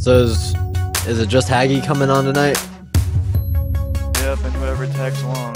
So is it just Haggy coming on tonight? Yep, and whoever tags along.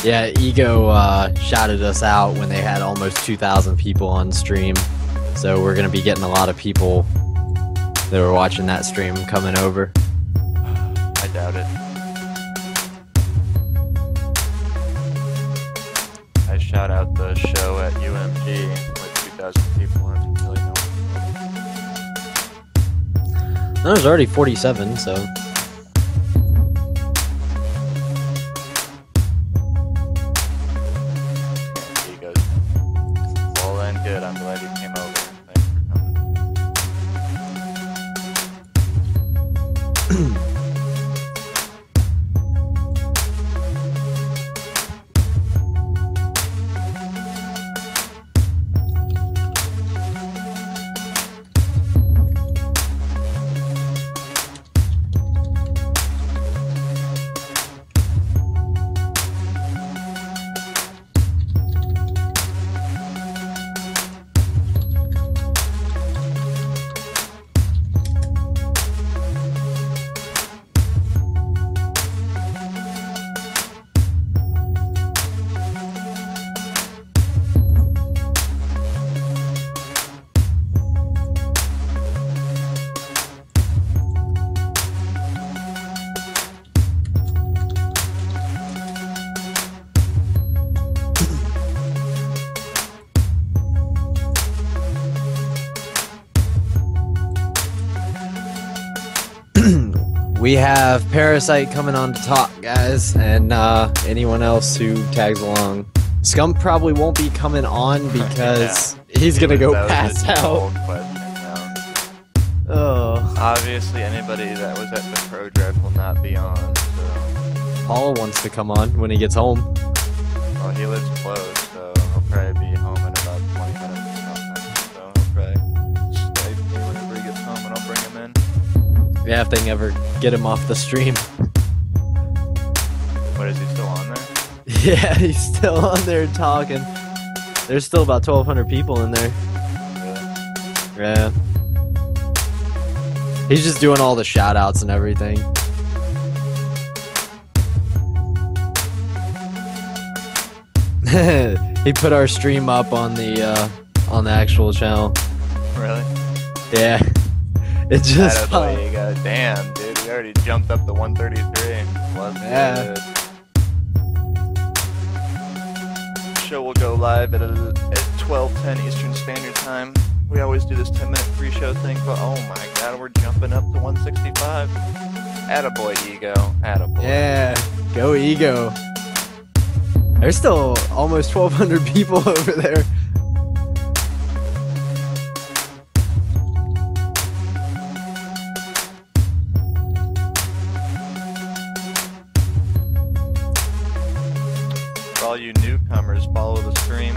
Yeah, Ego shouted us out when they had almost 2,000 people on stream. So we're going to be getting a lot of people that were watching that stream coming over. I doubt it. I shout out the show at UMG with 2,000 people and really no. There's already 47, so... Good, I'm glad you came over. Thanks for coming. We have Parasite coming on to talk, guys, and anyone else who tags along. Scump probably won't be coming on because he's gonna go pass out. Oh. Obviously, anybody that was at the Pro Draft will not be on. So. Paul wants to come on when he gets home. Well, he lives close, so he'll probably be home in about 20 minutes or something. So he'll probably Skype me whenever he gets home, and I'll bring him in. Yeah, if they can ever get him off the stream. What, is he still on there? Yeah, he's still on there talking. There's still about 1,200 people in there. Really? Yeah. He's just doing all the shout-outs and everything. He put our stream up on the actual channel. Really? Yeah. It just you got damn, dude. We already jumped up to 133. Yeah. Good. The show will go live at 12:10 Eastern Standard Time. We always do this 10-minute pre-show thing, but oh my god, we're jumping up to 165. Attaboy, Ego. Attaboy. Yeah. Go Ego. There's still almost 1,200 people over there. For all you newcomers, follow the stream.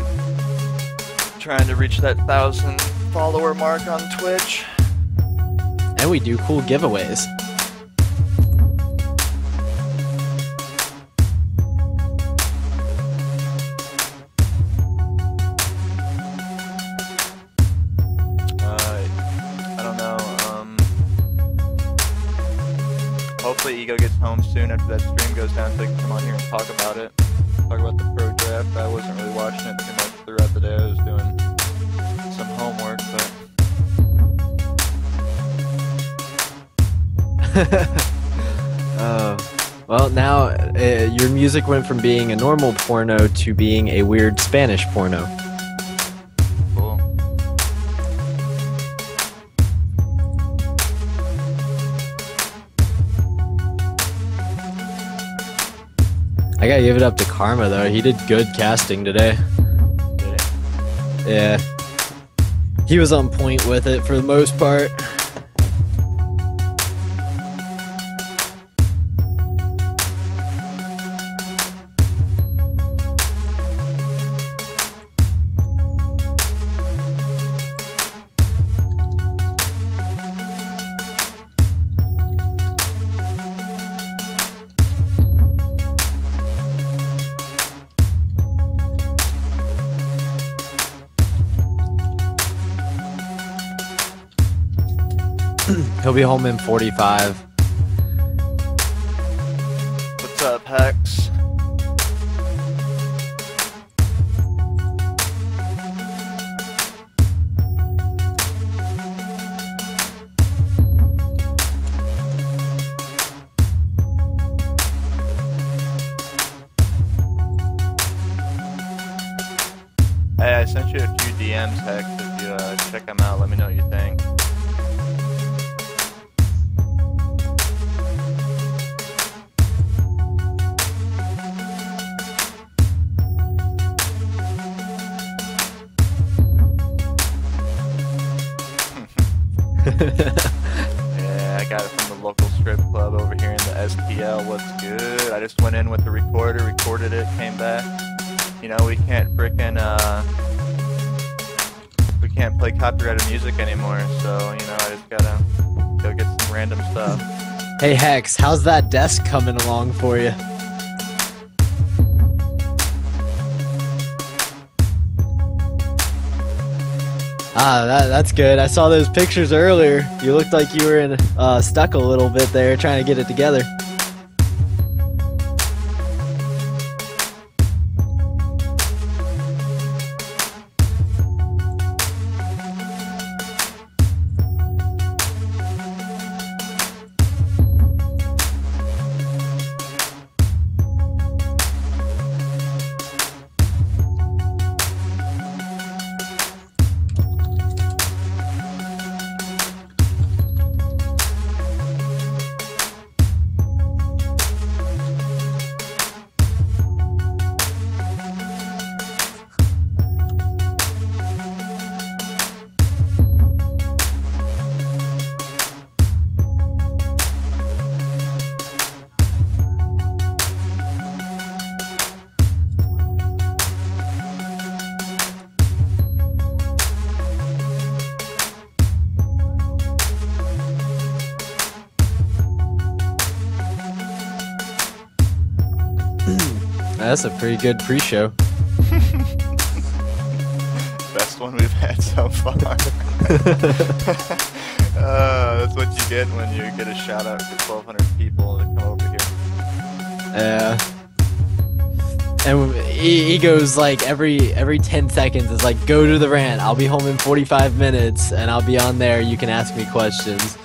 Trying to reach that 1,000 follower mark on Twitch. And we do cool giveaways. hopefully Ego gets home soon after that stream goes down so he can come on here and talk about it. Talk about the Pro Draft. I wasn't really watching it too much throughout the day. I was doing some homework, but... well, now your music went from being a normal porno to being a weird Spanish porno. Cool. I gotta give it up to Karma though. He did good casting today. Did he? Yeah. He was on point with it for the most part. He'll be home in 45. What's up, Hex? Hey, I sent you a few DMs, Hex. If you check them out, let me know what you think. Yeah, I got it from the local strip club over here in the SPL. What's good? I just went in with the recorder, recorded it, came back. You know, we can't frickin' we can't play copyrighted music anymore, so, you know, I just gotta go get some random stuff. Hey Hex, how's that desk coming along for you? Ah, that's good. I saw those pictures earlier. You looked like you were stuck a little bit there trying to get it together. That's a pretty good pre-show. Best one we've had so far. That's what you get when you get a shout out for 1,200 people that come over here. And he goes like every 10 seconds is like, go to the rant. I'll be home in 45 minutes and I'll be on there. You can ask me questions.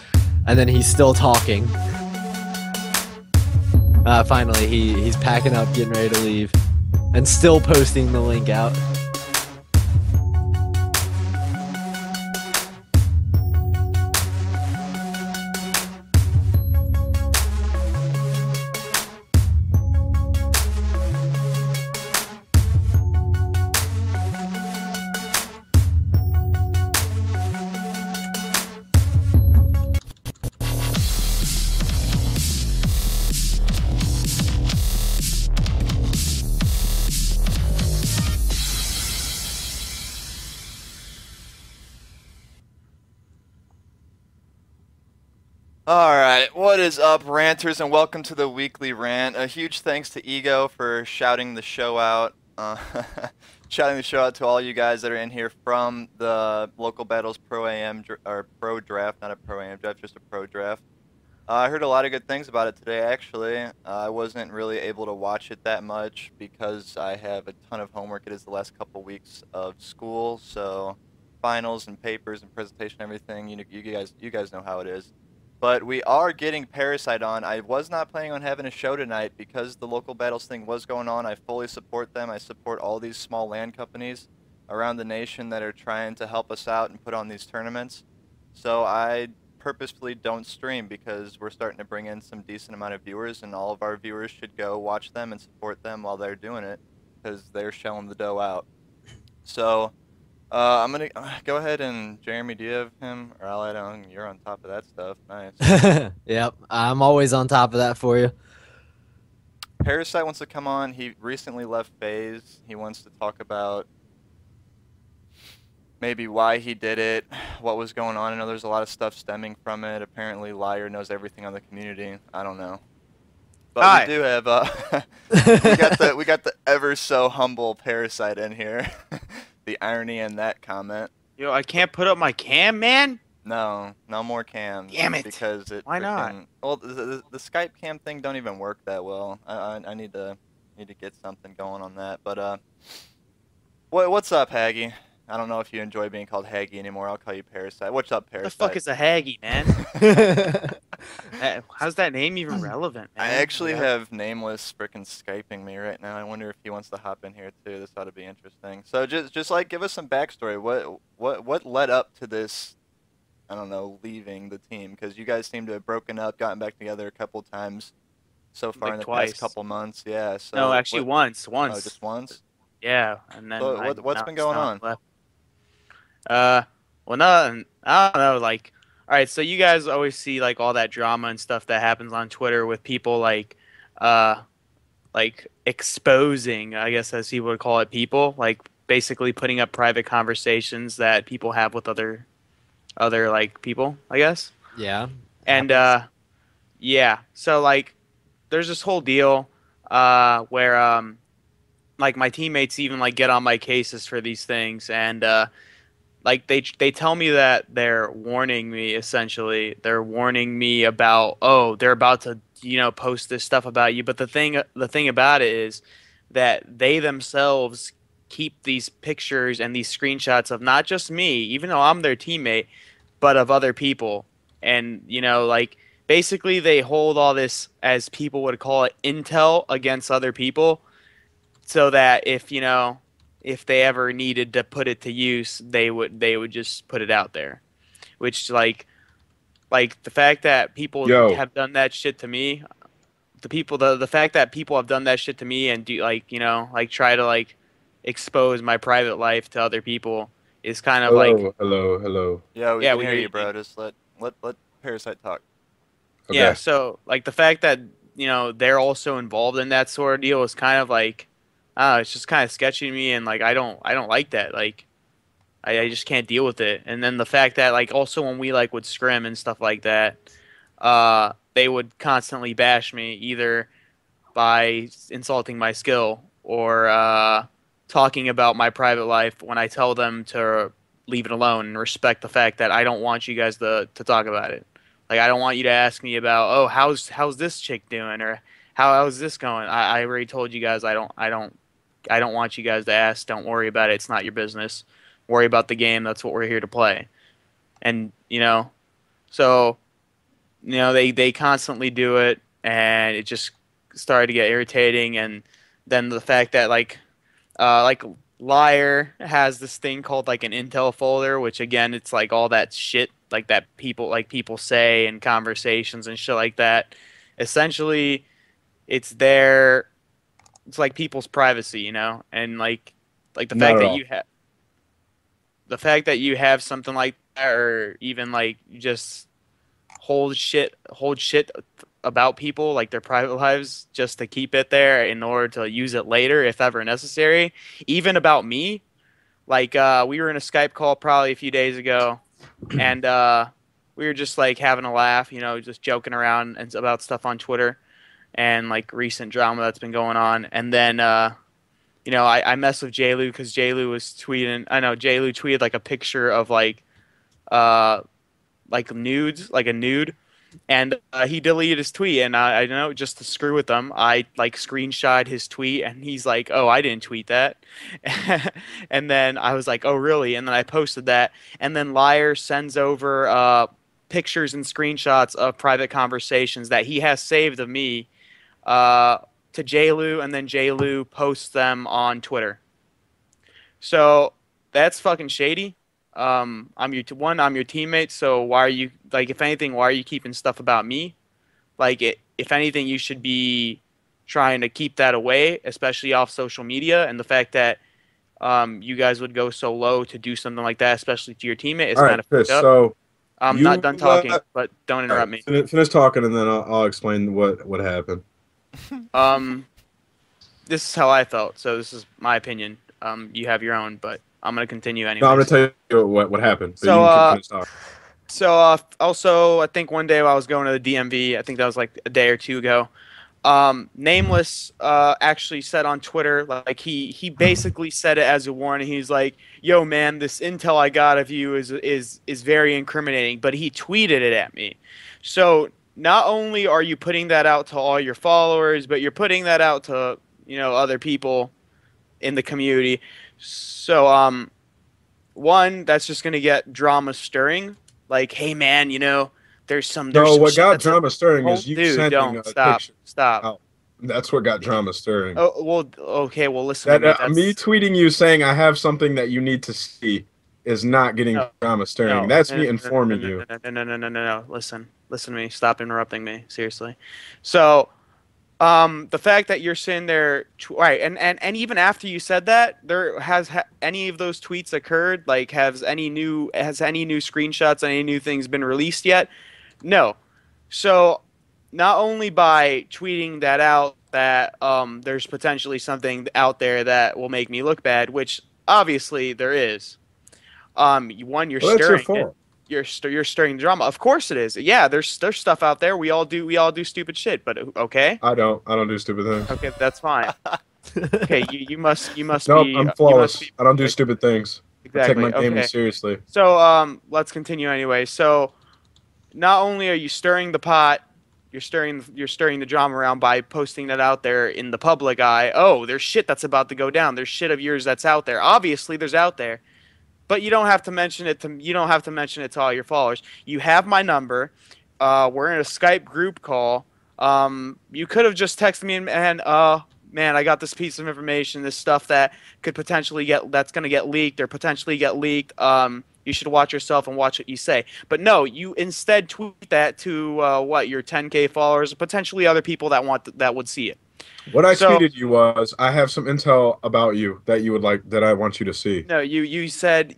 And then he's still talking. Finally, he's packing up, getting ready to leave, and still posting the link out. Alright, what is up, ranters, and welcome to the Weekly Rant. A huge thanks to Ego for shouting the show out. Shouting the show out to all you guys that are in here from the LocalBattles Pro AM, or Pro Draft, not a Pro AM draft, just a Pro Draft. I heard a lot of good things about it today, actually. I wasn't really able to watch it that much because I have a ton of homework. It is the last couple weeks of school, so finals and papers and presentation, everything. You guys know how it is. But we are getting Parasite on. I was not planning on having a show tonight because the local battles thing was going on. I fully support them. I support all these small land companies around the nation that are trying to help us out and put on these tournaments. So I purposefully don't stream because we're starting to bring in some decent amount of viewers, and all of our viewers should go watch them and support them while they're doing it because they're shelling the dough out. So I'm gonna go ahead and Jeremy, do you have him or I'll add on? You're on top of that stuff. Nice. Yep, I'm always on top of that for you. Parasite wants to come on. He recently left FaZe. He wants to talk about maybe why he did it, what was going on. I know there's a lot of stuff stemming from it. Apparently, Liar knows everything on the community. I don't know, but Hi. we do have we got the ever so humble Parasite in here. The irony in that comment. Yo, I can't put up my cam, man. No, no more cams. Damn it. Because it. Why not? Well, the Skype cam thing don't even work that well. I need to get something going on that. But what's up, Haggy? I don't know if you enjoy being called Haggy anymore. I'll call you Parasite. What's up, What Parasite? the fuck is a Haggy, man? How's that name even relevant, man? I actually have Nameless frickin' Skyping me right now. I wonder if he wants to hop in here too. This ought to be interesting. So just like give us some backstory. What led up to this? I don't know, leaving the team, because you guys seem to have broken up, gotten back together a couple times so far Like in the twice. past couple months. Yeah. So No, actually once. Oh, just once. Yeah, and then So what's been going on? left. Well, no, I don't know. Like, all right, so you guys always see like all that drama and stuff that happens on Twitter with people like exposing, I guess as he would call it, people like basically putting up private conversations that people have with other like people, I guess. Yeah. And happens. yeah, so like there's this whole deal where like my teammates even like get on my cases for these things, and like they tell me that they're warning me, essentially. They're warning me about, oh, they're about to, post this stuff about you. But the thing about it is that they themselves keep these pictures and these screenshots of not just me, even though I'm their teammate, but of other people. And, like basically they hold all this, as people would call it, intel against other people, so that if they ever needed to put it to use, they would just put it out there. Which like the fact that people Yo, have done that shit to me, the fact that people have done that shit to me and do like try to like expose my private life to other people is kind of like, hello. Yeah, we Yeah, can we hear hear you, you, bro. dude. Just let Parasite talk. Okay. yeah. So like the fact that they're also involved in that sort of deal is kind of like, it's just kind of sketchy to me, and like I don't like that. Like I just can't deal with it. And then the fact that like also when we like would scrim and stuff like that, they would constantly bash me either by insulting my skill or talking about my private life when I tell them to leave it alone and respect the fact that I don't want you guys to talk about it. Like I don't want you to ask me about, oh, how's this chick doing, or how's this going. I already told you guys I don't want you guys to ask. Don't worry about it. It's not your business. Worry about the game. That's what we're here to play. And so they constantly do it, and it just started to get irritating. And then the fact that like Liar has this thing called like an intel folder, which again it's like all that shit like that people say in conversations and shit like that. Essentially, it's their it's like people's privacy, and like the Not fact at that all. you have something like that, or even like you just hold shit about people, like their private lives, just to keep it there in order to use it later if ever necessary. Even about me, like we were in a Skype call probably a few days ago, and we were just like having a laugh, just joking around and about stuff on Twitter and like recent drama that's been going on. And then I messed with JLu because JLu was tweeting. I know JLu tweeted like a picture of like nudes, like a nude, And he deleted his tweet, and I know just to screw with him, I like screenshot his tweet, and he's like, "Oh, I didn't tweet that," and then I was like, "Oh, really?" And then I posted that, and then Liar sends over pictures and screenshots of private conversations that he has saved of me to JLu, and then JLu posts them on Twitter. So that's fucking shady. I'm your teammate, so why are you like? If anything, why are you keeping stuff about me? Like, if anything, you should be trying to keep that away, especially off social media. And the fact that you guys would go so low to do something like that, especially to your teammate, is All kind right, of Chris. fucked up. So I'm you not done talking, but don't interrupt me. Finish talking, and then I'll explain what happened. This is how I felt, so this is my opinion. You have your own, but I'm gonna continue anyway. No, I'm gonna tell you what happened. So, you can finish talking. So also, I think one day while I was going to the DMV, I think that was like a day or two ago. Nameless actually said on Twitter, like he basically said it as a warning. He's like, "Yo, man, this intel I got of you is very incriminating." But he tweeted it at me. So not only are you putting that out to all your followers, but you're putting that out to other people in the community. So one, that's just gonna get drama stirring. Like, hey man, there's some. No, what shit got that's drama stirring is you dude, sending don't a stop, picture. stop. out. That's what got drama stirring. Oh well, okay, well listen to me. Me tweeting you saying I have something that you need to see is not getting drama stirring. That's me informing you. No. Listen to me. Stop interrupting me. Seriously. So, the fact that you're sitting there, right, and even after you said that, there has any of those tweets occurred? Like, has any new screenshots, any new things been released yet? No. So, not only by tweeting that out that there's potentially something out there that will make me look bad, which obviously there is. You're Well, that's your stirring it. fault. You're stirring drama. Of course it is. Yeah, there's stuff out there. We all do stupid shit. But okay. I don't do stupid things. Okay, that's fine. Okay, you must Nope, be. I'm flawless. I don't do stupid things. Exactly. I take my gaming Okay. seriously. So let's continue anyway. So not only are you stirring the pot, you're stirring the drama around by posting that out there in the public eye. Oh, there's shit that's about to go down. There's shit of yours that's out there. Obviously, there's out there. But you don't have to mention it to all your followers. You have my number. We're in a Skype group call. You could have just texted me and man, I got this piece of information, this stuff that could potentially that's going to get leaked or potentially get leaked. You should watch yourself and watch what you say. But no, you instead tweet that to your 10K followers, potentially other people that would see it. What I tweeted you was, I have some intel about you that you would like, that I want you to see. No, you said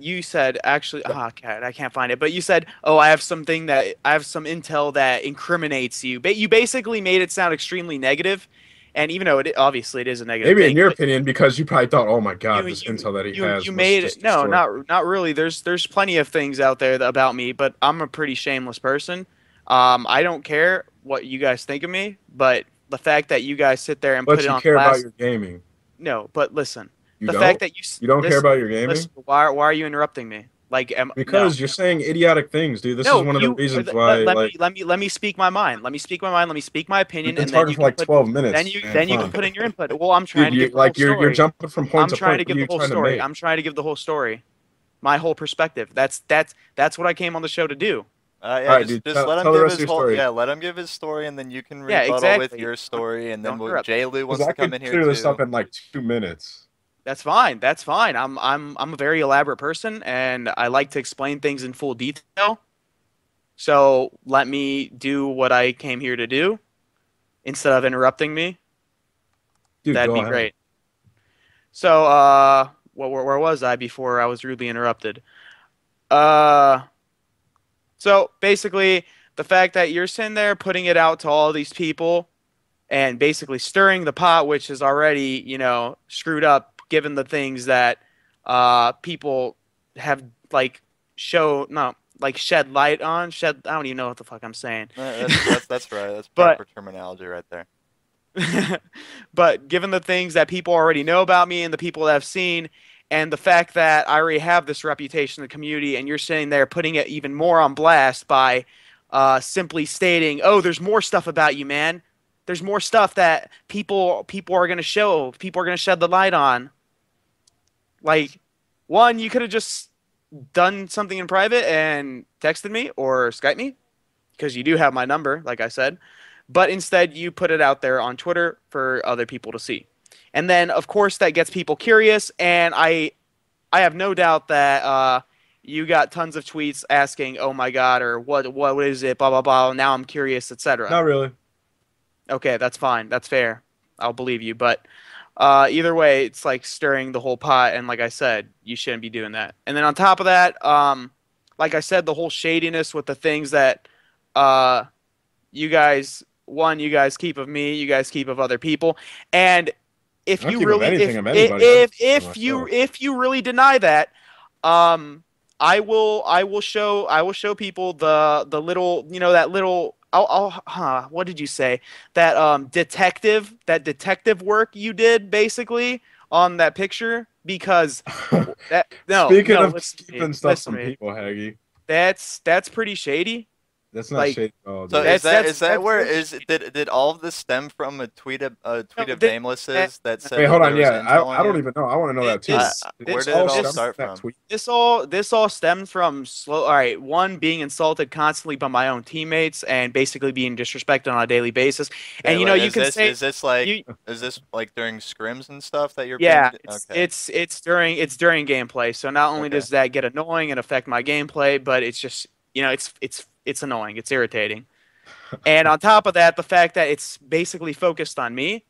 actually, God, I can't find it. But you said, oh, I have some intel that incriminates you. But you basically made it sound extremely negative, and even though obviously it is a negative. Maybe in your opinion, because you probably thought, oh my God, this intel that he has. You made it. No, not really. There's plenty of things out there about me, but I'm a pretty shameless person. I don't care what you guys think of me, but the fact that you guys sit there and put it on But you care blast, about your gaming. No, but listen. You the don't? fact that you don't care about your gaming? Listen, why are you interrupting me? Like, because you're saying idiotic things, dude. This is one of the reasons why. Let me speak my mind. Let me speak my mind. Let me speak my opinion. You've been talking for like 12 minutes. Then you can put in your input. Well, I'm trying to give the whole story. You're jumping from point to point. I'm trying to give the whole story. I'm trying to give the whole story, my whole perspective. That's what I came on the show to do. Let him give his whole. Yeah, let him give his story, and then you can rebuttal with your story, and then JLu wants to come in here too. Clear this up in like 2 minutes. That's fine. That's fine. I'm a very elaborate person, and I like to explain things in full detail. So let me do what I came here to do, instead of interrupting me. Dude, that'd be great. So where was I before I was rudely interrupted? So basically, the fact that you're sitting there putting it out to all these people and basically stirring the pot, which is already, screwed up, given the things that people have shed light on. I don't even know what the fuck I'm saying. That's right. That's proper terminology right there. But given the things that people already know about me and the people that I've seen, and the fact that I already have this reputation in the community, and you're sitting there putting it even more on blast by simply stating, "Oh, there's more stuff about you, man. There's more stuff that people are gonna show. People are gonna shed the light on." Like, one, you could have just done something in private and texted me or Skype me, because you do have my number, like I said. But instead, you put it out there on Twitter for other people to see. And then, of course, that gets people curious, and I have no doubt that you got tons of tweets asking, "Oh my God," or what is it, blah, blah, blah, now I'm curious, etc. Not really. Okay, that's fine. That's fair. I'll believe you. But either way, it's like stirring the whole pot, and like I said, you shouldn't be doing that. And then on top of that, like I said, the whole shadiness with the things that you guys keep of me, you guys keep of other people. And if you really if you really deny that, I will show people the little, that little, what did you say, that detective work you did basically on that picture, because speaking of keeping stuff from people, Haggy, that's pretty shady. That's not shady at all. So did all of this stem from a tweet of Nameless's that said? Wait, hold on. Yeah, I don't even know. I want to know that too. Where did it all start from? This all stemmed from one, being insulted constantly by my own teammates and basically being disrespected on a daily basis. And you can say, is this like during scrims and stuff that you're? Yeah, it's during gameplay. So not only does that get annoying and affect my gameplay, but it's just, it's annoying. It's irritating. And on top of that, the fact that it's basically focused on me.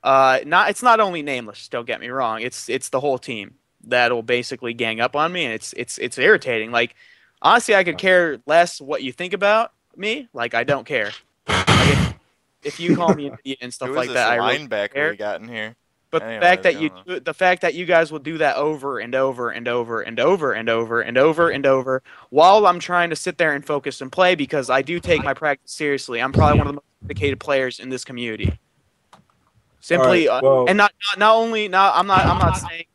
It's not only Nameless, don't get me wrong. It's the whole team that'll basically gang up on me, and it's irritating. Like, honestly, I could care less what you think about me. Like, I don't care. Like, if you call me an idiot and stuff like that, I really care. We got in here. But the fact that you guys will do that over and over and over and over and over and over and over while I'm trying to sit there and focus and play, because I do take my practice seriously. I'm probably one of the most dedicated players in this community. Simply, and I'm not saying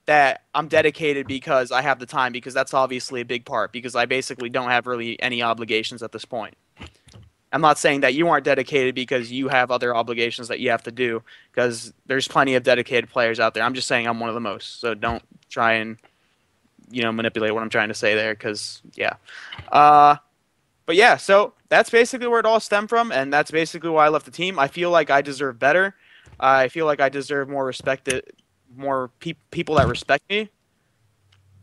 that I'm dedicated because I have the time, because that's obviously a big part, because I basically don't have really any obligations at this point. I'm not saying that you aren't dedicated because you have other obligations that you have to do, because there's plenty of dedicated players out there. I'm just saying I'm one of the most, so don't try and manipulate what I'm trying to say there, because but yeah, so that's basically where it all stemmed from, and that's basically why I left the team. I feel like I deserve better. I feel like I deserve more people that respect me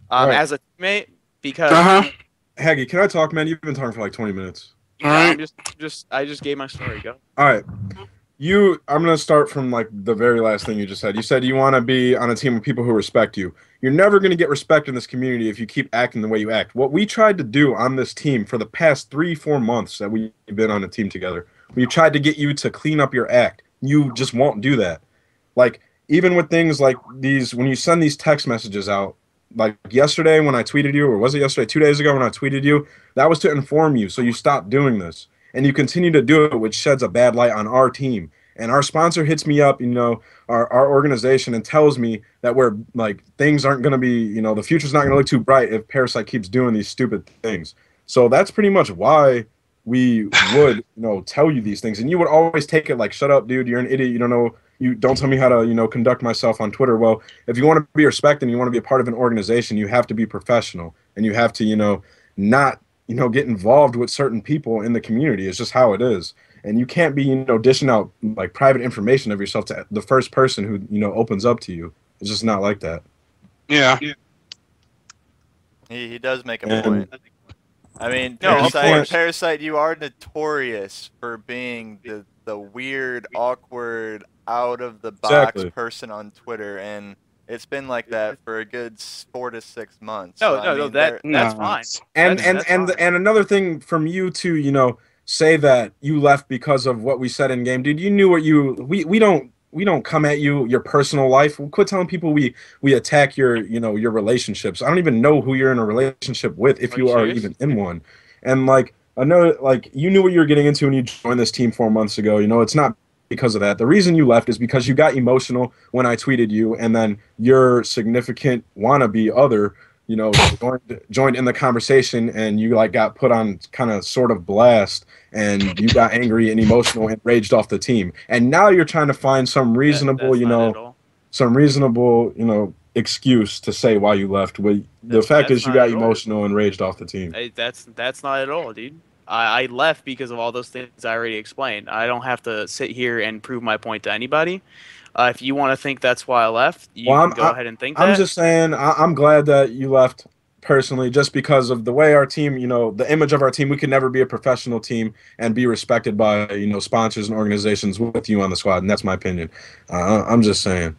as a teammate, because Haggy, can I talk, man? You've been talking for like 20 minutes. I just gave my story. Go. All right. I'm going to start from like the very last thing you just said. You said you want to be on a team with people who respect you. You're never going to get respect in this community if you keep acting the way you act. What we tried to do on this team for the past 3-4 months that we've been on a team together, we tried to get you to clean up your act. You just won't do that. Like, even with things like these, when you send these text messages out, like yesterday when I tweeted you, or was it yesterday, 2 days ago when I tweeted you, that was to inform you, so you stopped doing this. And you continue to do it, which sheds a bad light on our team. And our sponsor hits me up, our organization, and tells me that we're like, things aren't going to be, the future's not going to look too bright if Parasite keeps doing these stupid things. So that's pretty much why we would, tell you these things. And you would always take it like, shut up, dude, you're an idiot, you don't know. You don't tell me how to, conduct myself on Twitter. Well, if you want to be respected and you want to be a part of an organization, you have to be professional, and you have to, not, get involved with certain people in the community. It's just how it is. And you can't be, dishing out like private information of yourself to the first person who, opens up to you. It's just not like that. Yeah. He does make a point. I mean, Parasite, you are notorious for being the weird, awkward, out-of-the-box person on Twitter, and it's been like that for a good 4 to 6 months. That's fine. And another thing from you to, say that you left because of what we said in game, dude. You knew what we don't come at your personal life. Quit telling people we attack your your relationships. I don't even know who you're in a relationship with, if you are even in one. And like another, like, you knew what you were getting into when you joined this team 4 months ago. It's not because of that. The reason you left is because you got emotional when I tweeted you, and then your significant wannabe other you know, joined in the conversation, and you like got put on kind of sort of blast, and you got angry and emotional and raged off the team. And now you're trying to find some reasonable, That's you not know, at all. some reasonable, you know, excuse to say why you left. But the fact That's is, you not got at all. emotional and raged off the team. Hey, that's not at all, dude. I left because of all those things I already explained. I don't have to sit here and prove my point to anybody. If you want to think that's why I left, you Well, can go ahead and think I'm that. just saying, I'm glad that you left personally, just because of the way our team, you know, the image of our team. We could never be a professional team and be respected by, you know, sponsors and organizations with you on the squad, and that's my opinion. I'm just saying,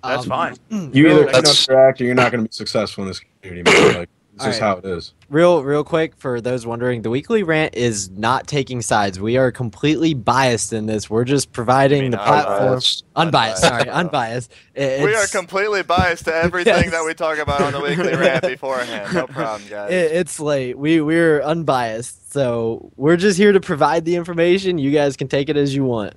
That's fine. you either clean up That's- your act or you're not going to be successful in this community, man. Like, it's just how it is. Real quick, for those wondering, the Weekly Rant is not taking sides. We are completely biased in this. We're just providing the platform. Unbiased, sorry, unbiased. We are It's- completely biased to everything Yes. that we talk about on the Weekly Rant beforehand. No problem, guys. It's late. We're unbiased, so we're just here to provide the information. You guys can take it as you want.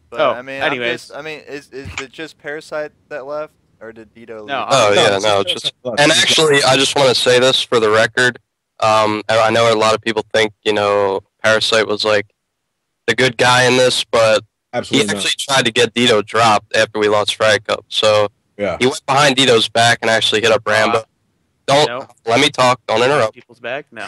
But Oh, I mean, anyways. is it just Parasite that left, or did Dito leave? No, Oh yeah, it's no, just- just and actually, I just want to say this for the record. And I know a lot of people think, you know, Parasite was like the good guy in this, but he Absolutely actually tried to get Dito dropped after we lost Frag Cup. So Yeah. he went behind Dito's back and actually hit up Rambo. Don't No. let me talk. Don't interrupt. People's back? No,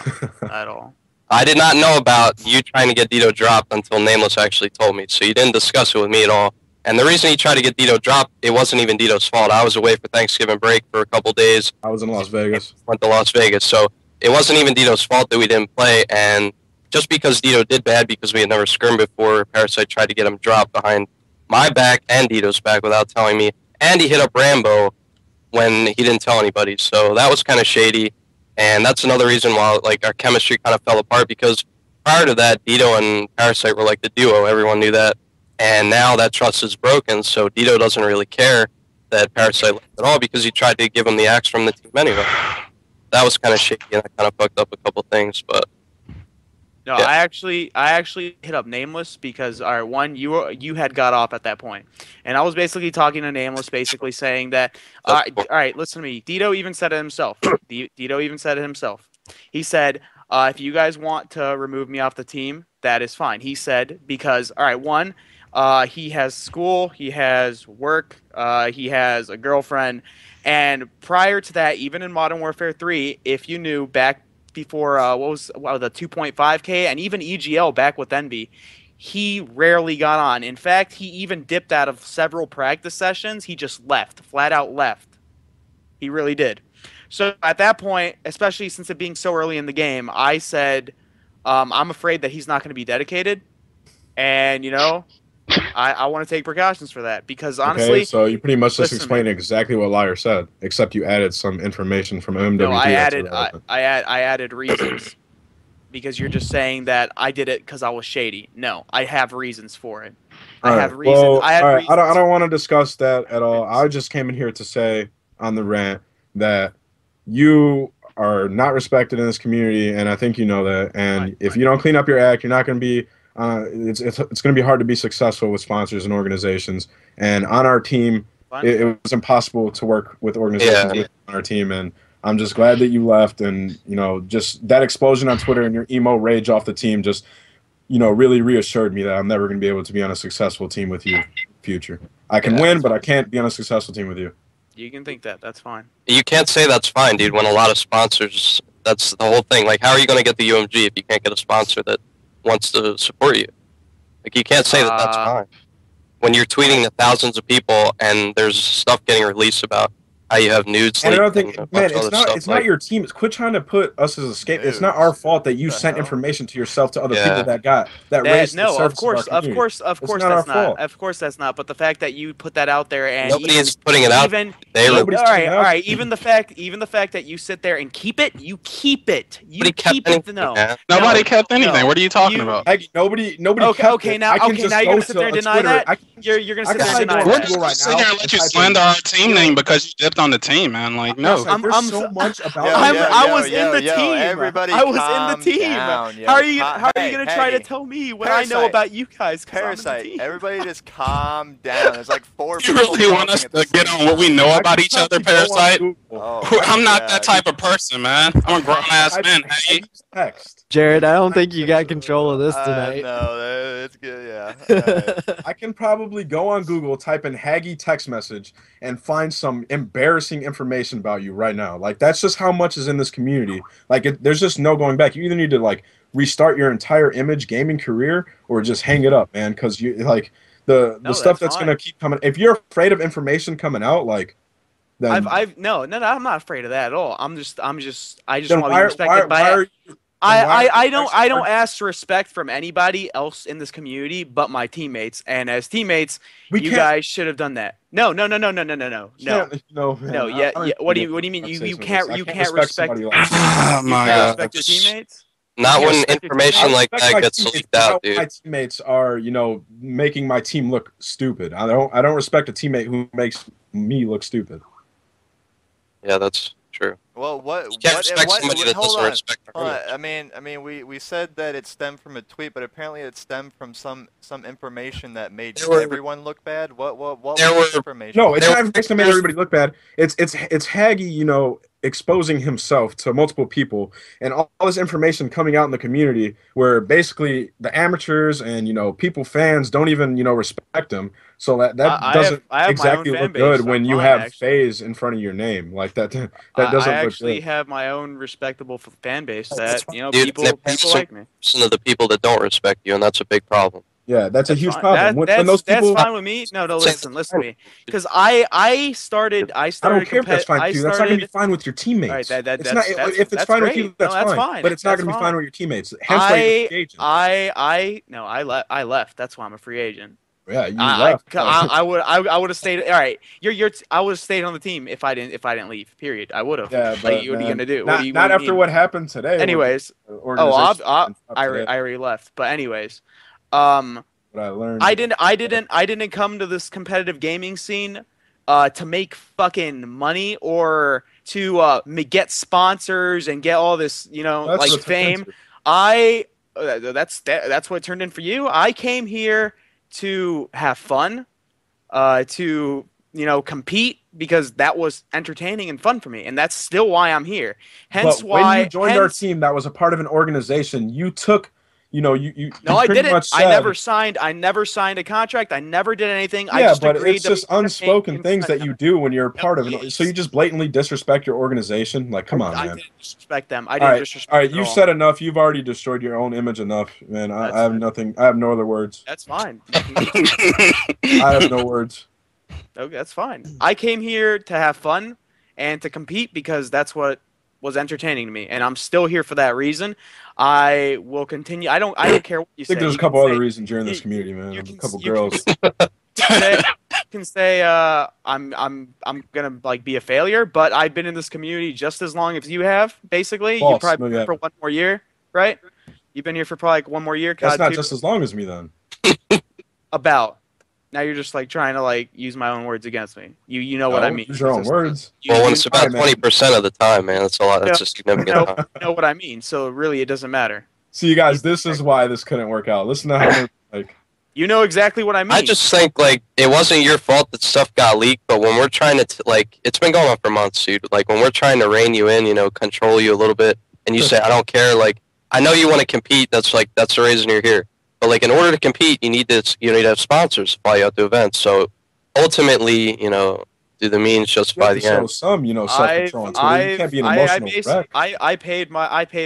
at all. I did not know about you trying to get Dito dropped until Nameless actually told me. So you didn't discuss it with me at all. And the reason he tried to get Dito dropped, it wasn't even Dito's fault. I was away for Thanksgiving break for a couple days. I was in Las Vegas. Went to Las Vegas. So it wasn't even Dito's fault that we didn't play. And just because Dito did bad because we had never scrimmed before, Parasite tried to get him dropped behind my back and Dito's back without telling me. And he hit up Rambo when he didn't tell anybody. So that was kind of shady. And that's another reason why like our chemistry kind of fell apart, because prior to that, Dito and Parasite were like the duo. Everyone knew that. And now that trust is broken, so Dito doesn't really care that Parasite left at all because he tried to give him the axe from the team anyway. That was kind of shady, and I kind of fucked up a couple things, but No, Yeah. I actually hit up Nameless because one, you had got off at that point, and I was basically talking to Nameless, basically saying that all right, listen to me. Dito even said it himself. Dito even said it himself. He said, if you guys want to remove me off the team, that is fine. He said because all right, one, he has school, he has work, he has a girlfriend, and prior to that, even in Modern Warfare 3, if you knew back before the 2.5K and even EGL back with Envy, he rarely got on. In fact, he even dipped out of several practice sessions. He just left, flat out left. He really did. So at that point, especially since it being so early in the game, I said, I'm afraid that he's not going to be dedicated. And, you know, I want to take precautions for that because honestly... Okay, so you pretty much just listen, explained exactly what Liar said, except you added some information from MWD. No, I that's added irrelevant. I added reasons because you're just saying that I did it because I was shady. No, I have reasons for it. I All have right, reasons. well, I have all right, reasons. I don't want to discuss that at all. I just came in here to say on the rant that you are not respected in this community, and I think you know that. And Right, if you don't clean up your act, you're not going to be. It's going to be hard to be successful with sponsors and organizations. And on our team, Fine. it was impossible to work with organizations Yeah. on our team. And I'm just glad that you left. And you know, just that explosion on Twitter and your emo rage off the team just, you know, really reassured me that I'm never going to be able to be on a successful team with you in the future. I can Yeah, win, but I can't be on a successful team with you. You can think that. That's fine. you can't say that's fine, dude, when a lot of sponsors, that's the whole thing. Like, how are you going to get the UMG if you can't get a sponsor that wants to support you? Like, you can't say that that's fine. When you're tweeting to thousands of people and there's stuff getting released about how you have nudes. And I don't leaked think, and a man, bunch of it's other not. stuff, It's like- not your team. Quit trying to put us as a scape. It's not our fault that you What the sent hell? information to yourself to other Yeah. people that raised the No, surface of course, our of community. course, of It's course not our that's not. fault. Of course that's not. But the fact that you put that out there and Nobody even, is putting it out. even They even- Nobody's all putting right, it all out. right. Even the fact that you sit there and keep it, you keep it. You Nobody kept keep it. anything, No. man. Nobody No, kept anything. no. What are you talking You- about? Heck, nobody Okay, kept okay, it. now- I can okay, just now you're go gonna sit to there and a deny Twitter. that? I can, You're gonna I sit can there and go deny on We're that. Google right just sitting now here and let you and type in- slander our team name because you dipped respect on the team, man. Like, no. Like, there's so much about. I was in the team. Everybody, I was in the team. Down, yo. How are you gonna try to hey, tell me what Parasite. I know about you guys? Parasite. Everybody just calm down. There's like 4 You people. really want us to get on what we know about each other, Parasite? I'm not that type of person, man. I'm a grown ass man. Hey. Text. Jared, I don't think you got control of this tonight. No, it's good. Yeah. Right. I can probably go on Google, type in Haggy text message, and find some embarrassing information about you right now. Like, that's just how much is in this community. Like, there's just no going back. You either need to like restart your entire image gaming career or just hang it up, man. Because you like the stuff that's gonna keep coming. If you're afraid of information coming out, like, then no, I'm not afraid of that at all. I just want to then be respected by. I don't ask for respect from anybody else in this community but my teammates. And as teamates, you guys should have done that. No. Yeah. What do you mean? You can't respect Oh my God. respect your teammates? Not when information like that gets leaked out, dude. My teammates are, making my team look stupid. I don't respect a teammate who makes me look stupid. Yeah, that's true. Well, You can't respect somebody that doesn't respect her. I mean, we said that it stemmed from a tweet, but apparently it stemmed from some information that made everyone look bad. What was the information? No, it's not information that made everybody look bad. It's Haggy, exposing himself to multiple people, and all this information coming out in the community where basically the amateurs and fans don't even respect him. So that doesn't exactly look good when you have FaZe in front of your name. Like that doesn't look good. I actually have my own respectable fan base that people like me. Of the people that don't respect you, and that's a big problem. Yeah, that's a huge problem. That's fine with me. No, listen to me. Because I started. I don't care if that's fine with you. That's not going to be fine with your teammates. Right, if it's fine with you, that's fine. But it's not going to be fine with your teammates. Hence why you're a free agent. I left. That's why I'm a free agent. Yeah, you left. I would have stayed. All right, I would have stayed on the team if I didn't leave. Period. I would have. Yeah, but what are you gonna do? Not after what happened today. Anyways, I already left. But anyways, what I learned. I didn't come to this competitive gaming scene to make fucking money or to get sponsors and get all this like fame. That's what it turned in for you. I came here to have fun, to compete because that was entertaining and fun for me, and that's still why I'm here. Hence when you joined our team, that was a part of an organization. You took. No, I didn't. I never signed a contract. I never did anything. Yeah, but it's just unspoken things that you do when you're a part of it. So you just blatantly disrespect your organization. Like, come on, man. I didn't disrespect them. I didn't disrespect. All right, you've said enough. You've already destroyed your own image enough, man. I have nothing. I have no other words. That's fine. I have no words. Okay, that's fine. I came here to have fun and to compete because that's what was entertaining to me, and I'm still here for that reason. I will continue. I don't care what you say. I think there's a couple other reasons you're in this community, man. A couple girls. You can say I'm gonna be a failure, but I've been in this community just as long as you have. Basically, you've probably been here for one more year, right? You've been here for probably one more year. That's not just as long as me, then. About. Now you're just trying to use my own words against me. You know what I mean. Use your own words. Well, when it's about 20% of the time, man, that's a lot. That's just significant. You know what I mean. So really, it doesn't matter. See, you guys, this is why this couldn't work out. Listen to how you know exactly what I mean. I just think it wasn't your fault that stuff got leaked, but when we're trying to it's been going on for months, dude. When we're trying to rein you in, control you a little bit, and you say I don't care. I know you want to compete. That's the reason you're here. But in order to compete, you need to have sponsors to fly you out to events. So ultimately, do the means justify the end? Some, self-control. You can't be an emotional wreck. I paid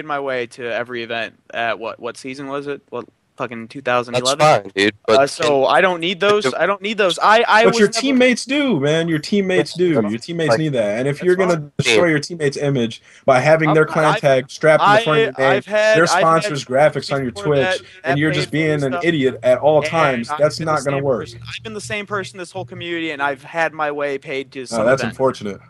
my way to every event at what season was it? What fucking 2011? That's fine, dude. But so I don't need those. I don't need those. But your teammates do, man. Your teammates do. Your teammates need that. And if you're gonna destroy your teammates' image by having their clan tag strapped in the front of your name, their sponsors' graphics on your Twitch, and you're just being an idiot at all times, that's not gonna work. I've been the same person this whole community, and I've had my way paid to some that's events. Unfortunate.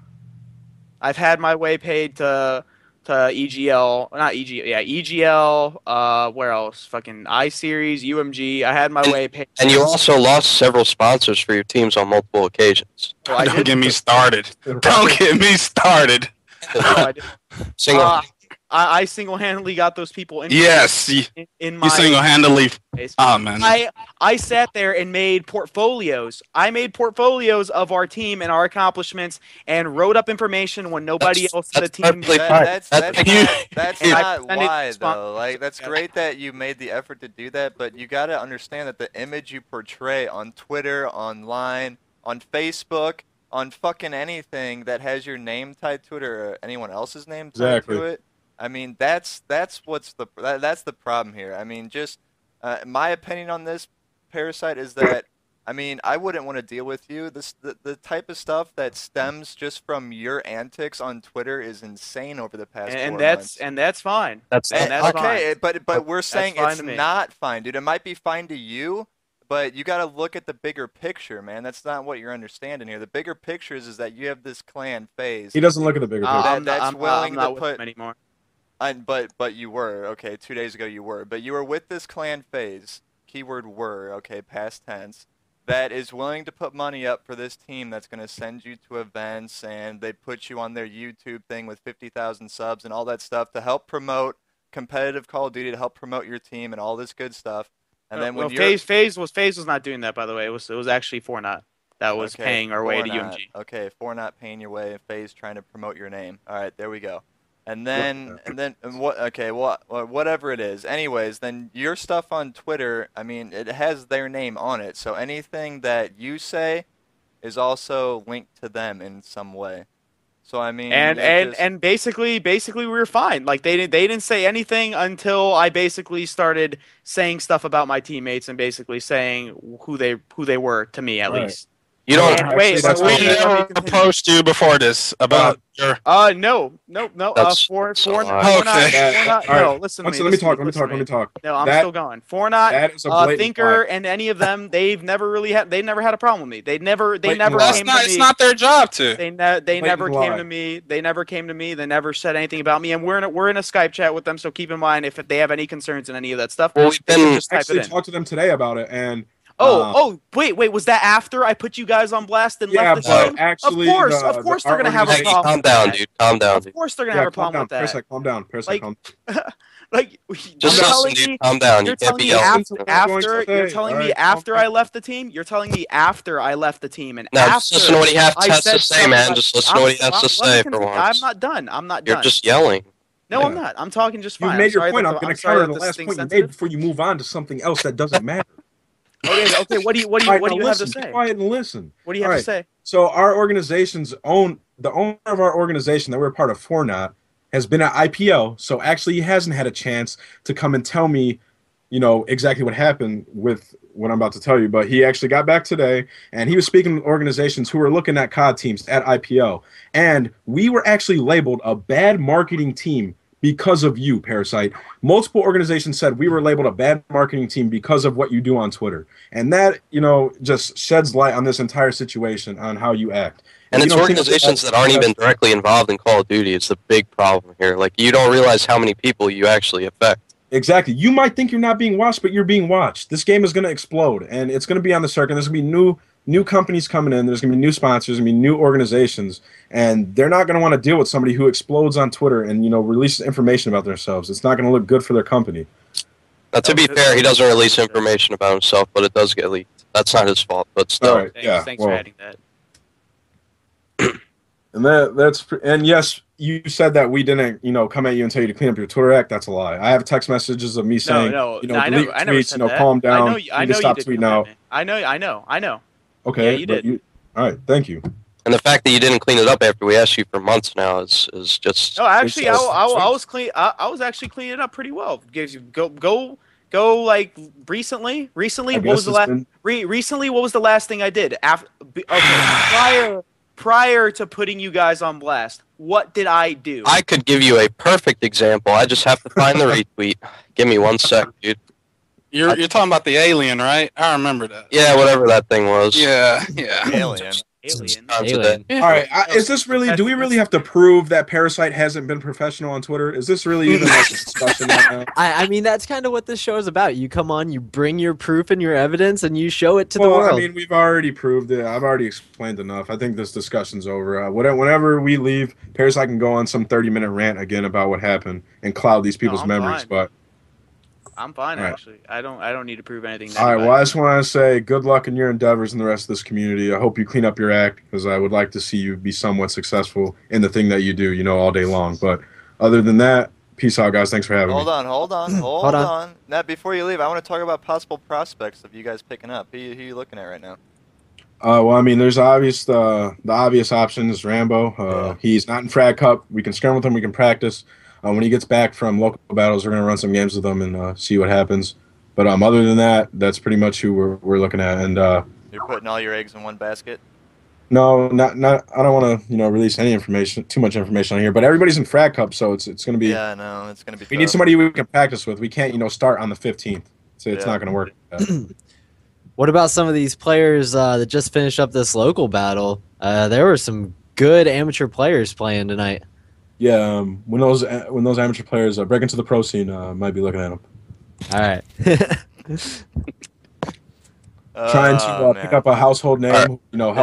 I've had my way paid to to EGL, not EGL, yeah, EGL. Where else? Fucking iSeries, UMG. I had my way paid. And you also lost several sponsors for your teams on multiple occasions. Oh, I Don't did? get me started. Don't get me started. No, I did. Single. I single-handedly got those people in. Yes, in my you single-handedly. face. Oh man. I sat there and made portfolios. I made portfolios of our team and our accomplishments, and wrote up information when nobody else in the team. That's And I not presented why sponsors. though. Like that's great that you made the effort to do that, but you got to understand that the image you portray on Twitter, online, on Facebook, on fucking anything that has your name tied to it or anyone else's name tied to it. I mean, that's the problem here. I mean, just my opinion on this, Parasite, is that I mean, I wouldn't want to deal with you. The type of stuff that stems just from your antics on Twitter is insane over the past 4 months. And that's fine. That's Okay, fine. but we're saying it's to me. not fine, dude. It might be fine to you, but you got to look at the bigger picture, man. That's not what you're understanding here. The bigger picture is that you have this clan phase. He doesn't look at the bigger picture. I'm not with him anymore. But you were, okay, 2 days ago you were. But you were with this clan phase, keyword were, okay, past tense, that is willing to put money up for this team that's going to send you to events, and they put you on their YouTube thing with 50,000 subs and all that stuff to help promote competitive Call of Duty, to help promote your team and all this good stuff. And then when FaZe was not doing that, by the way. It was actually Fortnite that was paying our way to UMG. Okay, Fortnite paying your way, and FaZe trying to promote your name. All right, there we go. And then what? Okay, whatever it is. Anyways, then your stuff on Twitter, I mean, it has their name on it. So anything that you say is also linked to them in some way. So I mean, and basically we were fine. Like they didn't say anything until I basically started saying stuff about my teammates and basically saying who they were to me at least. You don't wait. So we never approached you before this about your. No. That's No, listen to me. Let me talk. No, I'm still going. Fortnite, Thinker, and any of them, they never had a problem with me. They never came to me. It's not their job to. They never came to me. They never came to me. They never said anything about me. And we're in a Skype chat with them. So keep in mind if they have any concerns in any of that stuff. Well, we've been just type it in. Talked to them today about it, and wait, was that after I put you guys on blast and left the team? Actually, of course they're gonna have a problem. Calm down, dude. Calm down. Of course they're gonna have a problem with that. Parasite, calm down. Parasite, calm down. Like, just listen, dude. Calm down. You're You can't telling be me yelling. you're telling me after I left the team. You're telling me after I left the team, and No, after just listen to what he has to say, man. Just listen to what he has to say for once. I'm not done. You're just yelling. No, I'm not. I'm talking just fine. You made your point. I'm going to counter the last point you made before you move on to something else that doesn't matter. Okay. What do you have to say? Be quiet and listen. What do you have to say? So our organization's the owner of our organization that we're part of, Fortnite, has been at IPO. So actually, he hasn't had a chance to come and tell me, exactly what happened with what I'm about to tell you. But he actually got back today, and he was speaking with organizations who were looking at COD teams at IPO, and we were actually labeled a bad marketing team because of you, Parasite. Multiple organizations said we were labeled a bad marketing team because of what you do on Twitter. And that, just sheds light on this entire situation, on how you act. And it's organizations that aren't even directly involved in Call of Duty. It's the big problem here. Like, you don't realize how many people you actually affect. Exactly. You might think you're not being watched, but you're being watched. This game is going to explode, and it's going to be on the circuit. There's going to be new companies coming in. There's going to be new sponsors. There's going to be new organizations, and they're not going to want to deal with somebody who explodes on Twitter and releases information about themselves. It's not going to look good for their company. Now, to be fair, he doesn't release information about himself, but it does get leaked. That's not his fault, but still. Right, thanks for adding that. And yes, you said that we didn't, come at you and tell you to clean up your Twitter act. That's a lie. I have text messages of me saying, delete tweets, calm down. I know stop tweeting out. I know. Okay. Yeah, you did. All right. Thank you. And the fact that you didn't clean it up after we asked you for months now is just. No, actually, I was clean. I was actually cleaning it up pretty well. Go like recently. Recently, what was the last? Recently, what was the last thing I did? Prior to putting you guys on blast, what did I do? I could give you a perfect example. I just have to find the retweet. Give me 1 sec, dude. You're talking about the alien, right? I remember that. Yeah, whatever that thing was. Yeah. Alien. Alien. Times a day. Alien. All right, is this really? Do we really have to prove that Parasite hasn't been professional on Twitter? Is this really even like a discussion right now? I mean, that's kind of what this show is about. You come on, you bring your proof and your evidence, and you show it to the Well, world. I mean, we've already proved it. I've already explained enough. I think this discussion's over. Whenever we leave, Parasite can go on some 30-minute rant again about what happened and cloud these people's I'm memories. fine. But I'm fine All right. actually. I don't need to prove anything. To all right, anybody. well, I just want to say good luck in your endeavors in the rest of this community. I hope you clean up your act because I would like to see you be somewhat successful in the thing that you do, all day long. But other than that, peace out, guys. Thanks for having me. Hold on. Now, before you leave, I want to talk about possible prospects of you guys picking up. Who you looking at right now? Well, I mean, there's the obvious option is Rambo. Yeah. He's not in Frag Cup. We can scrim with him. We can practice. When he gets back from local battles, we're gonna run some games with him and see what happens. But other than that, that's pretty much who we're looking at. And You're putting all your eggs in one basket. no, not. I don't want to release too much information on here. But everybody's in Frag Cup, so it's gonna be. Yeah, no, it's gonna be. We need somebody we can practice with. We can't start on the 15th. So it's Yeah. not gonna work. What about some of these players that just finished up this local battle? There were some good amateur players playing tonight. Yeah, when those amateur players break into the pro scene, might be looking at them. All right. Trying to pick up a household name, Yeah.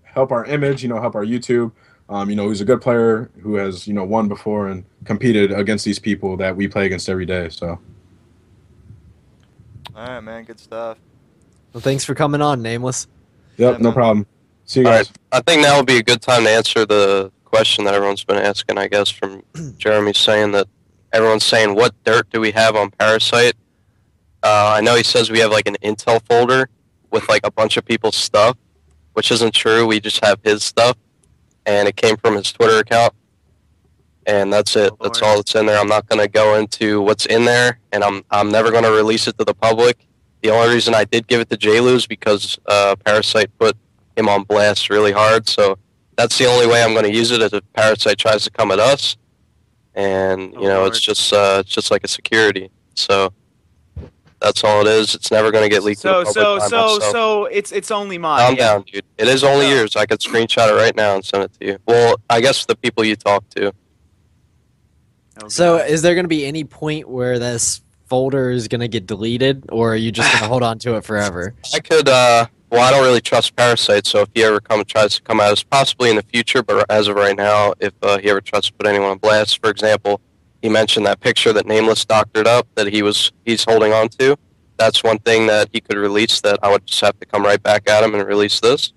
help our image, help our YouTube. Who's a good player who has won before and competed against these people that we play against every day. So, All right, man. Good stuff. Well, thanks for coming on, Nameless. yep, Yeah, no man. problem. See you All guys. right. I think now would be a good time to answer the question that everyone's been asking, I guess, from Jeremy saying that everyone's saying, what dirt do we have on Parasite? I know he says we have like an intel folder with like a bunch of people's stuff, which isn't true. We just have his stuff, and it came from his Twitter account. And that's it. Oh, That's Lord. all that's in there. I'm not going to go into what's in there, and I'm never going to release it to the public. The only reason I did give it to J-Lu is because Parasite put him on blast really hard. So that's the only way I'm going to use it is if Parasite tries to come at us. And, Oh, Lord. it's just like a security. So that's all it is. It's never going to get leaked to the public by myself. So it's only mine. Calm yeah. down, dude. It is only No. yours. I could screenshot it right now and send it to you. Well, I guess the people you talk to. Oh, So, God. is there going to be any point where this folder is going to get deleted, or are you just going to hold on to it forever? I could, well, I don't really trust Parasite, so if he ever tries to come at us, possibly in the future, but as of right now, if he ever tries to put anyone on blast, for example, he mentioned that picture that Nameless doctored up that he's holding on to. That's one thing that he could release that I would just have to come right back at him and release this.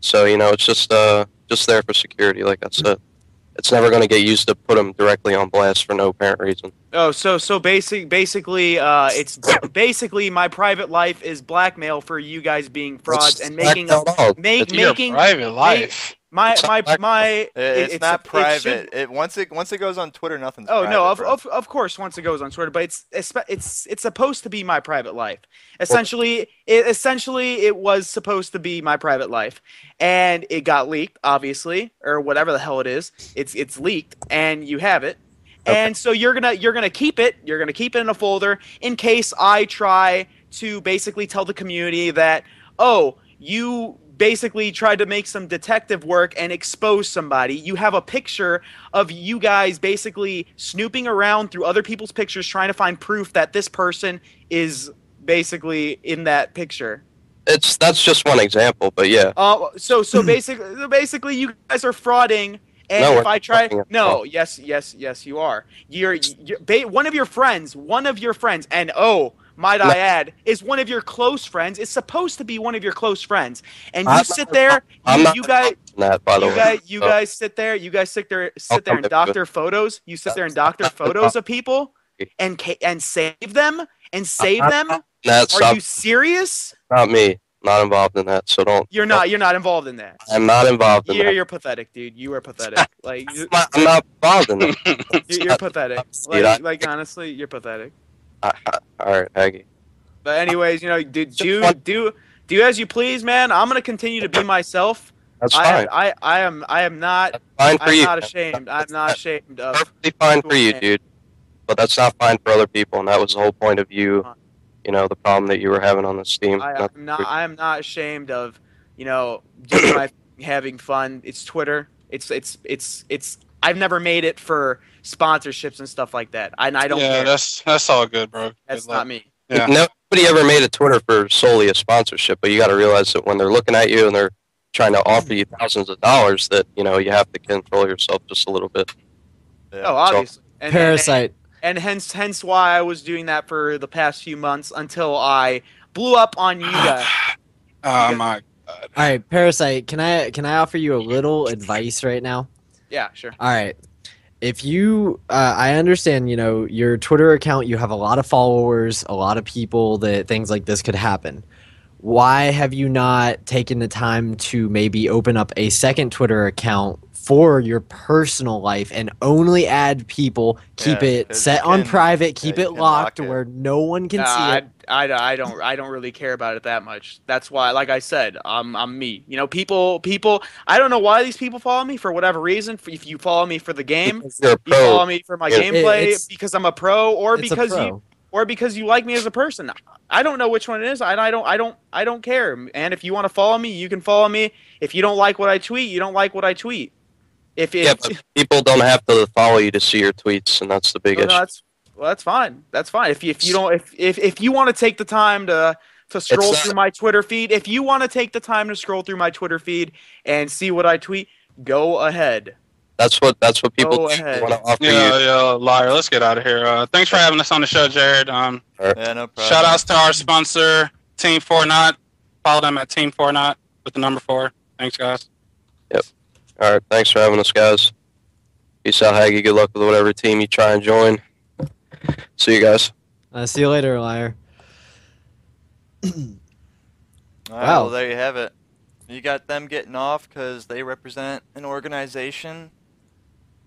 So, it's just there for security, like I said. It's never going to get used to put him directly on blast for no apparent reason. Oh, so basically, it's basically my private life is blackmail for you guys being frauds and making It's your private life. my It's not it private. should- Once it goes on Twitter, nothing's. Oh private, no, bro. of course once it goes on Twitter, but it's supposed to be my private life. Essentially, it was supposed to be my private life, and it got leaked, obviously, or whatever the hell it is. It's leaked, and you have it, and so you're gonna keep it. You're gonna keep it in a folder in case I try to basically tell the community that you basically tried to make some detective work and expose somebody. You have a picture of you guys basically snooping around through other people's pictures trying to find proof that this person is basically in that picture. That's just one example, but yeah. So basically you guys are frauding. And No, if we're I try, frauding. no, yes, you are. You're one of your friends, and might I add, is one of your close friends. Is supposed to be one of your close friends, and you sit there. You guys sit there and doctor photos. You sit there and doctor photos of people, and save them. Are you serious? Not me. Not involved in that. So don't. You're not involved in that. I'm not involved in that. You're pathetic, dude. You are pathetic. Like I'm not involved in that. you're pathetic. Like honestly, you're pathetic. All right, Aggie. But anyways, do as you please, man. I'm gonna continue to be myself. That's fine. I am not. Fine for I'm you. not ashamed. I'm not ashamed of. Perfectly fine for you, dude. But that's not fine for other people, and that was the whole point of you. The problem that you were having on this team. I am not ashamed of, doing my having fun. It's Twitter. It's. I've never made it for sponsorships and stuff like that. I don't care. That's all good, bro. That's not me. Yeah. Nobody ever made a Twitter for solely a sponsorship, but you got to realize that when they're looking at you and they're trying to offer you thousands of dollars, that you have to control yourself just a little bit. Yeah. Oh, obviously. Parasite. And hence why I was doing that for the past few months until I blew up on you guys. Oh my God. All right, Parasite. Can I offer you a little advice right now? Yeah, sure. All right. If you, I understand, your Twitter account, you have a lot of followers, a lot of people that things like this could happen. Why have you not taken the time to maybe open up a second Twitter account for your personal life and only add people, keep it set on private, keep it locked where no one can see it? I don't really care about it that much. That's why, like I said, I'm me. People. I don't know why these people follow me for whatever reason. If you follow me for the game, you follow me for my gameplay because I'm a pro, or because you like me as a person. I don't know which one it is. I don't care. And if you want to follow me, you can follow me. If you don't like what I tweet, you don't like what I tweet. But people don't have to follow you to see your tweets, and that's the big issue. That's fine. That's fine. If you want to take the time to scroll through my Twitter feed, if you want to take the time to scroll through my Twitter feed and see what I tweet, go ahead. That's what people want to offer you. Yeah, liar. Let's get out of here. Thanks for having us on the show, Jared. Yeah, no problem. Shout outs to our sponsor, Team 4Not. Follow them at Team 4Not with the number 4. Thanks, guys. Yep. All right. Thanks for having us, guys. Peace out, Haggy. Good luck with whatever team you try and join. See you guys. See you later, liar. All right, well, there you have it. You got them getting off because they represent an organization,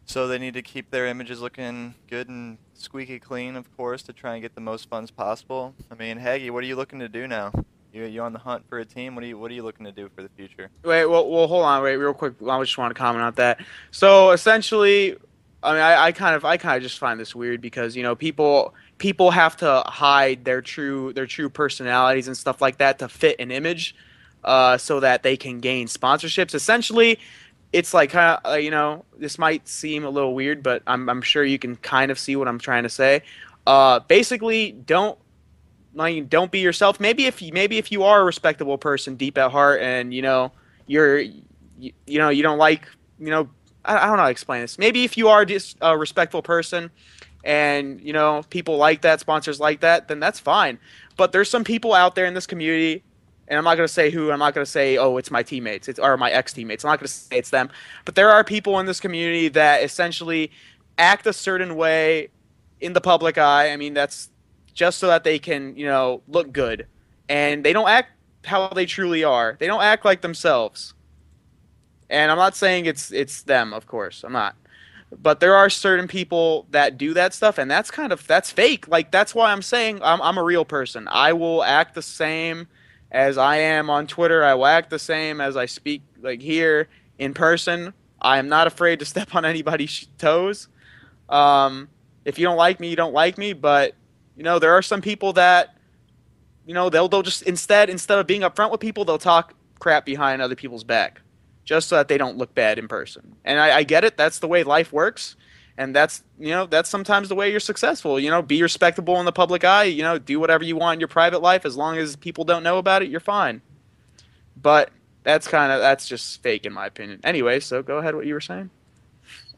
so they need to keep their images looking good and squeaky clean, of course, to try and get the most funds possible. I mean, Haggy, what are you looking to do now? You on the hunt for a team? What are you looking to do for the future? Wait, well, hold on, real quick. I just want to comment on that. So essentially, I mean, I kind of just find this weird because people have to hide their true personalities and stuff like that to fit an image, so that they can gain sponsorships. Essentially, it's like kind of this might seem a little weird, but I'm sure you can kind of see what I'm trying to say. Basically, don't be yourself. Maybe if you are a respectable person deep at heart, and you don't like I don't know how to explain this. Maybe if you are just a respectful person and, people like that, sponsors like that, then that's fine. But there's some people out there in this community, and I'm not going to say who. I'm not going to say, oh, it's my teammates or my ex-teammates. I'm not going to say it's them. But there are people in this community that essentially act a certain way in the public eye. I mean, that's just so that they can, look good. And they don't act how they truly are. They don't act like themselves. And I'm not saying it's them, of course. I'm not. But there are certain people that do that stuff, and that's fake. Like, that's why I'm saying I'm a real person. I will act the same as I am on Twitter. I will act the same as I speak, like, here in person. I am not afraid to step on anybody's toes. If you don't like me, you don't like me. But, there are some people that, they'll just, instead of being upfront with people, they'll talk crap behind other people's back, just so that they don't look bad in person. And I get it. That's the way life works. And that's sometimes the way you're successful. Be respectable in the public eye. Do whatever you want in your private life. As long as people don't know about it, you're fine. But that's just fake in my opinion. Anyway, so go ahead. What you were saying?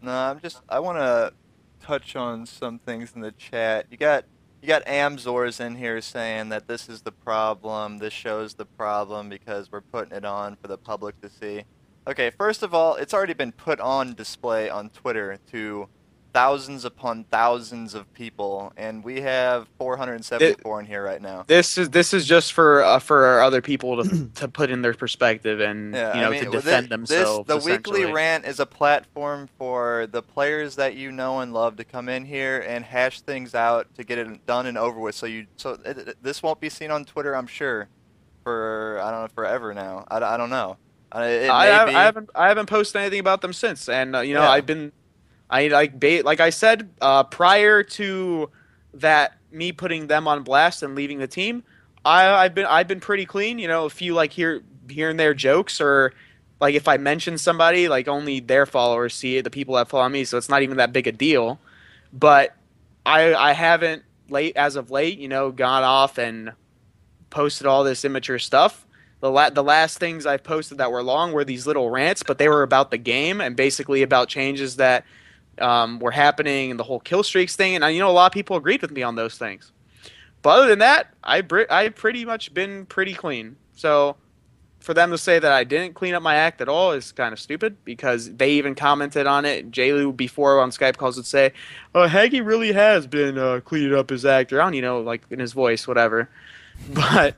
No, I want to touch on some things in the chat. You got Amzors in here saying that this is the problem. This shows the problem because we're putting it on for the public to see. Okay, first of all, it's already been put on display on Twitter to thousands upon thousands of people, and we have 474 in here right now. This is just for other people to put in their perspective and to defend themselves. The Weekly Rant is a platform for the players that you know and love to come in here and hash things out to get it done and over with. So this won't be seen on Twitter, I'm sure, for forever now. I don't know. I haven't posted anything about them since, and like I said, prior to that, me putting them on blast and leaving the team, I've been pretty clean. A few here and there jokes or like if I mention somebody, like only their followers see it, the people that follow me, so it's not even that big a deal. But I haven't as of late, gone off and posted all this immature stuff. The last things I posted that were long were these little rants, but they were about the game and basically about changes that were happening and the whole kill streaks thing. And a lot of people agreed with me on those things. But other than that, I pretty much been pretty clean. So for them to say that I didn't clean up my act at all is kind of stupid because they even commented on it. JLu before on Skype calls would say, "Oh, Haggy really has been cleaning up his act," or I don't, like in his voice, whatever. But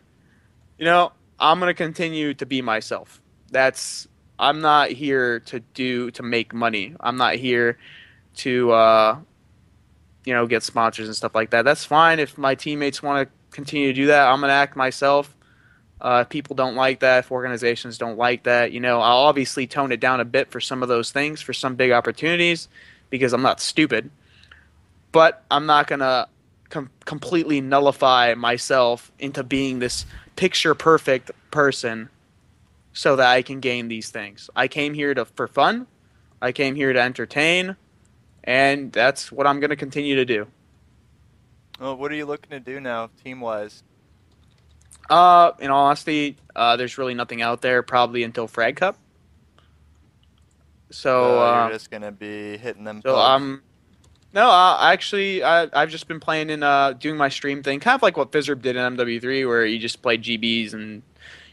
I'm gonna continue to be myself. I'm not here to make money. I'm not here to get sponsors and stuff like that. That's fine if my teammates want to continue to do that. I'm gonna act myself. If people don't like that, if organizations don't like that, I'll obviously tone it down a bit for some of those things, for some big opportunities, because I'm not stupid. But I'm not gonna completely nullify myself into being this picture perfect person so that I can gain these things. I came here for fun. I came here to entertain, and that's what I'm going to continue to do. Well, what are you looking to do now, team-wise? In all honesty, there's really nothing out there probably until Frag Cup. So you're just going to be hitting them so pubs? No, actually, I've just been playing and doing my stream thing, kind of like what Fizzerb did in MW3, where you just play GBs and,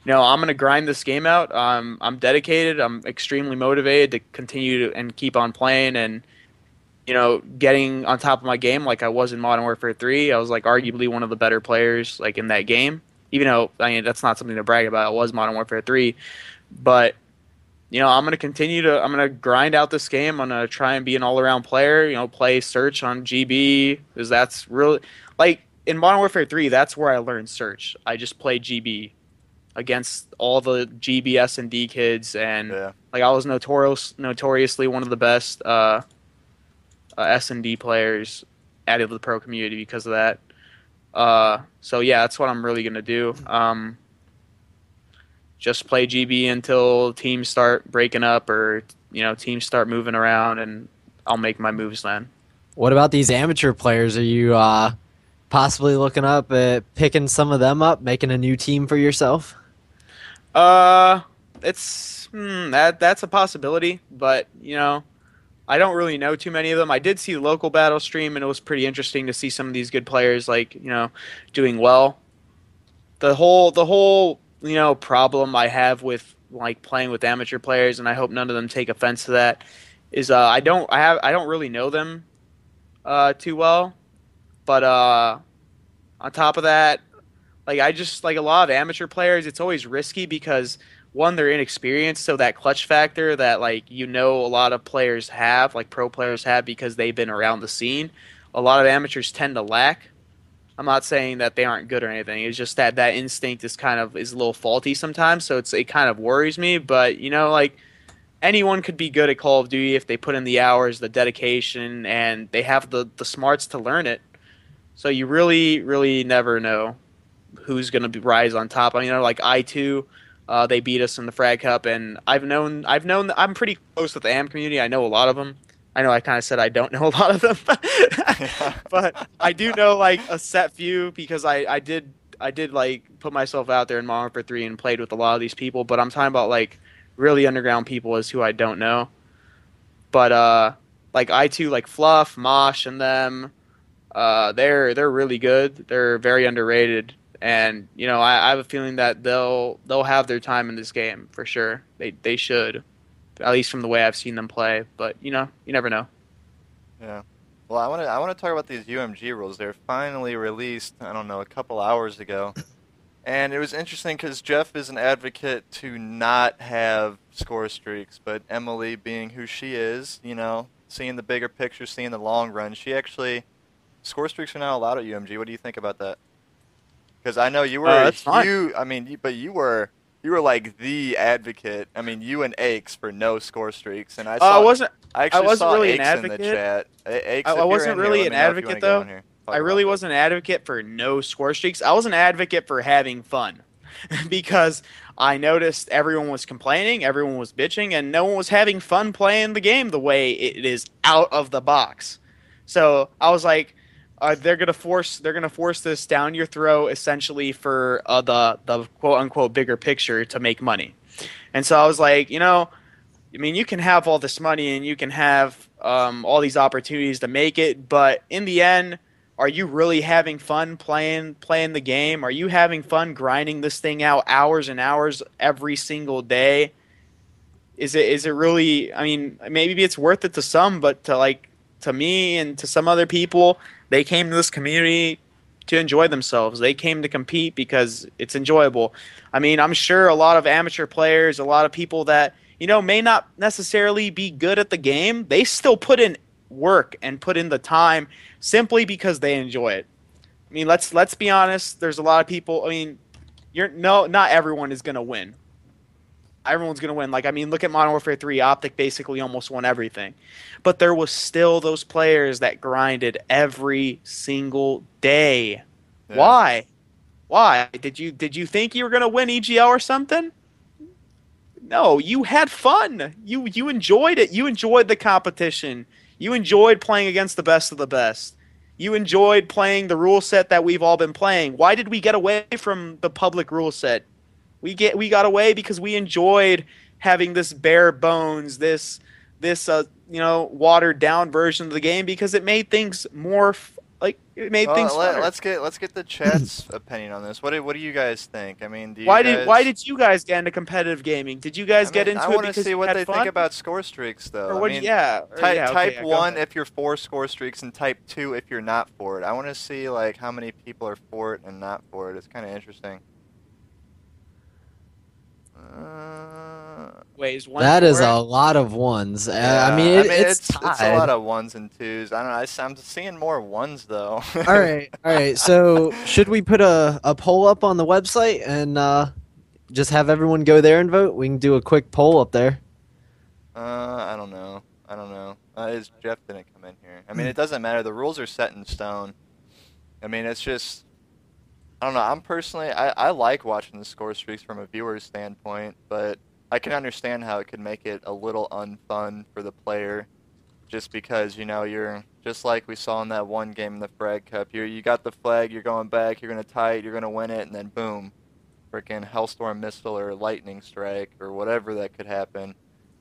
I'm gonna grind this game out. I'm dedicated. I'm extremely motivated to continue and keep on playing and, getting on top of my game like I was in Modern Warfare 3. I was like arguably one of the better players like in that game, even though that's not something to brag about. It was Modern Warfare 3, but. I'm going to I'm going to grind out this game. I'm going to try and be an all-around player, play Search on GB, because that's really, like, in Modern Warfare 3, that's where I learned Search. I just played GB against all the GB S&D kids, and, like, I was notoriously one of the best S&D players added to the pro community because of that. So, yeah, that's what I'm really going to do. Just play GB until teams start breaking up or, teams start moving around, and I'll make my moves then. What about these amateur players? Are you possibly looking up at picking some of them up, making a new team for yourself? It's that's a possibility, but, I don't really know too many of them. I did see the LocalBattles stream, and it was pretty interesting to see some of these good players, like, doing well. The whole problem I have with like playing with amateur players, and I hope none of them take offense to that, is I don't really know them too well, but on top of that, like I just like a lot of amateur players, it's always risky because one, they're inexperienced, so that clutch factor that a lot of players have, like pro players have, because they've been around the scene, a lot of amateurs tend to lack. I'm not saying that they aren't good or anything. It's just that instinct is a little faulty sometimes, so it kind of worries me. But anyone could be good at Call of Duty if they put in the hours, the dedication, and they have the smarts to learn it. So you really, really never know who's going to rise on top. Like I2, they beat us in the Frag Cup, and I'm pretty close with the AM community. I know a lot of them. I know I kind of said I don't know a lot of them, but I do know a set few because I did put myself out there in Modern Warfare 3 and played with a lot of these people. But I'm talking about really underground people is who I don't know. But I2, like Fluff, Mosh, and them, they're really good. They're very underrated, and I have a feeling that they'll have their time in this game for sure. They should. At least from the way I've seen them play, but you never know. Yeah. Well, I want to talk about these UMG rules. They're finally released, I don't know, a couple hours ago. And it was interesting because Jeff is an advocate to not have score streaks, but Emily, being who she is, seeing the bigger picture, seeing the long run, score streaks are not allowed at UMG. What do you think about that? Because I know you were you were like the advocate. I mean, you and Aches for no score streaks, and I wasn't really Aches an advocate. In the chat. Aches, I wasn't really an advocate though. I really wasn't an advocate for no score streaks. I was an advocate for having fun, because I noticed everyone was complaining, everyone was bitching, and no one was having fun playing the game the way it is out of the box. So I was like, they're gonna force this down your throat essentially for the quote unquote bigger picture to make money. And so I was like, I mean, you can have all this money and you can have all these opportunities to make it, but in the end, are you really having fun playing the game? Are you having fun grinding this thing out hours and hours every single day? Is it really? I mean, maybe it's worth it to some, but to me and to some other people, they came to this community to enjoy themselves. They came to compete because it's enjoyable. I mean, I'm sure a lot of amateur players, a lot of people that may not necessarily be good at the game, they still put in work and put in the time simply because they enjoy it. I mean, let's be honest. There's a lot of people. I mean, not everyone is gonna win. Everyone's gonna win. Like, I mean, look at Modern Warfare 3. Optic basically almost won everything, but there was still those players that grinded every single day. Yeah. Why? Why did you think you were gonna win EGL or something? No, you had fun. You enjoyed it. You enjoyed the competition. You enjoyed playing against the best of the best. You enjoyed playing the rule set that we've all been playing. Why did we get away from the public rule set? We got away because we enjoyed having this bare bones, this watered down version of the game because it made things more it made things funner. Let's get the chat's opinion on this. What do you guys think? I mean, why did you guys get into competitive gaming? Did you guys get into it because you had fun? I want to see what they think about score streaks, though. Or what? Type 1 if you're for score streaks, and type 2 if you're not for it. I want to see like how many people are for it and not for it. It's kind of interesting. Wait, is one That is for it? a lot of ones. Yeah, I mean, it's a tied. lot of ones and twos. I don't know. I'm seeing more ones though. All right. So should we put a poll up on the website and just have everyone go there and vote? We can do a quick poll up there. I don't know. Jeff didn't come in here. I mean, it doesn't matter. The rules are set in stone. I mean, it's just, I don't know. I'm personally, I like watching the score streaks from a viewer's standpoint, but I can understand how it could make it a little unfun for the player, just because you're just like we saw in that one game in the Frag Cup. You got the flag, you're going back, you're gonna tie it, you're gonna win it, and then boom, freaking Hellstorm missile or lightning strike or whatever that could happen.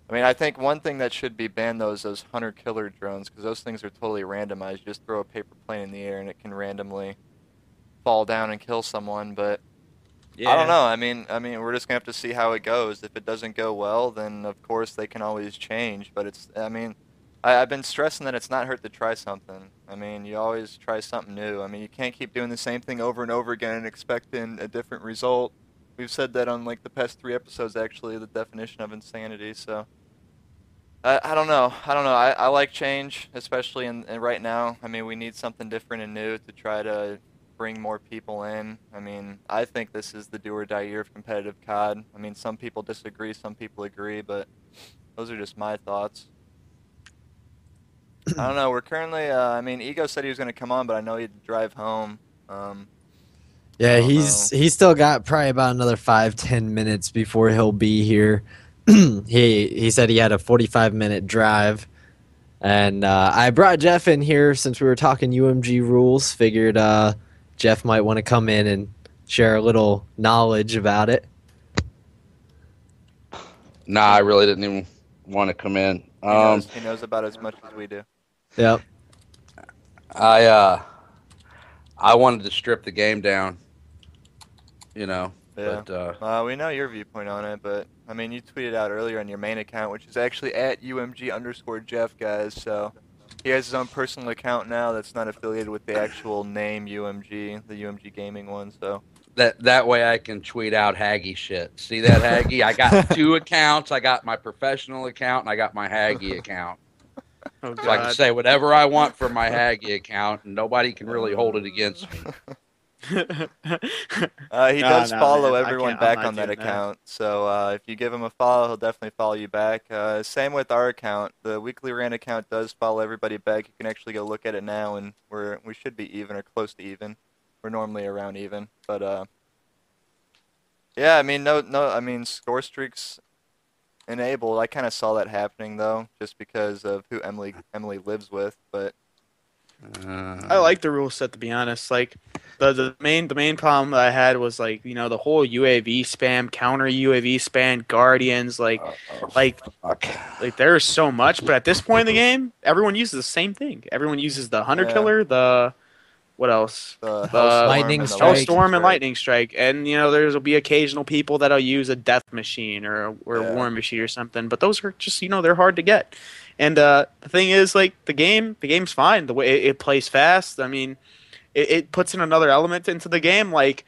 I mean, I think one thing that should be banned though is those hunter-killer drones, because those things are totally randomized. You just throw a paper plane in the air and it can randomly fall down and kill someone, but Yeah. I don't know. I mean, we're just gonna have to see how it goes. If it doesn't go well, then of course they can always change. But I've been stressing that it's not hurt to try something. I mean, you always try something new. I mean, you can't keep doing the same thing over and over again and expecting a different result. We've said that on like the past 3 episodes, actually, the definition of insanity. So I don't know. I like change, especially in right now. I mean, we need something different and new to try to bring more people in. I mean, I think this is the do or die year of competitive COD. I mean, some people disagree, some people agree, but those are just my thoughts. I don't know. We're currently, I mean, Ego said he was going to come on, but I know he'd drive home. Yeah, he's still got probably about another 5-10 minutes before he'll be here. He said he had a 45-minute drive. And I brought Jeff in here since we were talking UMG rules. Figured Jeff might want to come in and share a little knowledge about it. Nah, I really didn't even want to come in. He knows about as much as we do. Yep. I wanted to strip the game down, Yeah. But we know your viewpoint on it, but I mean, you tweeted out earlier on your main account, which is actually at UMG_Jeff, guys. So he has his own personal account now that's not affiliated with the actual name UMG, the UMG gaming one. So that way I can tweet out Haggy shit. See that, Haggy? I got 2 accounts. I got my professional account and I got my Haggy account. Oh, So I can say whatever I want from my Haggy account, and nobody can really hold it against me. He does follow everyone back on that doing account. So if you give him a follow, he'll definitely follow you back. Same with our account. The Weekly Rant account does follow everybody back. You can actually go look at it now, and we should be even or close to even. We're normally around even, but Yeah, I mean, no, I mean, score streaks enabled. I kind of saw that happening though, just because of who Emily lives with. But I like the rule set, to be honest. Like the main problem that I had was like, the whole UAV spam, counter UAV spam, guardians, like Fuck. like there's so much, but at this point in the game, everyone uses the same thing. Everyone uses the hunter Yeah. killer, the what else? the The Hellstorm Lightning and the Strike. Hellstorm and Lightning Strike, and there'll be occasional people that'll use a Death Machine or a Yeah. War Machine or something, but those are just they're hard to get. And the thing is, like the game's fine. The way it plays fast. I mean, it puts in another element into the game. Like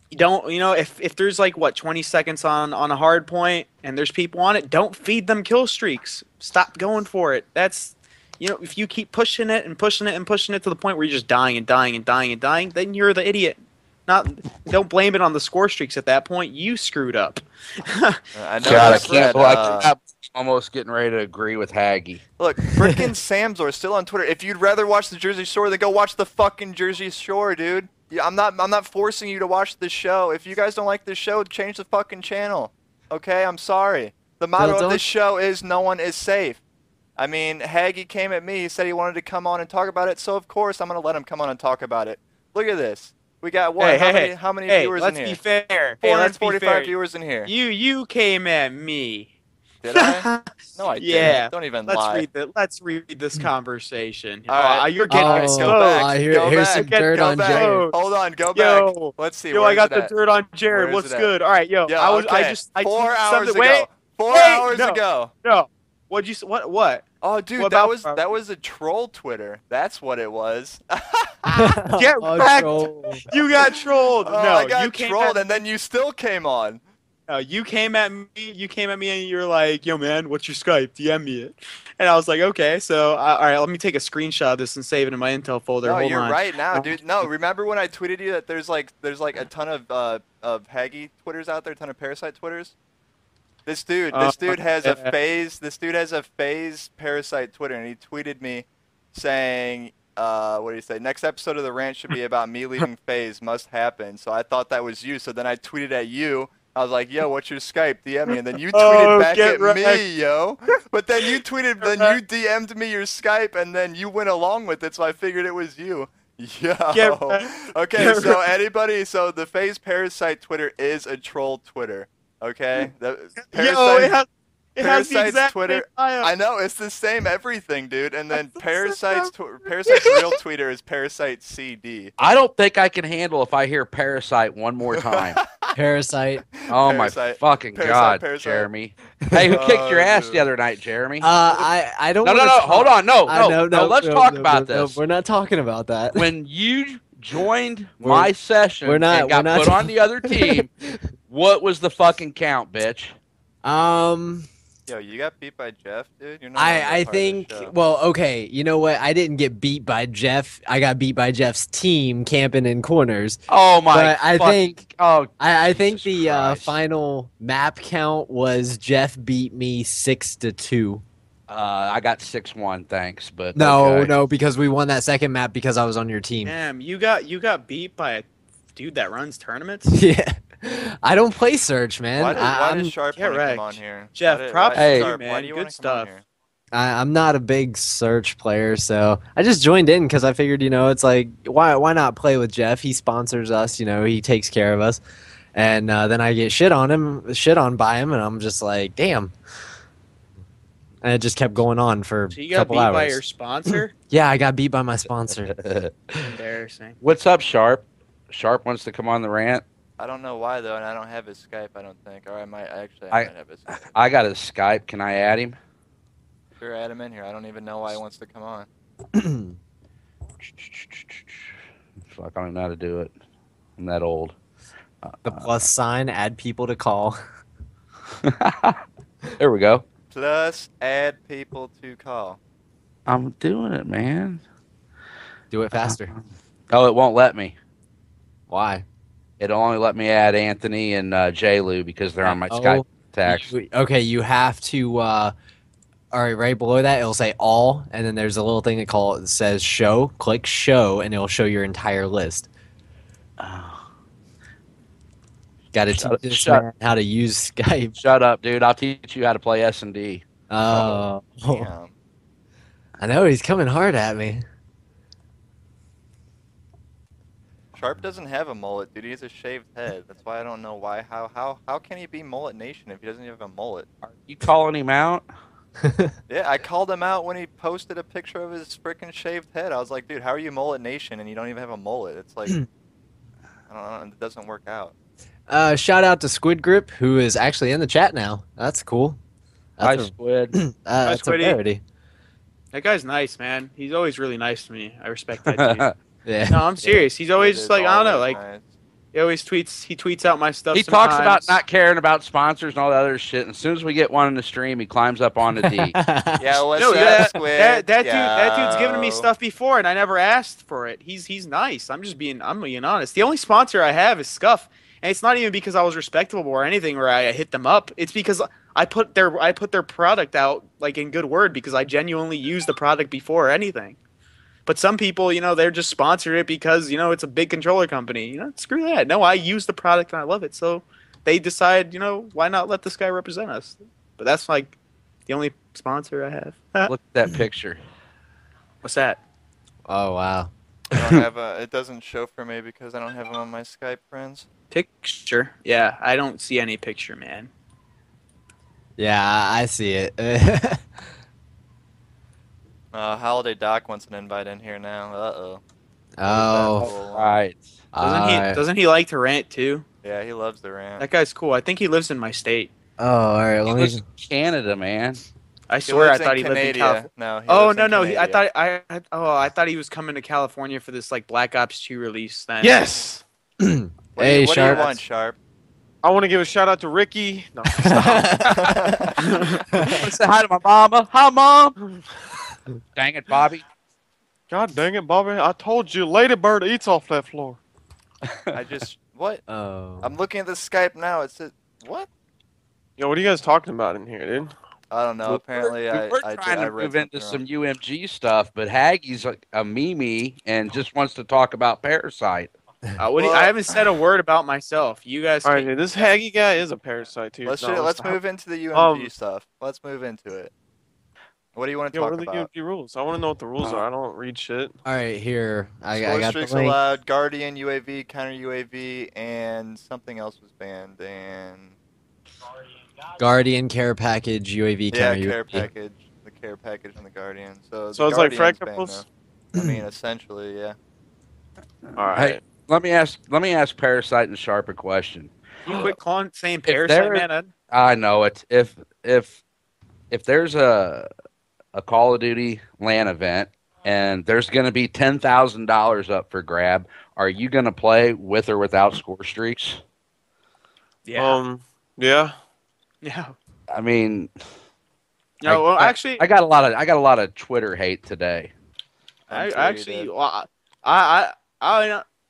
you don't, if there's like 20 seconds on a hard point and there's people on it, don't feed them kill streaks. Stop going for it. That's if you keep pushing it and pushing it and pushing it to the point where you're just dying and dying and dying and dying, then you're the idiot. Don't blame it on the score streaks at that point. You screwed up. I know. God, I that's can't. red, I'm almost getting ready to agree with Haggy. Look, frickin' Samzor still on Twitter. If you'd rather watch the Jersey Shore, then go watch the fucking Jersey Shore, dude. I'm not forcing you to watch the show. If you guys don't like the show, change the fucking channel. Okay, I'm sorry. The motto of this show is no one is safe. I mean, Haggy came at me. He said he wanted to come on and talk about it, so of course I'm gonna let him come on and talk about it. Look at this. We got what? How many viewers in here? Let's be fair. 445 viewers in here. You came at me. Did I? No, I Yeah. didn't. Don't even lie. Let's read this conversation. All right. You're getting All right, exposed. go back. here's Go back. some dirt Go on back. Jared. Hold on, go back. Yo, Let's see. I got the dirt on Jared. Where is What's it at? good? All right, yo. Yo, I 4 tweeted hours something- ago. Wait, 4 wait, hours no. ago. No. What'd you say? What? Oh, dude, What that about- was a troll Twitter. That's what it was. Get Oh, wrecked. troll. You got trolled. Oh, No, I got you came trolled, at and then you still came on. You came at me. You came at me, and you're like, "Yo, man, what's your Skype? DM me it." And I was like, "Okay." So, all right, let me take a screenshot of this and save it in my intel folder. No, Hold you're on. right now, dude. No, remember when I tweeted you that there's like a ton of Haggy Twitters out there, a ton of Parasite Twitters. This dude has a phase. This dude has a phase Parasite Twitter, and he tweeted me saying, "What do you say? Next episode of the rant should be about me leaving phase. Must happen." So I thought that was you. So then I tweeted at you. I was like, "Yo, what's your Skype? DM me." And then you tweeted back at me, yo. But then you DM'd me your Skype, and then you went along with it. So I figured it was you. Yo. Okay, so anybody, so the phase Parasite Twitter is a troll Twitter. Okay, It has the Parasite's exact Twitter. same bio. I know, it's the same everything, dude. And then Parasite's real Twitter is Parasite CD. I don't think I can handle if I hear Parasite one more time. Parasite. Oh Parasite. my fucking God, Parasite. Jeremy. Hey, who kicked your ass dude. the other night, Jeremy? I don't. No, wanna no. talk- Hold on. No. Let's talk no, about no, this. we're not talking about that. When you joined We're- my session we're not- and got we're not- put on the other team, what was the fucking count, bitch? Yo, you got beat by Jeff, dude? You're not on I that part of the think. show. Well, okay. You know what? I didn't get beat by Jeff. I got beat by Jeff's team camping in corners. Oh my! But I think. Oh, I think Jesus the Christ. final map count was Jeff beat me 6-2. I got 6-1, thanks, but No, okay. no, because we won that second map because I was on your team. Damn, you got beat by a dude that runs tournaments. Yeah. I don't play search, man. Why I'm, does Sharp Get want to come wrecked. on here? Jeff, Why did- props why- to you, Sharp, man. Why do you Good want to come on stuff. here? I'm not a big search player, so I just joined in because I figured, it's like, why not play with Jeff? He sponsors us, he takes care of us. And then I get shit on by him, and I'm just like, damn. And it just kept going on for So a you got couple beat hours. by your sponsor? Yeah, I got beat by my sponsor. Embarrassing. What's up, Sharp? Sharp wants to come on the rant. I don't know why though, and I don't have his Skype. I don't think. Or I might I- might have his Skype. I got his Skype. Can I add him? Sure, add him in here. I don't even know why he wants to come on. Fuck, I don't even know how to do it. I'm that old. The plus sign, add people to call. There we go. Plus, add people to call. I'm doing it, man. Do it faster. Oh, it won't let me. Why? It'll only let me add Anthony and J-Lou because they're on my Oh, Skype tags. Okay, you have to. All right below that, it'll say all, and then there's a little thing that says show. Click show, and it'll show your entire list. Got to teach this man how to use Skype. Shut up, dude. I'll teach you how to play S&D. Oh. Damn. I know, he's coming hard at me. Sharp doesn't have a mullet, dude. He has a shaved head. That's why I don't know why. How can he be mullet nation if he doesn't have a mullet? Are you calling him out? Yeah, I called him out when he posted a picture of his freaking shaved head. I was like, dude, how are you mullet nation and you don't even have a mullet? It's like, I don't know, it doesn't work out. Shout out to Squid Grip, who is actually in the chat now. That's cool. Hi, That's Squid. that's a Squiddy. rarity. That guy's nice, man. He's always really nice to me. I respect that dude. Yeah. No, I'm serious. He's always It is like, I don't know, always like nice. he always tweets out my stuff. He talks about sometimes. not caring about sponsors and all that other shit. And as soon as we get one in the stream, he climbs up on the D. Yeah, what's No, up, Squid? that dude's given me Yo. stuff before, and I never asked for it. He's nice. I'm being honest. The only sponsor I have is Scuff, and it's not even because I was respectable or anything, or I hit them up. It's because I put their product out like in good word because I genuinely use the product before anything. But some people, they're just sponsored it because it's a big controller company. Screw that. No, I use the product and I love it. So they decide, why not let this guy represent us? But that's like the only sponsor I have. Look at that picture. What's that? Oh wow. I don't have it doesn't show for me because I don't have him on my Skype friends. Picture? Yeah, I don't see any picture, man. Yeah, I see it. Holiday Doc wants an invite in here now. Uh-oh. Oh. Right. Doesn't he like to rant too? Yeah, he loves the rant. That guy's cool. I think he lives in my state. Oh, all right. He Let lives me. in Canada, man. I He swear I lives in thought he lived in Canada. California. No, he Oh lives in no! Canada. I thought he was coming to California for this like Black Ops 2 release. Then Yes. What Hey, do you Sharp. want, Sharp? I want to give a shout out to Ricky. No, Say hi to my mama. Hi, Mom. Dang it, Bobby. God dang it, Bobby! I told you, Ladybird eats off that floor. What? Oh. I'm looking at the Skype now. It says, what? Yo, what are you guys talking about in here, dude? I don't know. Apparently, we I were I trying I to read move into something some wrong. UMG stuff, but Haggie's like a Mimi and just wants to talk about Parasite. I haven't said a word about myself. You guys. All right, dude, this Haggy guy is a parasite too. Let's move into the UMG stuff. Let's move into it. What do you want to Yo, talk what are the about? UMG rules? I want to know what the rules are. I don't read shit. All right, here. I Score got streaks the link. allowed, Guardian UAV, counter UAV, and something else was banned. And Guardian care package UAV yeah, counter care UAV. package, the care package and the Guardian. So So the it's like Guardian's banned fractals? now. I mean, essentially, yeah. All right. Hey, let me ask Parasite and Sharp a question. You quit calling saying If Parasite, there- man. I know it. If there's a Call of Duty LAN event and there's going to be $10,000 up for grab, are you going to play with or without score streaks? Yeah. Yeah. Yeah. I mean, No, well, actually, I got a lot of Twitter hate today. I'm sure you did.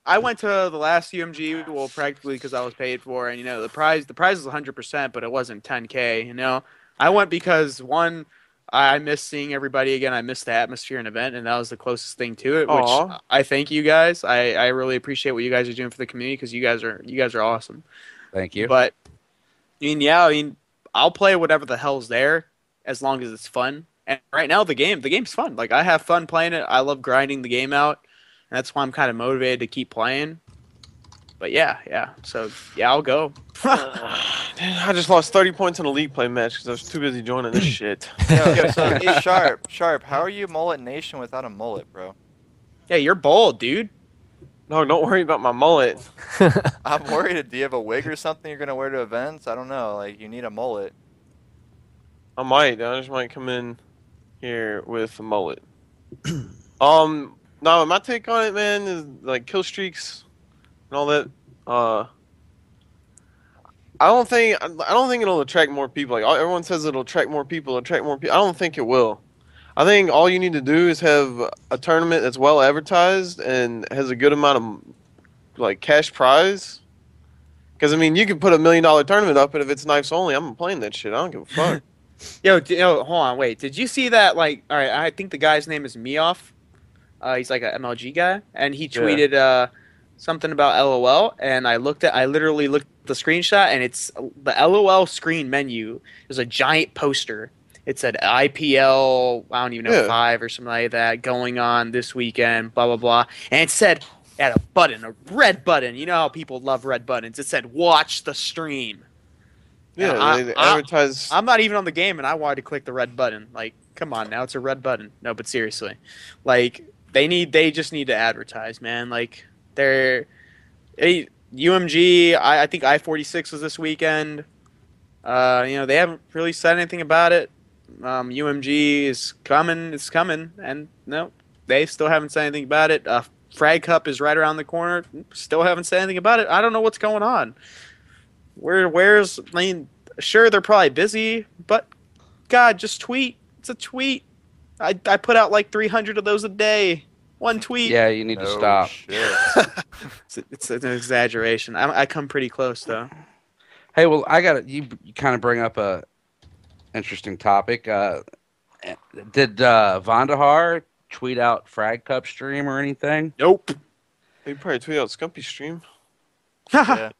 I went to the last UMG, well, practically because I was paid for, and the prize was 100%, but it wasn't 10K. I went because one, I miss seeing everybody again. I miss the atmosphere and event, and that was the closest thing to it. Which Aw. I thank you guys. I really appreciate what you guys are doing for the community because you guys are awesome. Thank you. But I mean, I'll play whatever the hell's there as long as it's fun. And right now, the game's fun. Like I have fun playing it. I love grinding the game out, and that's why I'm kind of motivated to keep playing. But yeah. So yeah, I'll go. I just lost 30 points in a league play match because I was too busy joining this shit. Yo, so Sharp, how are you mullet nation without a mullet, bro? Yeah, you're bold, dude. No, don't worry about my mullet. I'm worried. Do you have a wig or something you're gonna wear to events? I don't know. Like you need a mullet. I just might come in here with a mullet. No, my take on it, man, is like kill streaks and all that. I don't think it'll attract more people. Like everyone says, it'll attract more people. I don't think it will. I think all you need to do is have a tournament that's well advertised and has a good amount of like cash prize. Because I mean, you can put $1 million tournament up, and if it's knives only, I'm playing that shit. I don't give a fuck. Yo, hold on, wait. Did you see that? Like, all right, I think the guy's name is Meoff. He's like an MLG guy, and he tweeted something about LOL, and I literally looked the screenshot, and it's the LOL screen menu. There's a giant poster. It said IPL, I don't even know, 5 or something like that, going on this weekend, blah, blah, blah. And it said, a button, a red button. You know how people love red buttons. It said, watch the stream. Yeah, they advertise. I'm not even on the game, and I wanted to click the red button. Like, come on now, it's a red button. No, but seriously. Like, they just need to advertise, man. Like, UMG, I think I-46 was this weekend. They haven't really said anything about it. UMG is coming, it's coming, and no, they still haven't said anything about it. Frag Cup is right around the corner, still haven't said anything about it. I don't know what's going on. Sure, they're probably busy, but God, just tweet. It's a tweet. I put out like 300 of those a day. One tweet. Yeah, you need to stop. It's an exaggeration. I come pretty close though. Hey, well, you kind of bring up a interesting topic. Did Vandahar tweet out Frag Cup stream or anything? Nope. They probably tweet out Scumpy stream. Yeah.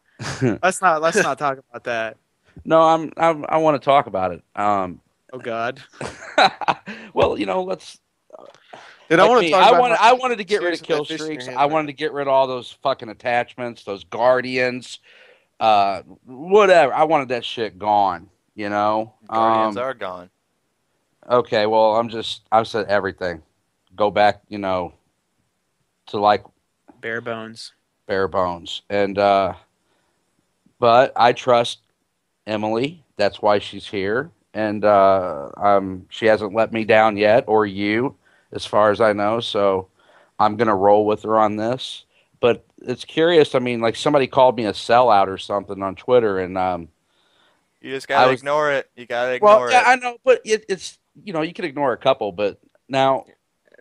Let's not talk about that. No, I want to talk about it. Oh God. Well, let's. Dude, I wanted to get rid of kill streaks. I wanted to get rid of all those fucking attachments, those guardians, whatever. I wanted that shit gone. Guardians are gone. Okay, well, I've said everything. Go back, to like bare bones, and but I trust Emily. That's why she's here, and she hasn't let me down yet, or you, as far as I know. So I'm gonna roll with her on this. But it's curious. I mean, like somebody called me a sellout or something on Twitter, and you just gotta ignore it. You gotta ignore it. Well, yeah, I know, but it's you can ignore a couple, but now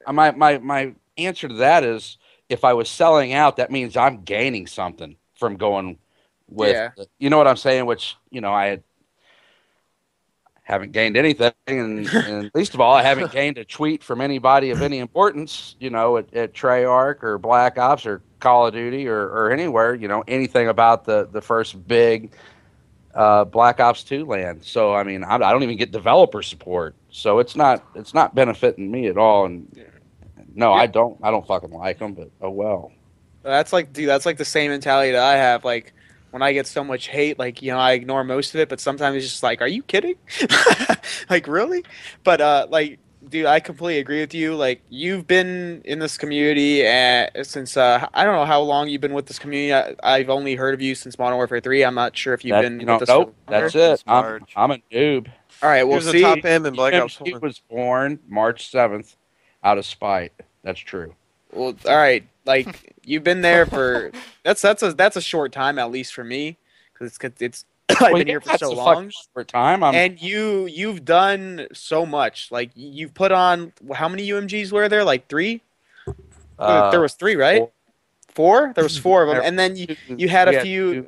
my answer to that is if I was selling out, that means I'm gaining something from going with, you know what I'm saying? Which, I haven't gained anything. And least of all, I haven't gained a tweet from anybody of any importance, at Treyarch or Black Ops or Call of Duty or anywhere, anything about the first big Black Ops 2 LAN. So, I mean, I don't even get developer support. So it's not benefiting me at all. And no, I don't fucking like them, but oh well. That's like the same mentality that I have. Like when I get so much hate, like, I ignore most of it, but sometimes it's just like, are you kidding? Like, really? But like, dude, I completely agree with you. Like, you've been in this community since I don't know how long you've been with this community. I've only heard of you since Modern Warfare 3. I'm not sure if you've been with us. Nope, that's it. I'm a noob. All right, well, see, the top M in Black Ops 1. He was born March 7th out of spite. That's true. Well, all right, like you've been there for that's a short time, at least for me, because it's I've been here for so long. For time, and you've done so much. Like you've put on how many UMGs were there? Like 3? There was 3, right? 4? There was 4 of them, and then you had a few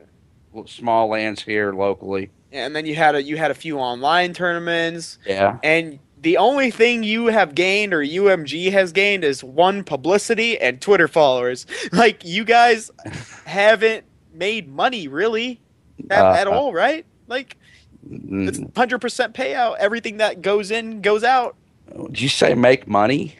small lands here locally. Yeah, and then you had a few online tournaments. Yeah, and the only thing you have gained or UMG has gained is 1, publicity and Twitter followers. Like, you guys haven't made money, really, at all, right? Like, it's 100% payout. Everything that goes in, goes out. Did you say make money?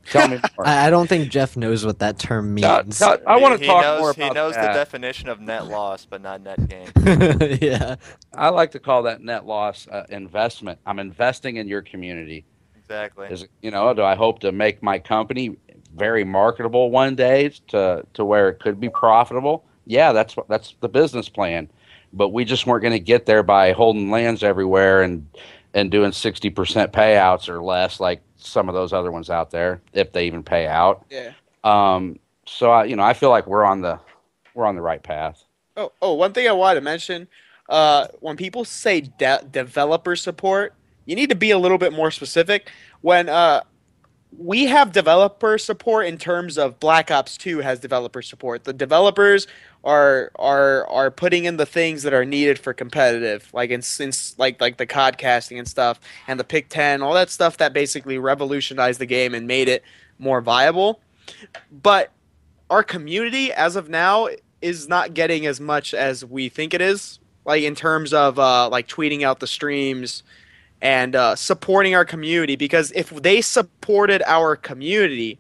Tell me more. I don't think Jeff knows what that term means. I want to talk more about that. He knows the definition of net loss, but not net gain. Yeah. I like to call that net loss investment. I'm investing in your community. Exactly. Do I hope to make my company very marketable one day to where it could be profitable? Yeah, that's the business plan. But we just weren't going to get there by holding lands everywhere and doing 60% payouts or less, like some of those other ones out there, if they even pay out. Yeah. So I feel like we're on the right path. Oh, one thing I wanted to mention, when people say developer support, you need to be a little bit more specific. When we have developer support in terms of Black Ops 2 has developer support. The developers are putting in the things that are needed for competitive, like like the COD casting and stuff, and the Pick 10, all that stuff that basically revolutionized the game and made it more viable. But our community, as of now, is not getting as much as we think it is, like in terms of like tweeting out the streams and supporting our community. Because if they supported our community,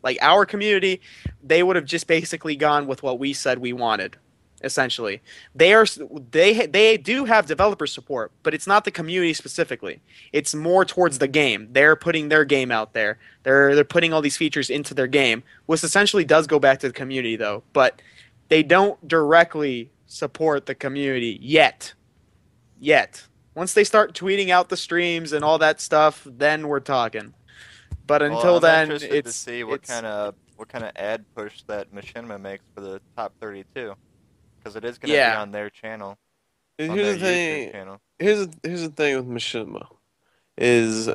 they would have just basically gone with what we said we wanted. Essentially, they do have developer support, but it's not the community specifically. It's more towards the game. They're putting their game out there. They're putting all these features into their game, which essentially does go back to the community though. But they don't directly support the community yet. Once they start tweeting out the streams and all that stuff, then we're talking. But until then, interested to see what kind of ad push that Machinima makes for the top 32, because it is going to be on their channel. And on here's the their thing. YouTube channel. Here's the thing with Machinima, is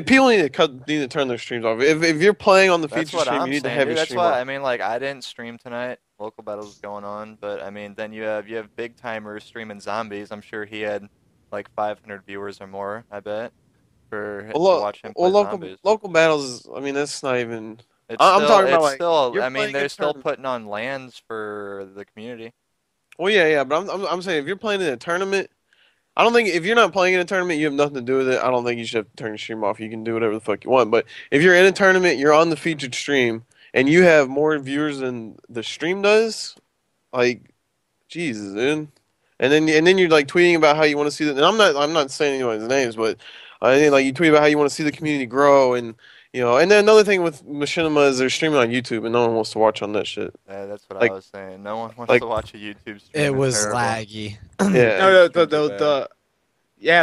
people need to turn their streams off. If you're playing on the feature stream, you need to have your stream off. That's why I mean, like, I didn't stream tonight. LocalBattles is going on, but I mean, then you have Big Timer streaming zombies. I'm sure he had like 500 viewers or more. I bet to watch him play zombies. LocalBattles. I mean, that's not even. I'm talking about like. I mean, they're still putting on LANs for the community. Well, yeah, but I'm saying if you're playing in a tournament, I don't think if you're not playing in a tournament, you have nothing to do with it. I don't think you should have to turn your stream off. You can do whatever the fuck you want. But if you're in a tournament, you're on the featured stream, and you have more viewers than the stream does, like, Jesus, dude. And then you're like tweeting about how you want to see that. And I'm not saying anyone's names, but like you tweet about how you want to see the community grow, and And then another thing with Machinima is they're streaming on YouTube, and no one wants to watch on that shit. Yeah, that's what I was saying. No one wants to watch a YouTube stream. It was laggy. Yeah.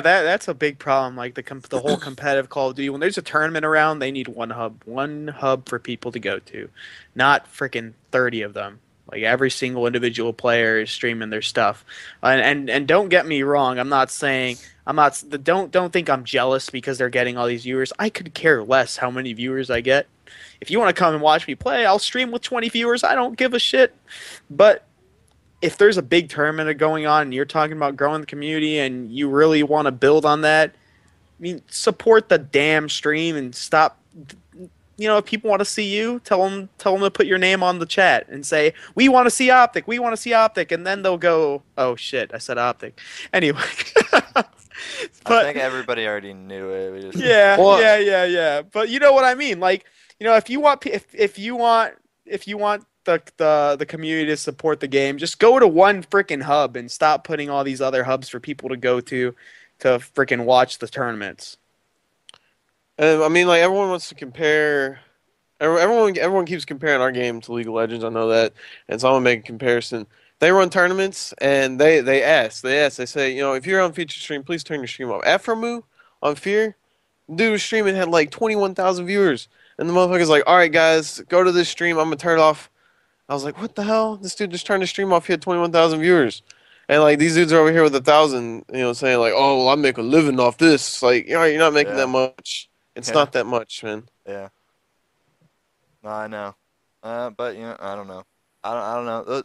That's a big problem. Like the whole competitive Call of Duty. When there's a tournament around, they need one hub for people to go to, not freaking 30 of them. Like every single individual player is streaming their stuff, and don't get me wrong. Don't think I'm jealous because they're getting all these viewers. I could care less how many viewers I get. If you want to come and watch me play, I'll stream with 20 viewers. I don't give a shit. But if there's a big tournament going on and you're talking about growing the community and you really want to build on that, I mean, support the damn stream and stop. If people want to see you, tell them to put your name on the chat and say, we want to see Optic, and then they'll go, oh shit, I said Optic. Anyway. I think everybody already knew it. Yeah. But you know what I mean? Like, if you want the community to support the game, just go to one freaking hub and stop putting all these other hubs for people to go to freaking watch the tournaments. I mean, like, everyone wants to compare. Everyone keeps comparing our game to League of Legends. I know that, and so I'm gonna make a comparison. They run tournaments, and they ask. They say, if you're on feature stream, please turn your stream off. Afromu on Fear, dude was streaming, had like 21,000 viewers, and the motherfucker's like, all right, guys, go to this stream. I'm gonna turn it off. I was like, what the hell? This dude just turned the stream off. He had 21,000 viewers. And, like, these dudes are over here with 1,000, saying, like, oh, well, I make a living off this. Like, you're not making that much. It's not that much, man. Yeah. No, I know. But, I don't know. I don't know.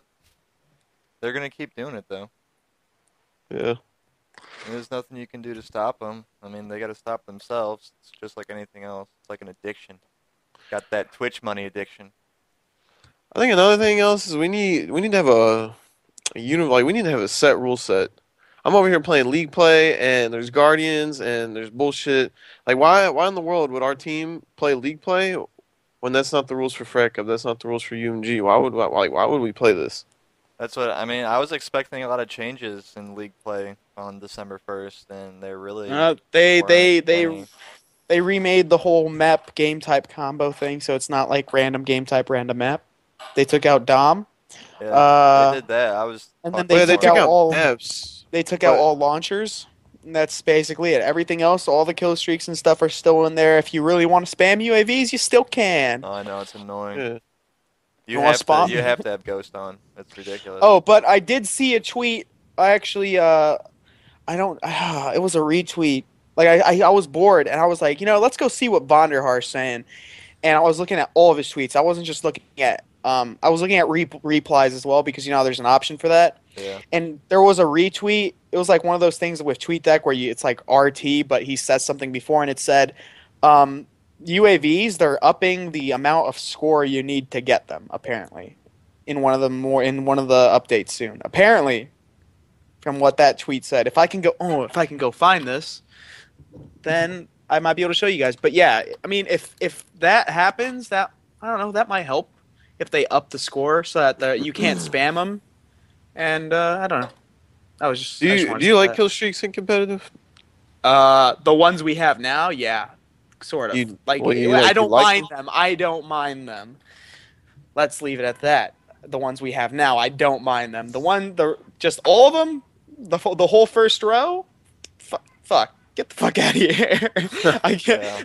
They're going to keep doing it, though. Yeah. There's nothing you can do to stop them. I mean, they got to stop themselves. It's just like anything else. It's like an addiction. Got that Twitch money addiction. I think another thing else is we need to have we need to have a set rule set. I'm over here playing League play, and there's Guardians, and there's bullshit. Like, why in the world would our team play League play when that's not the rules for Frec Cup? That's not the rules for UMG. Why would we play this? That's what I mean. I was expecting a lot of changes in League play on December 1st, and they're really they remade the whole map game type combo thing, so it's not like random game type, random map. They took out Dom. Yeah, they did that. And then they took out all maps. They took out all launchers. And that's basically it. Everything else, all the kill streaks and stuff are still in there. If you really want to spam UAVs, you still can. Oh, I know, it's annoying. Yeah. You have to have Ghost on. It's ridiculous. Oh, but I did see a tweet. I actually, it was a retweet. Like, I was bored, and I was like, let's go see what Vonderhaar's saying. And I was looking at all of his tweets. I wasn't just looking at, I was looking at replies as well, because, there's an option for that. Yeah. And there was a retweet. It was like one of those things with TweetDeck where it's like RT, but he says something before, and it said, UAVs, they're upping the amount of score you need to get them, apparently. in one of the updates soon. Apparently, from what that tweet said, if I can go find this, then I might be able to show you guys. But yeah, I mean, if that happens, that I don't know, that might help if they up the score so that you can't spam them. And I don't know. I was just. Do you like kill streaks in competitive? The ones we have now, yeah, sort of. I don't mind them. I don't mind them. Let's leave it at that. The ones we have now, I don't mind them. Just all of them, the whole first row, fuck. Get the fuck out of here.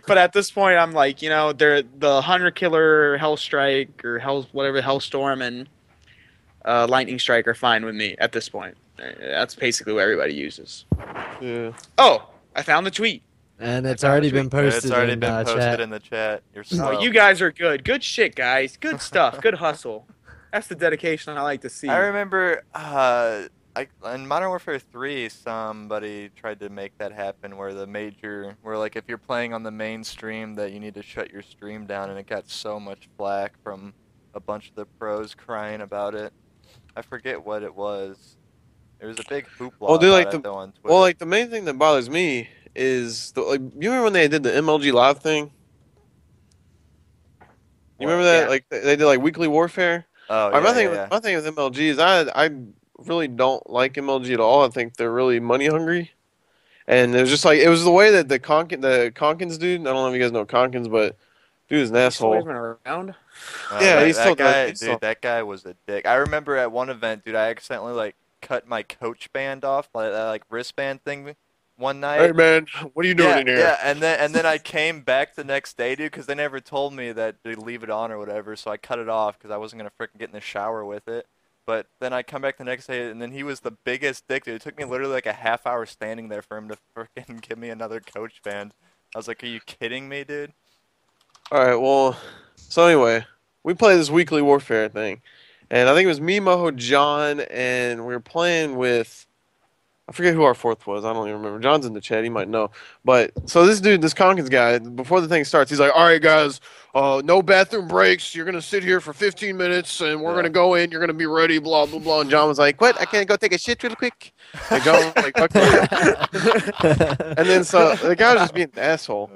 But at this point, I'm like, they're the Hunter Killer, Hellstrike, or Hellstorm, and Lightning Strike are fine with me at this point. That's basically what everybody uses. Yeah. Oh, I found the tweet. And it's already been posted. It's already been posted chat. in the chat. You're slow. Oh, you guys are good. Good shit, guys. Good stuff. Good hustle. That's the dedication I like to see. I remember in Modern Warfare 3, somebody tried to make that happen where like if you're playing on the main stream that you need to shut your stream down, and it got so much flack from a bunch of the pros crying about it. I forget what it was. There was a big hoopla about it, though, on Twitter. Well, like the main thing that bothers me is you remember when they did the MLG Live thing? You remember that? Yeah. Like they did like Weekly Warfare. Oh, yeah, my thing with MLG is I really don't like MLG at all. I think they're really money hungry, and it was just like it was the way that the Conkins dude. I don't know if you guys know Conkins, but dude is an asshole. He's been around. Yeah, he's still that guy was a dick. I remember at one event, dude, I accidentally cut my coach band off, like wristband thing, one night. Hey man, what are you doing in here? Yeah, and then I came back the next day, dude, because they never told me that to leave it on or whatever, so I cut it off because I wasn't gonna frickin' get in the shower with it. But then I come back the next day, and then he was the biggest dick, dude. It took me literally like a half hour standing there for him to frickin' give me another coach band. I was like, are you kidding me, dude? All right, well, so anyway, we play this Weekly Warfare thing. And I think it was me, Moho, John, and we were playing with, I forget who our fourth was. I don't even remember. John's in the chat. He might know. But so this dude, this Conkins guy, before the thing starts, he's like, all right, guys, no bathroom breaks. You're going to sit here for 15 minutes, and we're going to go in. You're going to be ready, blah, blah, blah. And John was like, what? I can't go take a shit real quick? And John was like, okay. And then so the guy was just being an asshole.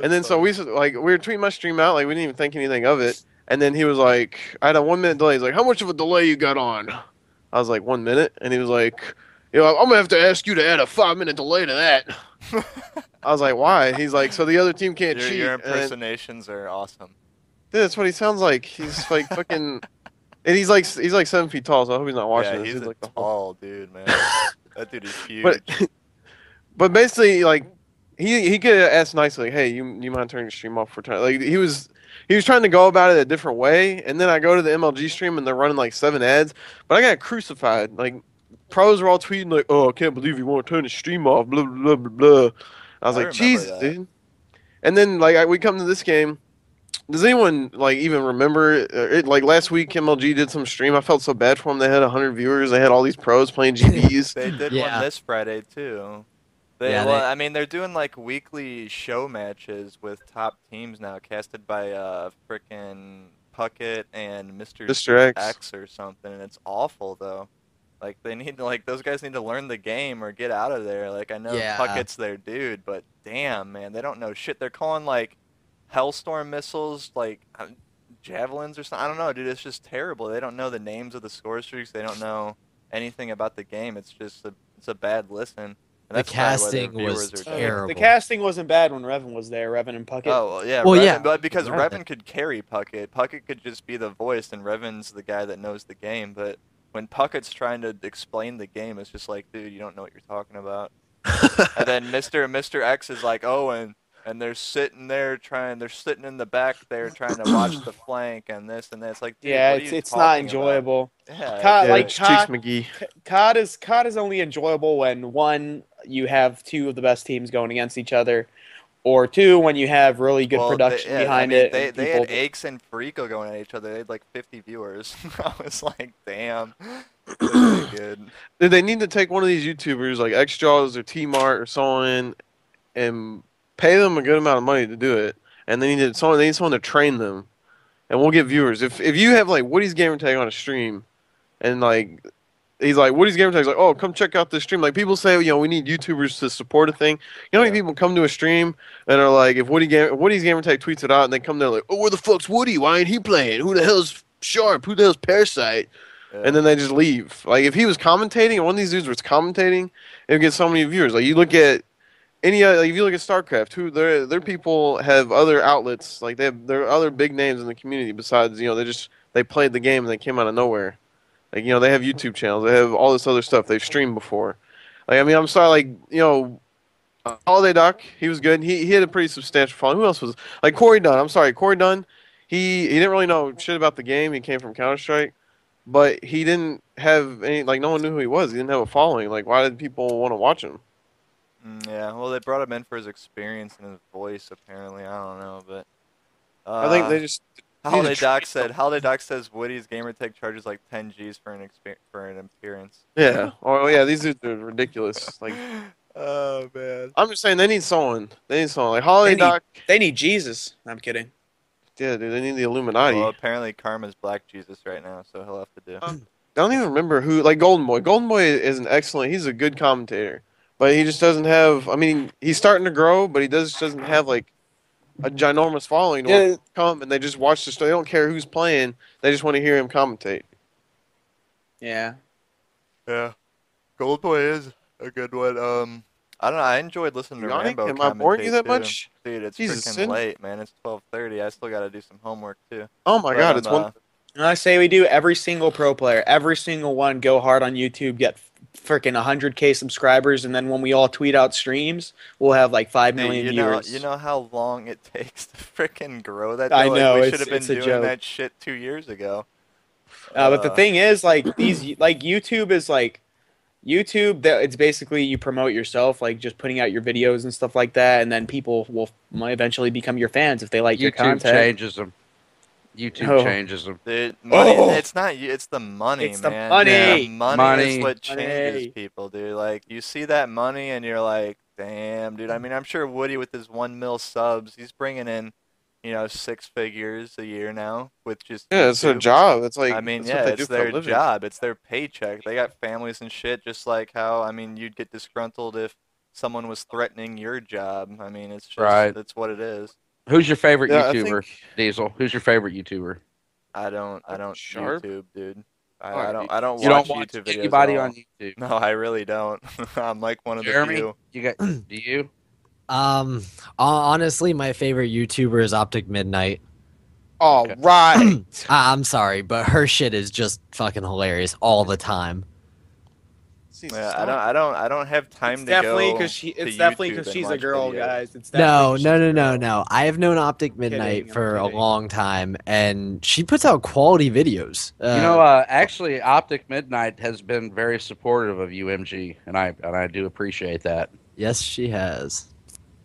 And then so we were tweeting my stream out. Like, we didn't even think anything of it. And then he was like, I had a 1 minute delay. He's like, how much of a delay you got on? I was like, 1 minute. And he was like, I'm going to have to ask you to add a 5 minute delay to that. I was like, why? He's like, so the other team can't cheat. Your impersonations are awesome. Dude, that's what he sounds like. He's like fucking, and he's like 7 feet tall, so I hope he's not watching this. He's like tall dude, man. That dude is huge. But basically, like, he could have asked nicely, like, hey, you mind turning your stream off for time? Like, he was trying to go about it a different way, and then I go to the MLG stream and they're running like 7 ads, but I got crucified. Like, pros were all tweeting like, "Oh, I can't believe you want to turn the stream off." Blah blah blah blah blah. I was like, Jesus, dude. And then like we come to this game. Does anyone like even remember it? Like last week, MLG did some stream. I felt so bad for them. They had 100 viewers. They had all these pros playing GBs. They did one this Friday too. I mean, they're doing like weekly show matches with top teams now, casted by frickin' Puckett and Mr. X or something, and it's awful though. Like those guys need to learn the game or get out of there. Like I know Puckett's their dude, but damn man, they don't know shit. They're calling like Hellstorm missiles like javelins or something. I don't know, dude. It's just terrible. They don't know the names of the score streaks. They don't know anything about the game. It's just it's a bad listen. The casting was terrible. The casting wasn't bad when Revan was there, Revan and Puckett. Oh, yeah. Revan, but because Revan could carry Puckett. Puckett could just be the voice, and Revan's the guy that knows the game. But when Puckett's trying to explain the game, it's just like, dude, you don't know what you're talking about. And then Mr. X is like, oh, and they're sitting there they're sitting in the back there trying to watch the flank and this and that. It's like, dude, it's not enjoyable. COD is only enjoyable when one, you have two of the best teams going against each other, or two, when you have really good production behind it. They had Aches and Frico going at each other. They had like 50 viewers. I was like, damn. Really good. Dude, they need to take one of these YouTubers like XJaws or T-Mart or so on and pay them a good amount of money to do it, and they need someone to train them. and we'll get viewers. If you have like Woody's Gamertag on a stream, and like he's like Woody's Gamertag's like, oh, come check out this stream. Like people say, we need YouTubers to support a thing. You know how many people come to a stream and are like, if Woody's Gamertag tweets it out, and they come there like, oh, where the fuck's Woody? Why ain't he playing? Who the hell's Sharp? Who the hell's Parasite? Yeah. And then they just leave. Like if he was commentating, and one of these dudes was commentating, it would get so many viewers. Like you look at any, like if you look at StarCraft, who their people have other outlets. Like there are other big names in the community besides they played the game and they came out of nowhere. Like they have YouTube channels, they have all this other stuff. They've streamed before. Like I'm sorry, Holiday Doc, he was good. He had a pretty substantial following. Who else was like Corey Dunn? I'm sorry, Corey Dunn. He didn't really know shit about the game. He came from Counter-Strike, but he didn't have any. Like no one knew who he was. He didn't have a following. Like why did people want to watch him? Yeah, well, they brought him in for his experience and his voice. Apparently, I don't know, but I think they just. Holiday Doc says Woody's gamertag charges like 10 G's for an appearance. Yeah. Oh yeah, these dudes are ridiculous. Like. Oh man. I'm just saying they need someone. They need someone like Holiday Doc. They need Jesus. I'm kidding. Yeah, dude, they need the Illuminati. Well, apparently Karma's Black Jesus right now, so he'll have to do. I don't even remember who. Like Golden Boy. Golden Boy is an excellent. He's a good commentator, but he just doesn't have. I mean, he's starting to grow, but he doesn't have like a ginormous following to come, and they just watch the show. They don't care who's playing. They just want to hear him commentate. Yeah. Yeah. Gold Boy is a good one. I don't know. I enjoyed listening to Rambo. Am I boring you that much? Dude, it's freaking late, man. It's 12:30. I still got to do some homework too. Oh my god, it's one. And I say we do every single pro player, every single one, go hard on YouTube, get freaking 100K subscribers, and then when we all tweet out streams, we'll have like 5 million viewers. You know how long it takes to freaking grow that? I know. We should have been doing that shit 2 years ago. But the thing is, like YouTube is like. YouTube, it's basically you promote yourself, like just putting out your videos and stuff like that, and then people might eventually become your fans if they like your content. YouTube changes them. YouTube changes them. It's not you. It's the money, it's man. The money. Yeah, money is what changes people, dude. Like you see that money, and you're like, damn, dude. I mean, I'm sure Woody with his 1 mil subs, he's bringing in, 6 figures a year now with just it's their job. It's like it's their job. It's their paycheck. They got families and shit. Just like how you'd get disgruntled if someone was threatening your job. I mean, it's just that's what it is. Who's your favorite YouTuber, Diesel? Who's your favorite YouTuber? I don't YouTube, dude. I don't watch YouTube videos. Anybody on YouTube? No, I really don't. I'm like one of the few. Do you? Honestly, my favorite YouTuber is Optic Midnight. Oh, right. I'm sorry, but her shit is just fucking hilarious all the time. Yeah, I don't have time to definitely go. It's definitely because she's a girl, guys. It's no. I have known Optic Midnight for a long time, and she puts out quality videos. Actually, Optic Midnight has been very supportive of UMG, and I do appreciate that. Yes, she has.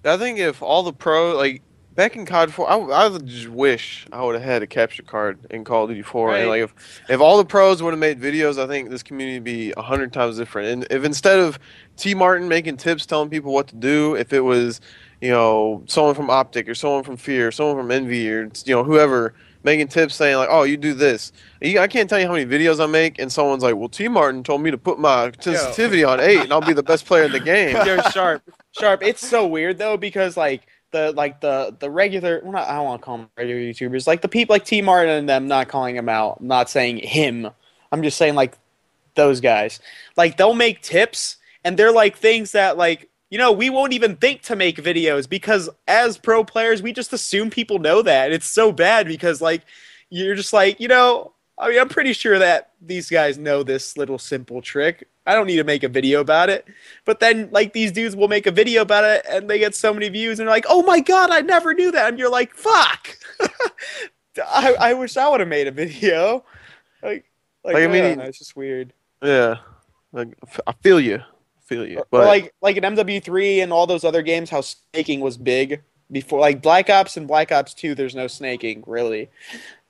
I think if all the back in COD 4, I would just wish I would have had a capture card in Call of Duty 4. Right. And like if all the pros would have made videos, I think this community would be 100 times different. And if instead of T Martin making tips telling people what to do, if it was someone from Optic or someone from Fear, or someone from Envy, or whoever making tips saying like, oh, you do this. I can't tell you how many videos I make, and someone's like, well, T Martin told me to put my sensitivity on 8, and I'll be the best player in the game. Yo, Sharp. It's so weird though because the regular, I don't want to call them regular YouTubers, like the people like T Martin and them, not calling him out, not saying him. I'm just saying like those guys. Like they'll make tips and they're like things that like, we won't even think to make videos because as pro players, we just assume people know that. It's so bad because like, you're just like, I'm pretty sure that these guys know this little simple trick. I don't need to make a video about it. But then, like, these dudes will make a video about it, and they get so many views, and they're like, oh, my God, I never knew that. And you're like, fuck. I wish I would have made a video. It's just weird. Yeah. Like, I feel you. But like in MW3 and all those other games, how snaking was big before. Like, Black Ops and Black Ops 2, there's no snaking, really.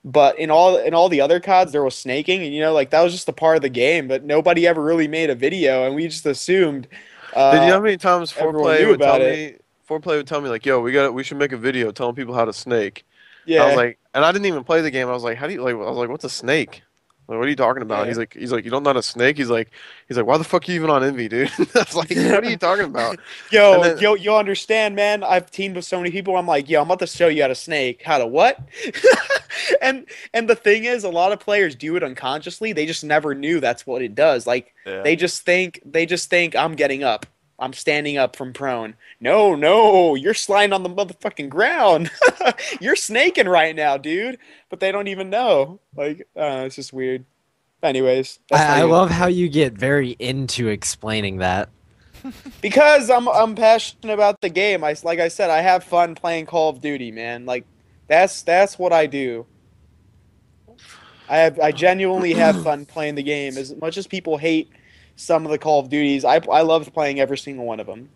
But in all the other CODs, there was snaking, and that was just a part of the game. But nobody ever really made a video, and we just assumed. Did you know how many times Foreplay would tell me like, "Yo, we should make a video telling people how to snake." Yeah. and I didn't even play the game. I was like, how do you like? I was like, what's a snake? Like, what are you talking about? Yeah. He's like, you don't know what a snake? He's like, why the fuck are you even on Envy, dude? I was like, what are you talking about? Yo, And then- you'll understand, man. I've teamed with so many people. I'm like, yo, I'm about to show you how to snake. How to what? and the thing is, a lot of players do it unconsciously. They just never knew that's what it does. Like they just think I'm getting up. I'm standing up from prone. No, you're sliding on the motherfucking ground. You're snaking right now, dude. But they don't even know. Like, it's just weird. Anyways, I love how you get very into explaining that. because I'm passionate about the game. Like I said, I have fun playing Call of Duty, man. Like that's what I do. I genuinely have fun playing the game. As much as people hate some of the Call of Duties, I loved playing every single one of them.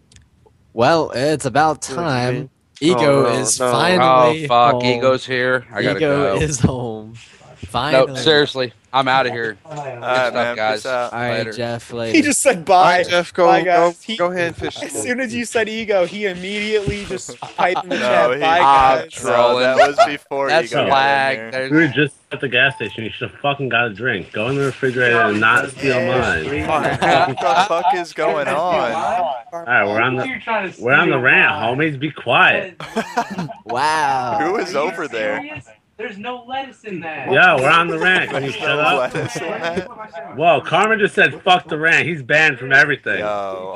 Well, it's about time. Ego is finally Oh fuck, home. Ego's here. I gotta Ego go. is home. Finally. No, seriously, I'm out of here. All right, stuff, man. guys. Peace out. All right, Later. Jeff. He Later. just said All bye. right, Jeff, Bye, go guys. go ahead and fish. As soon as you said Ego, he immediately just typed in the No, chat. he- Bye, Ah, guys. trolling. No, that was before That's Ego got in flag. there. There's- We were just at the gas station. You should have fucking got a drink. Go in the refrigerator and not steal mine. What the fuck is going on? All right, we're on the rant, homies. Be quiet. Wow. Who is over there? There's no lettuce in that. Yeah, we're on the rant. Can you There's shut no up? lettuce in that? Whoa, Carmen just said fuck the rant. He's banned from everything. Yo,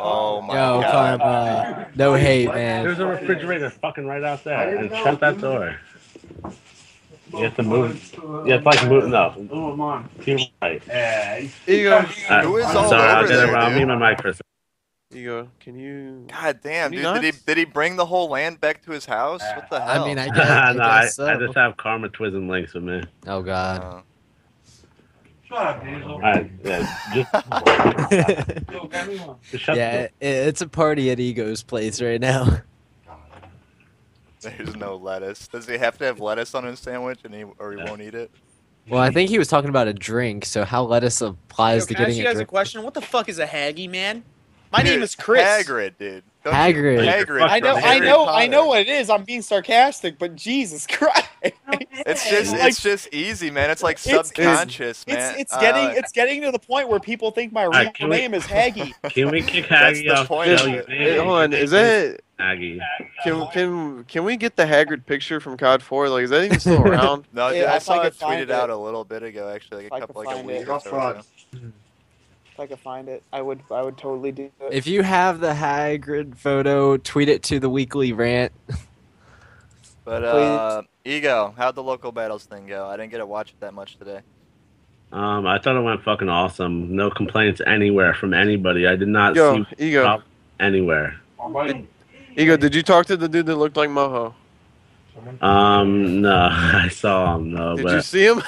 oh my Yo, god. Karma. No hate, man. There's a refrigerator fucking right out there. And shut that door. You have to move. You have to like move. No. Keep right. Ego, Who is all Sorry, I'll over get it there, around. dude? Me and my mic for a second. Ego, can you? God damn, Can you dude. not? Did he bring the whole land back to his house? What the hell? I mean, I guess, No, I guess so. I just have Karma Twiz and Links with me. Oh, God. Shut up, Diesel. Alright, yeah, just shut Yeah, it's a party at Ego's place right now. There's no lettuce. Does he have to have lettuce on his sandwich or he won't eat it? Well, I think he was talking about a drink, so how lettuce applies to Can I ask getting you a guys a drink. question? What the fuck is a Haggy, man? My name Dude, is Chris. Hagrid, dude. Don't you- Hagrid. Hagrid. I know, from I Harry know, I Potter. know what it is. I'm being sarcastic, but Jesus Christ. It's just easy, man. It's like It's- subconscious, man. It's getting to the point where people think my real can we- name is Haggy. Can we kick That's Haggy the off? point Tell of your it. name? Hold on, is that? Haggy. Can we get the Haggard picture from COD 4? Like, is that even still around? No, dude, Yeah, I if saw I it could find tweeted out it. a little bit ago, actually, If I like could a find week it. or so ago. If I could find it, I would totally do it. If you have the Hagrid photo, tweet it to the Weekly Rant. But Ego, how'd the local battles thing go? I didn't get to watch it that much today. I thought it went fucking awesome. No complaints anywhere from anybody. I did not Yo, see Ego, problem anywhere. Ego, did you talk to the dude that looked like Moho? No, I saw him though, Did you but see him?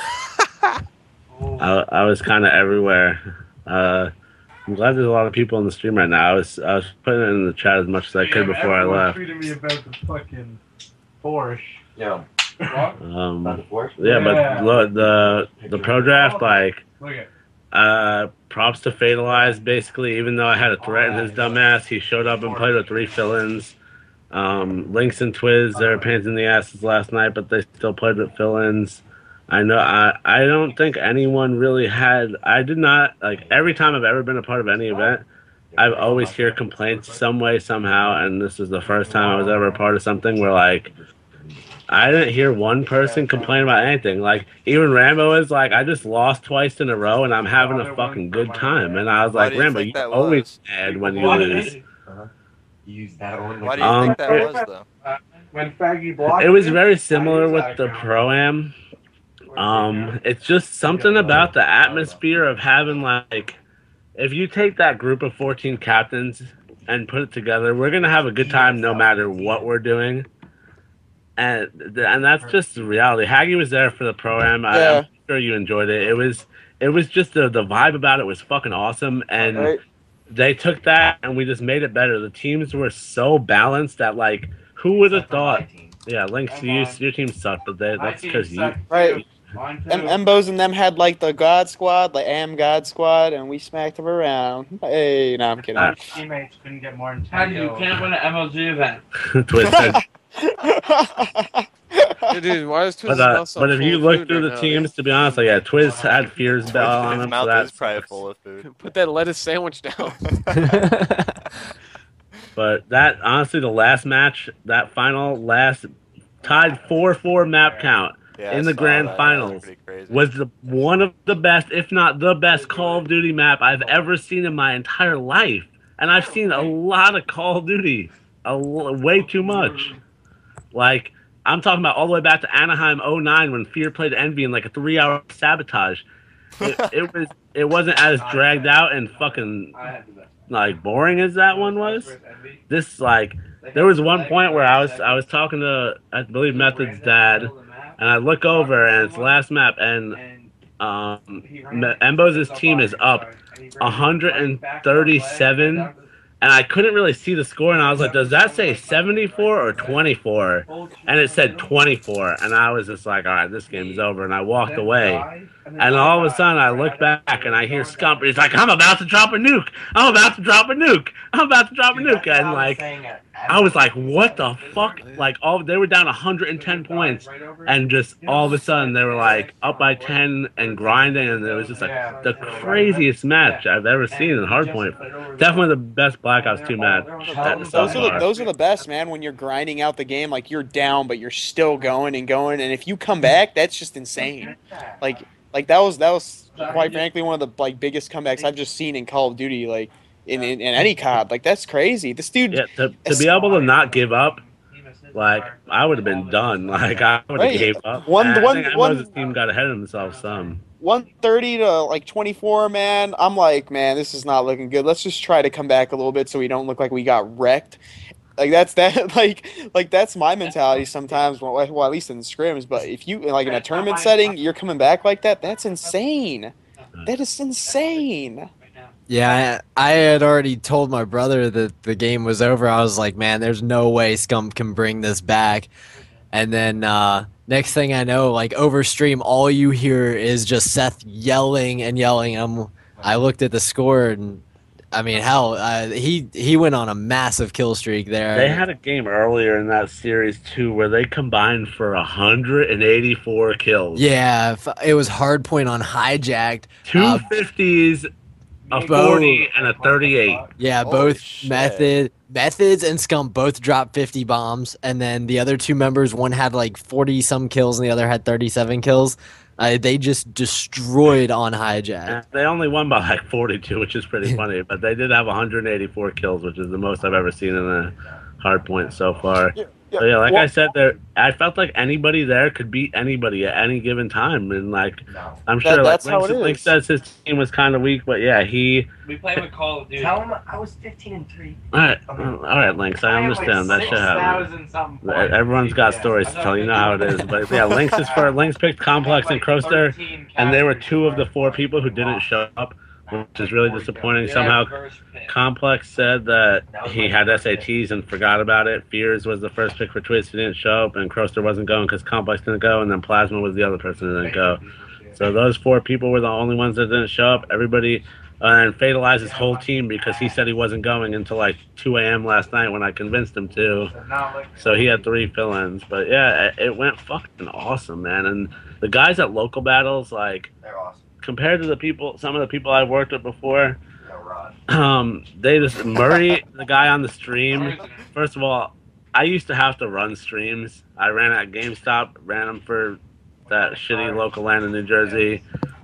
I was kind of everywhere. I'm glad there's a lot of people in the stream right now. I was putting it in the chat as much as I could before I left. Tweeted me about the fucking Porsche. Yeah. Yeah, but look, the pro draft, like, Look at. props to Fatalize. Basically, even though I had to threaten his dumbass, he showed up and played with 3 fill-ins. Lynx and Twiz, they were pains in the asses last night, but they still played with fill-ins. I know. I don't think anyone really had. I did not like every time I've ever been a part of any event. I've always hear complaints some way somehow, and this is the first time I was ever a part of something where like I didn't hear one person complain about anything. Like even Rambo is like, I just lost twice in a row, and I'm having a fucking good time. And I was Why like, do you Rambo, think you that always was? mad when you lose. Use that one. Why do you think that was, though? When Faggy blocked It was very similar with the Pro-Am. It's just something about the atmosphere of having, like, if you take that group of 14 captains and put it together, we're going to have a good time no matter what we're doing. And that's just the reality. Haggy was there for the Pro-Am. Yeah. I'm sure you enjoyed it. It was just the vibe about it was fucking awesome. And Right. they took that and we just made it better. The teams were so balanced that, like, who would have thought? Yeah, Lynx, your team sucked, but that's because you. Right. Embos and them had like the God Squad, like Am God Squad, and we smacked them around. Hey, no, I'm kidding. teammates couldn't get more than 10 You can't win an MLG event. Twisted. Dude, why is Twiz mouth so but if full you of look food through right the now, teams, dude? to be honest, like, yeah, Twiz had Fear's Bell on His him, so mouth that is probably sucks. full of food. Put that lettuce sandwich down. But that, honestly, the last match, that final last tied 4-4 map count Yeah, I in the saw grand that. That was finals pretty crazy. was one of the best, if not the best, Call of Duty map I've ever seen in my entire life. And I've seen a lot of Call of Duty, way too much. Like, I'm talking about all the way back to Anaheim 09 when Fear played Envy in like a 3-hour sabotage. It wasn't as dragged out and fucking like boring as that one was. This, like, there was one point where I was talking to, I believe, Method's dad, and I look over and it's the last map, and Embos' team is up 137, and I couldn't really see the score, and I was like, does that say 74 or 24? And it said 24, and I was just like, all right, this game is over, and I walked away. And all of a sudden, I look back, and I hear Scump, he's like, I'm about to drop a nuke! I'm about to drop a nuke! I'm about to drop a nuke! And, like, I was like, what the fuck? Like, they were down 110 points, and just all of a sudden, they were, like, up by 10 and grinding, and it was just, like, the craziest match I've ever seen in Hardpoint. Definitely the best Black Ops 2 match. Those are the best, man, when you're grinding out the game, like, you're down, but you're still going, and if you come back, that's just insane. Like that was quite frankly one of the like biggest comebacks I've just seen in Call of Duty, like in any COD. Like that's crazy. This dude, yeah, to be able to not give up, like I would have been done. Like I would have gave up. I think team got ahead of themselves some. 130 to like 24, man. I'm like, man, this is not looking good. Let's just try to come back a little bit so we don't look like we got wrecked. Like like that's my mentality sometimes. Well, at least in the scrims. But if you like in a tournament setting, you're coming back like that. That's insane. That is insane. Yeah, I had already told my brother that the game was over. I was like, man, there's no way Scump can bring this back. And then next thing I know, like over stream, all you hear is just Seth yelling and yelling. I looked at the score and. I mean, hell, he went on a massive kill streak there. They had a game earlier in that series too, where they combined for 184 kills. Yeah, it was Hardpoint on Hijacked. 250s, a 40, and a 38. Yeah, both Methods and Scump both dropped 50 bombs, and then the other two members, one had like 40 some kills, and the other had 37 kills. They just destroyed on Hijack. They only won by like 42, which is pretty funny. But they did have 184 kills, which is the most I've ever seen in a Hardpoint so far. So yeah, like I said, I felt like anybody there could beat anybody at any given time, and like I'm sure that's like how it is. Link says his team was kind of weak, but yeah, We play with Call of Duty. Tell him I was 15-3. All right, Lynx, I understand that shit happens. Everyone's got stories to tell. You know how it is, but yeah, Lynx picked Complex and Croaster, and they were two of the four people who didn't show up, which is really disappointing. Somehow, Complex said that he had SATs and forgot about it. Fears was the first pick for Twist, who didn't show up, and Croaster wasn't going because Complex didn't go, and then Plasma was the other person who didn't go. So those four people were the only ones that didn't show up. Everybody, and Fatalized his whole team because he said he wasn't going until like 2 a.m. last night when I convinced him to. So he had 3 fill-ins. But yeah, it went fucking awesome, man. And the guys at LocalBattles, like, they're awesome. Compared to some of the people I've worked with before, they just, Murray, the guy on the stream, first of all, I used to have to run streams. I ran at GameStop, ran them for that shitty local land in New Jersey.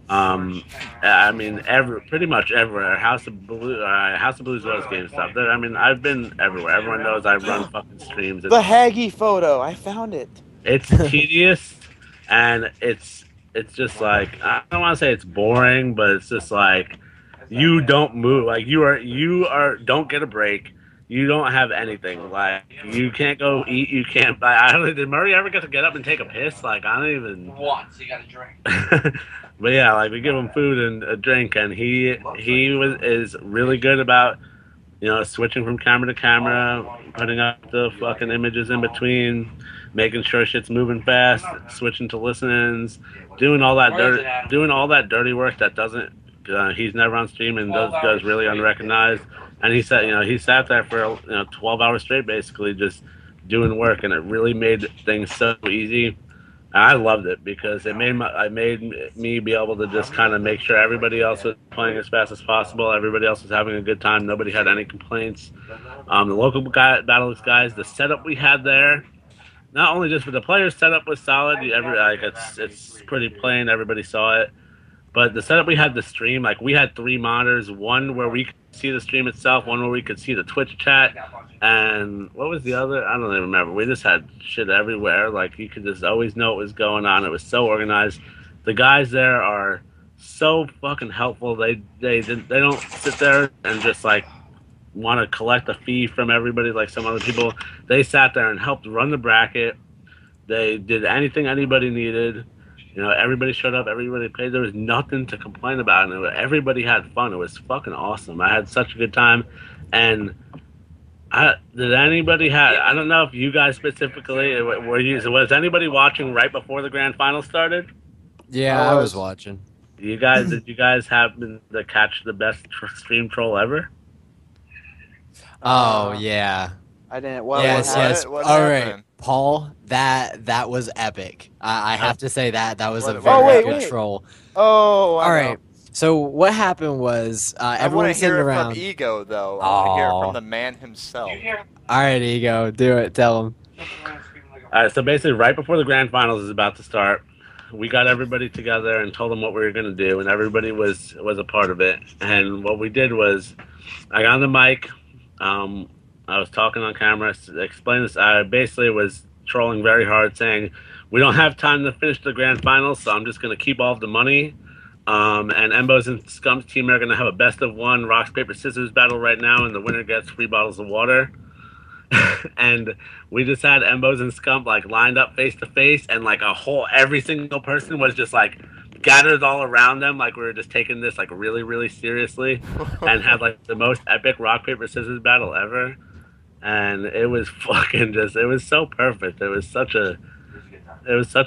I mean, pretty much everywhere. House of Blues was GameStop. I mean, I've been everywhere. Everyone knows I run fucking streams. The Haggy photo, I found it. It's tedious, and it's just like, I don't want to say it's boring, but it's just like you don't move. Like you don't get a break. You don't have anything. Like you can't go eat. You can't. Did Murray ever get to get up and take a piss? Like I don't even. Once you got a drink. But yeah, like we give him food and a drink, and he is really good about, you know, switching from camera to camera, putting up the fucking images in between, making sure shit's moving fast, switching to listen-ins, doing all that dirty work that doesn't. He's never on stream and goes really unrecognized. And he sat there for 12 hours straight, basically just doing work, and it really made things so easy. I loved it because it made me be able to just kind of make sure everybody else was playing as fast as possible. Everybody else was having a good time. Nobody had any complaints. The local battles guys, the setup we had there, not only just for the players, setup was solid. It's pretty plain. Everybody saw it. But the setup we had the stream, like we had 3 monitors, one where we could see the stream itself, one where we could see the Twitch chat, and what was the other? I don't even remember. We just had shit everywhere. Like you could just always know what was going on. It was so organized. The guys there are so fucking helpful. They don't sit there and just like want to collect a fee from everybody like some other people. They sat there and helped run the bracket. They did anything anybody needed. You know, everybody showed up, everybody paid. There was nothing to complain about, and everybody had fun. It was fucking awesome. I had such a good time, and did anybody have? I don't know if you guys specifically was anybody watching right before the grand final started? Yeah, I was watching. Did you guys happen to catch the best stream troll ever? Oh yeah. I didn't. Yes. What All happened? right, Paul. That was epic. I have to say that was a very good troll. Oh, all right. So what happened was everyone was sitting around. I want to hear it from Ego, though. I want to hear it from the man himself. All right, Ego, do it. Tell him. All right. So basically, right before the grand finals is about to start, we got everybody together and told them what we were going to do, and everybody was a part of it. And what we did was, I got on the mic. I was talking on camera, explaining this. I basically was trolling very hard, saying, we don't have time to finish the grand finals, so I'm just going to keep all of the money. And Embo's and Scump's team are going to have a best of 1 rocks, paper, scissors battle right now, and the winner gets 3 bottles of water. And we just had Embo's and Scump like lined up face to face, and like every single person was just like gathered all around them, like we were just taking this like really, really seriously, and had like the most epic rock, paper, scissors battle ever. And it was fucking it was so perfect. It was such a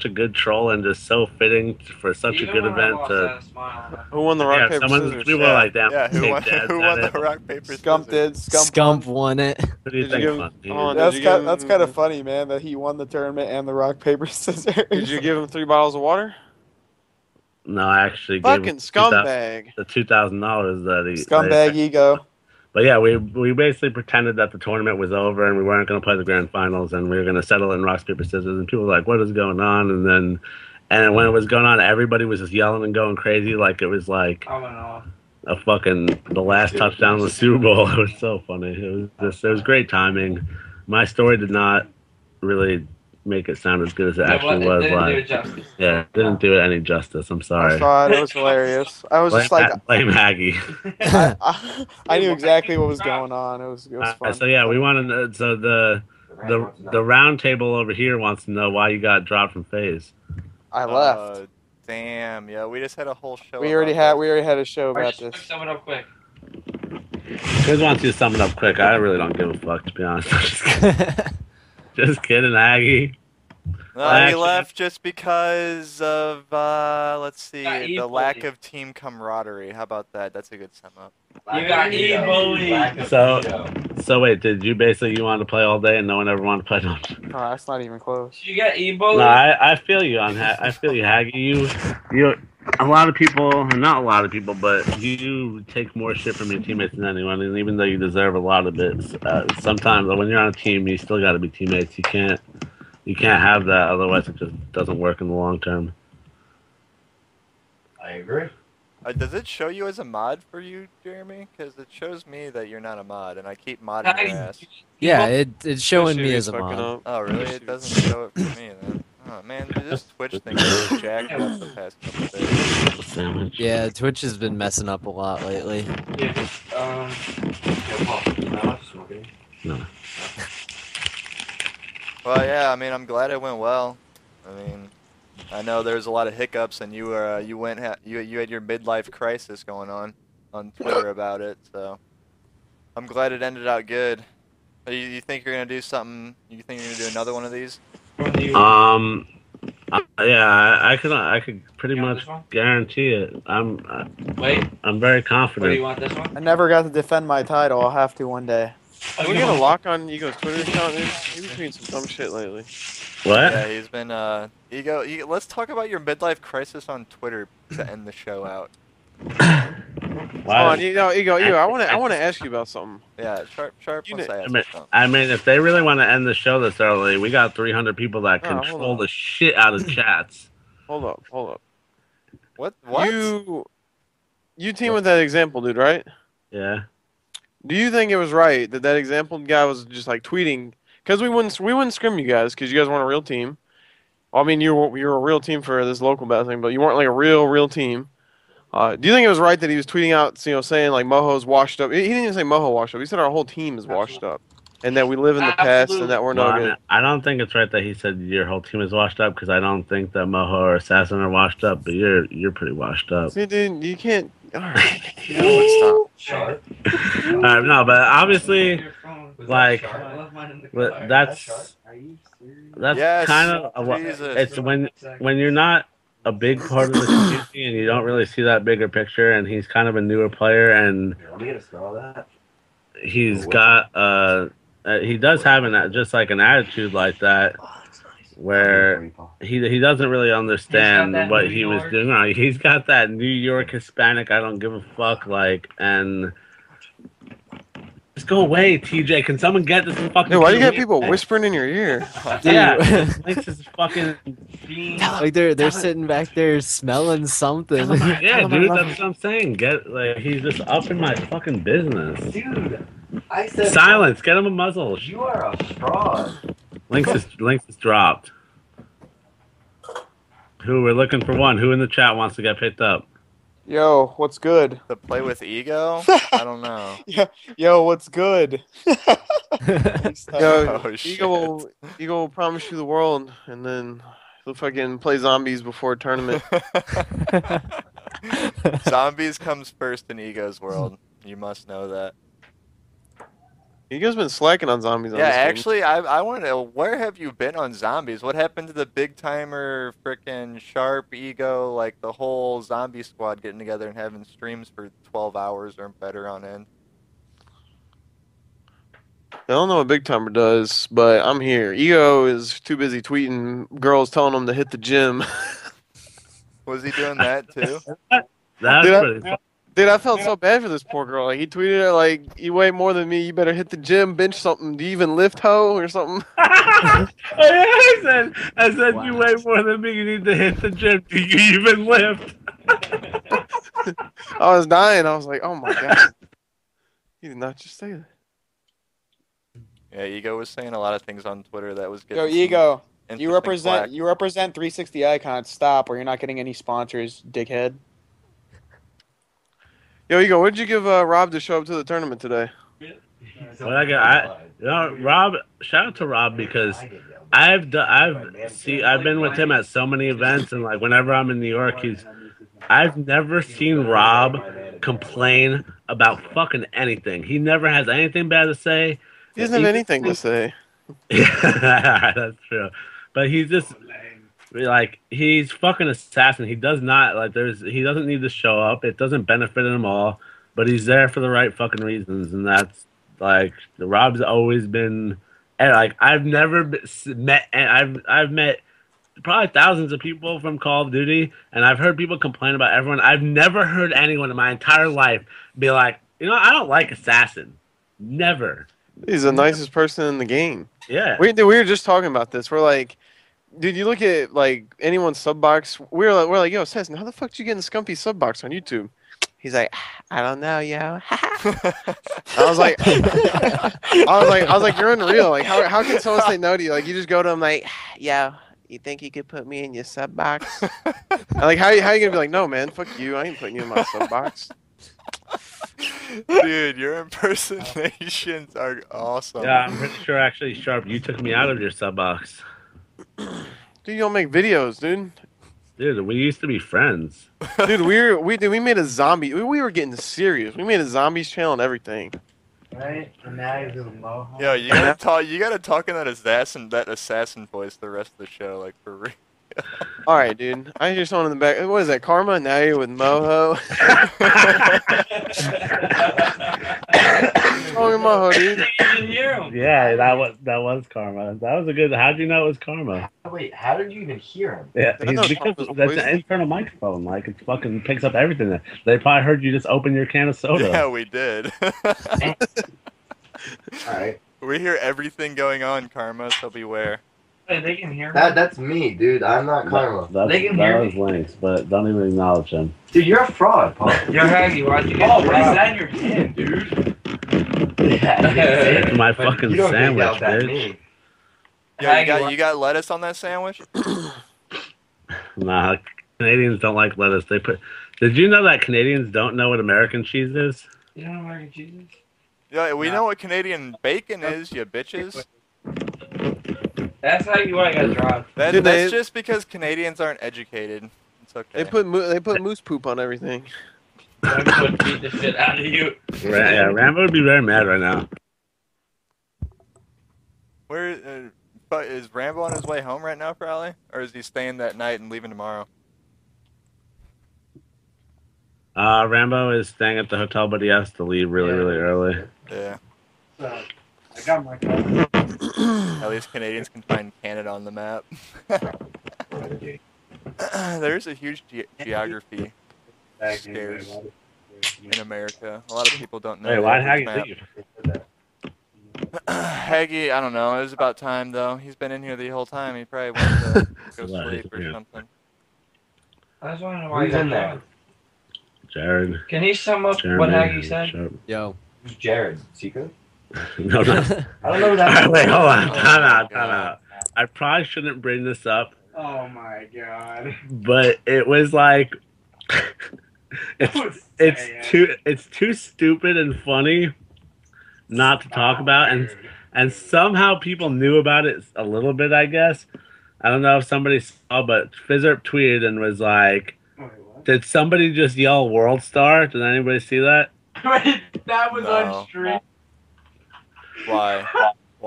good troll and just so fitting for such a good event. Who won the rock, paper, scissors? We were like that. Yeah, who won the rock, paper, scissors? Scump did. Scump won it. What do you think? That's kind of funny, man, that he won the tournament and the rock, paper, scissors. Did you give him 3 bottles of water? No, I actually fucking gave him scumbag. the $2,000 that he scumbag Ego. But yeah, we basically pretended that the tournament was over and we weren't going to play the grand finals and we were going to settle in rocks, paper, scissors. And people were like, what is going on? And when it was going on, everybody was just yelling and going crazy like it was like a fucking the last touchdown of the Super Bowl. It was so funny. It was great timing. My story did not really make it sound as good as it actually was. It didn't do it any justice. I'm sorry. I saw it. It was hilarious. I was just like, blame Aggie. I knew exactly what was going on. It was fun. So yeah, we want to. So the round table over here wants to know why you got dropped from FaZe. I left. Damn. Yeah, we just had a whole show. We already had a show about this. Sum it up quick. Chris wants you to sum it up quick. I really don't give a fuck, to be honest. Just kidding, Aggie. No, he left just because of, let's see, the lack of team camaraderie. How about that? That's a good sum up. You got e-bullied. So wait, did you basically want to play all day and no one ever wanted to play? No, that's not even close. You got e-bullied. No, I feel you on I feel you, Haggy. You, a lot of people, not a lot of people, but you take more shit from your teammates than anyone. And even though you deserve a lot of it, sometimes when you're on a team, you still got to be teammates. You can't have that, otherwise it just doesn't work in the long term. I agree. Does it show you as a mod for you, Jeremy? Because it shows me that you're not a mod, and I keep modding your ass. Yeah, it's showing me as a mod. Oh, really? It doesn't show it for me, then. Oh, man, this Twitch thing is jacked up the past couple days. Yeah, Twitch has been messing up a lot lately. No. Well, yeah, I mean, I'm glad it went well. I mean, I know there's a lot of hiccups, and you had your midlife crisis going on Twitter about it. So I'm glad it ended out good. You think you're gonna do something? You think you're gonna do another one of these? Yeah, I could pretty much guarantee it. I'm very confident. Do you want this one? I never got to defend my title. I'll have to one day. Can we get a lock on Ego's Twitter account? He's been tweeting some dumb shit lately. What? Yeah, he's been Ego. Let's talk about your midlife crisis on Twitter to end the show out. Hold on, Ego. I want to ask you about something. Yeah, Sharp. You Wants to ask I mean, something. I mean, if they really want to end the show this early, we got 300 people that hold control on. the shit out of chats. Hold up. What? You team with that example, dude, right? Yeah. Do you think it was right that example guy was just like tweeting? Because we wouldn't scrim you guys because you guys weren't a real team. Well, I mean, you were a real team for this local battle thing, but you weren't like a real team. Do you think it was right that he was tweeting out, saying like Moho's washed up? He didn't even say Moho washed up. He said our whole team is washed up, and that we live in the past and that we're no good. I don't think it's right that he said your whole team is washed up because I don't think that Moho or Assassin are washed up, but you're pretty washed up. See, dude, you can't. All right, stop. Sharp. No, but obviously, like that's Yes, kind of Jesus. it's when you're not a big part of the community and you don't really see that bigger picture, and he's kind of a newer player, and he's got he does have just like an attitude like that where he doesn't really understand what he was doing wrong. He's got that New York Hispanic I don't give a fuck and just go away, TJ. Can someone get this fucking? Dude, why do you get people whispering in your ear? Yeah, this is fucking. Like they're sitting back there smelling something. Yeah, dude, that's what I'm saying. He's just up in my fucking business. Dude, I said Silence. Get him a muzzle. You are a fraud. Links is dropped. We're looking for one. Who in the chat wants to get picked up? Yo, what's good? To play with Ego? I don't know. Yo, what's good? Yo, Oh, shit. Ego will promise you the world, and then he'll fucking play zombies before a tournament. Zombies comes first in Ego's world. You must know that. Ego's been slacking on zombies. Yeah, actually, I want to know, where have you been on zombies? What happened to the big timer, frickin' Sharp, Ego, like the whole zombie squad getting together and having streams for 12 hours or better on end? I don't know what Big Timer does, but I'm here. Ego is too busy tweeting girls telling him to hit the gym. Was he doing that too? That's pretty fun. Dude, I felt so bad for this poor girl. Like, he tweeted her, like, you weigh more than me, you better hit the gym, bench something. Do you even lift, hoe, or something? I said, wow. You weigh more than me, you need to hit the gym. Do you even lift? I was dying. I was like, oh my God. He did not just say that. Yeah, Ego was saying a lot of things on Twitter that was getting Yo, Ego, you flack. represent 360 Icons. Stop, or you're not getting any sponsors, dickhead. Yo, Ego, what did you give Rob to show up to the tournament today? Rob, shout out to Rob because I've been with him at so many events, and like whenever I'm in New York, I've never seen Rob complain about fucking anything. He never has anything bad to say. He doesn't have anything to say. Yeah, that's true. But he's just like he's fucking assassin. He does not he doesn't need to show up. It doesn't benefit him all. But he's there for the right fucking reasons, and that's like Rob's always been. And like I've never met, and I've met probably thousands of people from Call of Duty, and I've heard people complain about everyone. I've never heard anyone in my entire life be like, I don't like Assassin. Never. He's the nicest person in the game. Yeah. We were just talking about this. We're like, dude, you look at like anyone's sub box. We're like, yo, Assassin, how the fuck did you get in the Scumpy sub box on YouTube? He's like, I don't know, yo. I was like, you're unreal. Like, how can someone say no to you? Like, you just go to him like, yo, you think you could put me in your sub box? Like, how you gonna be like, no, man, fuck you. I ain't putting you in my sub box. Dude, your impersonations are awesome. Yeah, I'm pretty sure actually, Sharp, you took me out of your sub box. Dude, you don't make videos, dude. Dude, we used to be friends. Dude, we made a zombie. We were getting serious. We made a zombies channel and everything. Right? And now you're doing Mohawk. Yo, you gotta talk in that assassin voice the rest of the show, like for real. All right, dude. I hear someone in the back. What is that, Karma? Now you're with Moho. Talking about dude. You didn't hear him. Yeah, that was karma. That was a good. How'd you know it was karma? Wait, how did you even hear him? Yeah, I know because karma's that's poison. an internal microphone. Like it fucking picks up everything. They probably heard you just open your can of soda. Yeah, we did. Alright. We hear everything going on, Karma, so beware. Hey, they can hear me. That's me, dude. I'm not Karma. They can hear was Lynx, but don't even acknowledge him. Dude, you're a fraud, Paul. You're Haggy, why'd you get what is that in your hand, dude? It's my fucking You don't get sandwich, yelled at bitch. me. Yeah, you got lettuce on that sandwich? Nah, Canadians don't like lettuce. Did you know that Canadians don't know what American cheese is? You don't know American cheese is? Yeah, we know what Canadian bacon is, you bitches. That's how you got dropped. That's just because Canadians aren't educated. It's okay. They put moose poop on everything. Rambo would beat the shit out of you. Yeah, Rambo would be very mad right now. Where but is Rambo on his way home right now, probably? Or is he staying that night and leaving tomorrow? Rambo is staying at the hotel, but he has to leave really early. Yeah. I got my car. At least Canadians can find Canada on the map. There's a huge geography scares in America. A lot of people don't know. Hey, why'd the Haggy map. leave? Haggy, I don't know. It was about time, though. He's been in here the whole time. He probably went to go sleep or something. I just want to know why Who's in there? Jared. Can he sum up what Haggy said? Yo. Who's Jared? Secret? No, no. I don't know who that Alright, is. wait, hold on. Time out. I probably shouldn't bring this up, Oh my god. but it was like it's too stupid and funny not to talk about, and somehow people knew about it a little bit, I guess. I don't know if somebody saw, but Fizzerp tweeted and was like, did somebody just yell World Star? Did anybody see that? Wait, that was No. on stream. Why?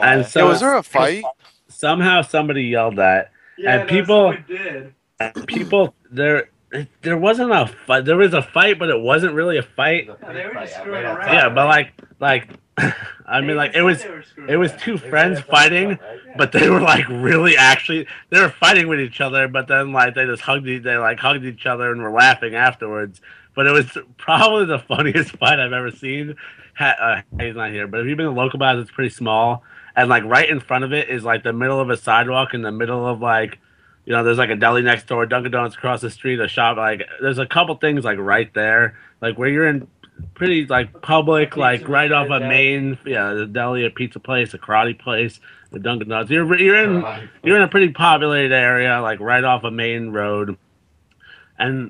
And so was there a fight? Somehow somebody yelled that, Yeah, and people did. there wasn't a fight. There was a fight, but it wasn't really a fight. They were just screwing around. Yeah, but like I mean, like it was two friends fighting, but they were like really actually they were fighting with each other, but then like they just hugged each other and were laughing afterwards. But it was probably the funniest fight I've ever seen. He's not here, but if you've been to LocalBattles, it's pretty small, and like right in front of it is like the middle of a sidewalk in the middle of like, you know, there's like a deli next door, Dunkin' Donuts across the street, a shop. Like there's a couple things like right there, like where you're in pretty like public, like right off a main, the deli, a pizza place, a karate place, the Dunkin' Donuts. You're in a pretty populated area, like right off a main road, and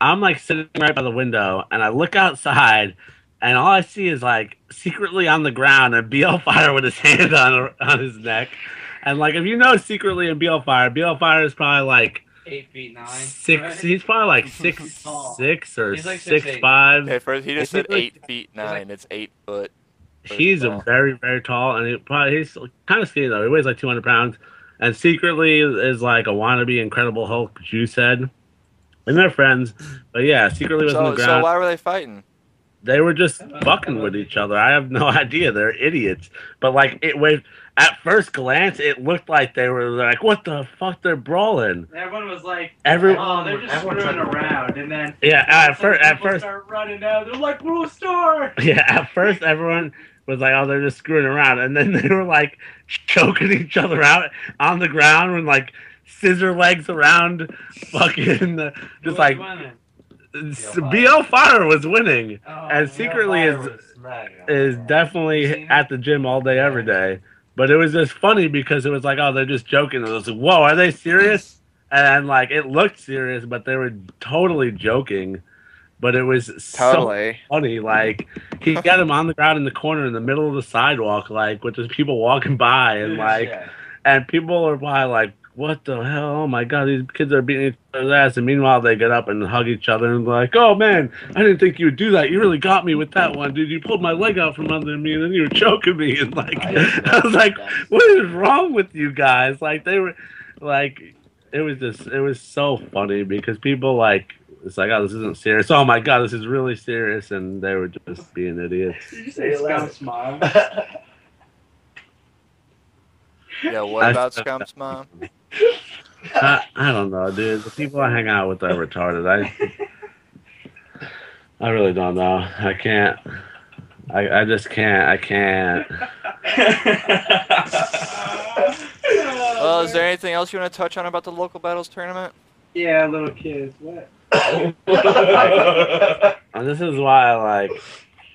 I'm like sitting right by the window, and I look outside, and all I see is like secretly on the ground and BL Fire with his hand on his neck, and like if you know secretly in BL Fire is probably like 8'9". 6. Right? He's probably like 6'6" or He's like 6'5". Okay, first he just said Like- 8'9". It's 8 foot. He's a very, very tall, and he's kind of skinny though. He weighs like 200 pounds, and secretly is like a wannabe Incredible Hulk Juice head. And they're friends, but yeah, secretly was on the ground. So why were they fighting? They were just fucking with each other. I have no idea. They're idiots. But like at first glance, it looked like they were like, "What the fuck?" They're brawling. Everyone was like, Everyone- "Oh, they're just screwing around," and then Yeah, at first, start running down. They're like, "World Star!" yeah, at first everyone was like, "Oh, they're just screwing around," and then they were like choking each other out on the ground and like scissor legs around, fucking just like. BL Fire was winning, and secretly is definitely at the gym all day, every day. But it was just funny because it was like, oh, they're just joking. It was like, whoa, are they serious? And like, it looked serious, but they were totally joking. But it was so funny. Like, he got him on the ground in the corner in the middle of the sidewalk, like with just people walking by, and like, and people are probably like, what the hell? Oh my god, these kids are beating each other's ass. And meanwhile, they get up and hug each other and like, oh man, I didn't think you would do that. You really got me with that one, dude. You pulled my leg out from under me and then you were choking me. And like, I was like, what is wrong with you guys? Like, they were like, it was so funny because people like it's like, oh, this isn't serious. Oh my god, this is really serious, and they were just being idiots. Did you say Scout's mom? Yeah, what about Scump's mom? I don't know, dude. The people I hang out with are retarded. I really don't know. I can't. I just can't. I can't. Well, is there anything else you want to touch on about the local battles tournament? Yeah, little kids. What? And this is why,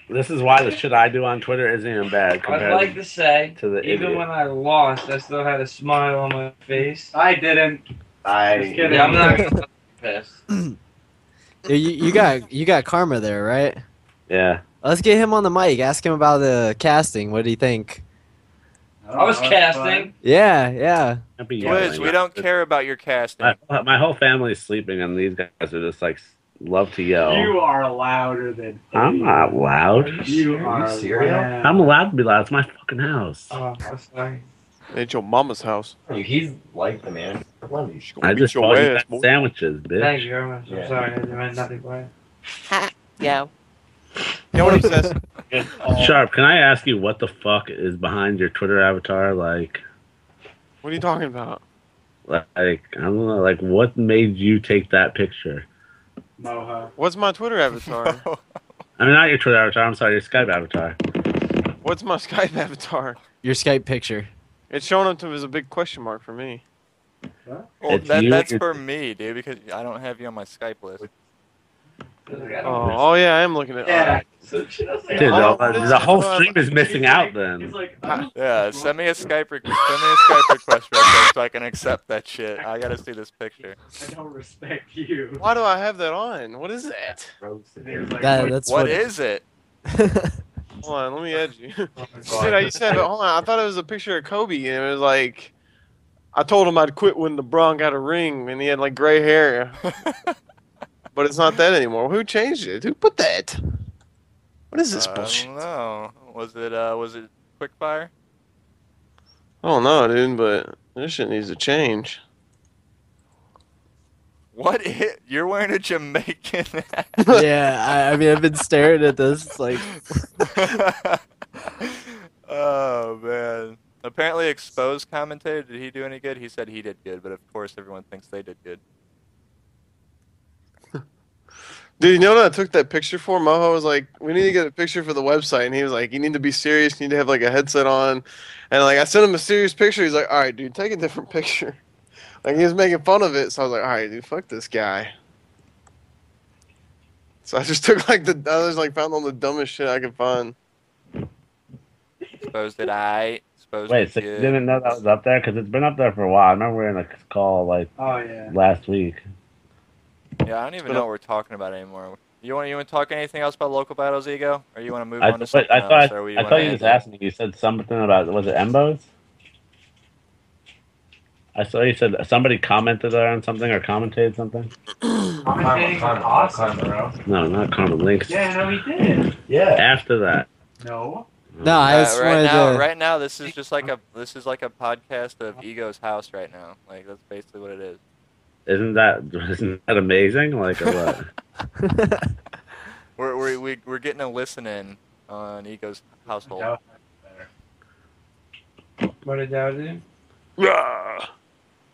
this is why the shit I do on Twitter isn't even bad. I'd like to say, to the even idiot. when I lost, I still had a smile on my face. I didn't. Just kidding. Yeah, I'm not pissed. You got Karma there, right? Yeah. Let's get him on the mic. Ask him about the casting. What do you think? I was casting. Yeah. Quiz, we don't care about your casting. My whole family's sleeping, and these guys are just like love to yell. You are louder than. I'm not loud. You are serious? I'm allowed to be loud. It's my fucking house. Oh, I'm sorry. It's your mama's house. He's like the man. I just your bought you ass, guys boy. sandwiches, bitch. Thank you very much. I'm sorry. I meant nothing for it. Yeah. You know what he says? Sharp, can I ask you what the fuck is behind your Twitter avatar? Like, What are you talking about? I don't know. Like, what made you take that picture? Moha. What's my Twitter avatar? I mean, not your Twitter avatar. I'm sorry, your Skype avatar. What's my Skype avatar? Your Skype picture. It's showing up to as a big question mark for me. Well, It's that's you. for me, dude, because I don't have you on my Skype list. Oh yeah, I am looking at. Yeah. So she does like, Dude, Oh, the whole stream is missing out then. He's like, Yeah, send me a Skype request real quick so I can accept that shit. I gotta see this picture. I don't respect you. Why do I have that on? What is that? That's What is it? Hold on, let me add you. Dude, I used to have it. Hold on, I thought it was a picture of Kobe, and it was like, I told him I'd quit when LeBron got a ring, and he had like gray hair. But it's not that anymore. Who changed it? Who put that? What is this bullshit? I don't know. Was it Quickfire? I don't know, dude, but this shit needs to change. What? You're wearing a Jamaican hat? Yeah, I mean, I've been staring at this. It's like, oh man. Apparently, Exposed commentator. Did he do any good? He said he did good, but of course, everyone thinks they did good. Dude, you know what I took that picture for? Moho was like, we need to get a picture for the website. And he was like, you need to be serious. You need to have like a headset on. And like, I sent him a serious picture. He's like, all right, dude, take a different picture. Like, he was making fun of it. So I was like, all right, dude, fuck this guy. So I just took like found all the dumbest shit I could find. Exposed did I. Exposed Wait, did so you good. didn't know that was up there? Because it's been up there for a while. I remember we were in a call like Oh yeah. last week. Yeah, I don't even know what we're talking about anymore. You want to talk anything else about local battles, Ego? Or you want to move on to something else? I or thought you just asked me. You said something about, was it Embos? I saw you said somebody commented there on something or commentated something. Commentating awesome, bro. No, not comment links. Yeah, no, he did. Yeah. After that. No. no, I just wanted to. Right now, this is just like a podcast of Ego's house right now. Like that's basically what it is. Isn't that amazing? Like or what? We're getting a listen in on Ego's household. What did Dow do? Yeah.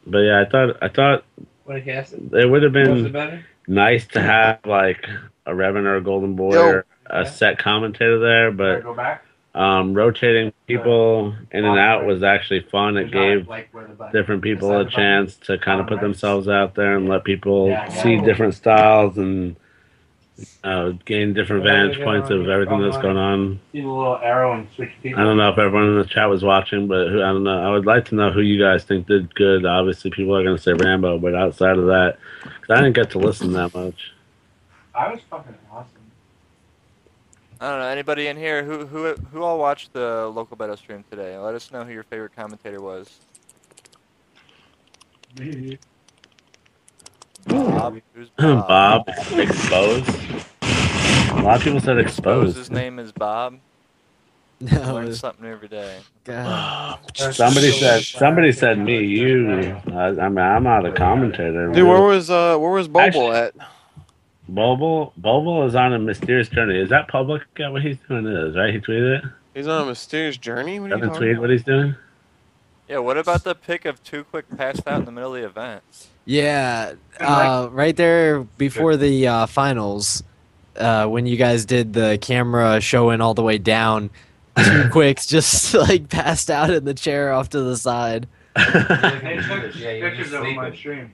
But yeah, I thought What did cast? it would have Was been it better? nice to have like a Revan or a Golden Boy Yo. or a set commentator there, but Go back. rotating people in and out was actually fun. It gave different people a chance to kind of put themselves out there and let people see different styles and gain different vantage points of everything that's going on. See the little arrow and switch people. I don't know if everyone in the chat was watching, but I don't know. I would like to know who you guys think did good. Obviously, people are going to say Rambo, but outside of that, 'cause I didn't get to listen that much. I was fucking awesome. I don't know. Anybody in here who all watched the local battle stream today? Let us know who your favorite commentator was. Me. Bob. Who's Bob? Bob exposed. A lot of people said exposed. His name is Bob. No, Learn something every day. God. Somebody said me. You. I mean, I'm not a commentator. Dude, where was Bobo at? Bulbul is on a mysterious journey. Is that public? Yeah, what he's doing is, right? He tweeted it. He's on a mysterious journey? What are you Doesn't talking tweet about? what he's doing? Yeah, what about the pick of Too Quick passed out in the middle of the event? Yeah, right there before the finals, when you guys did the camera showing all the way down, Two Quicks just like passed out in the chair off to the side. Pictures of my stream.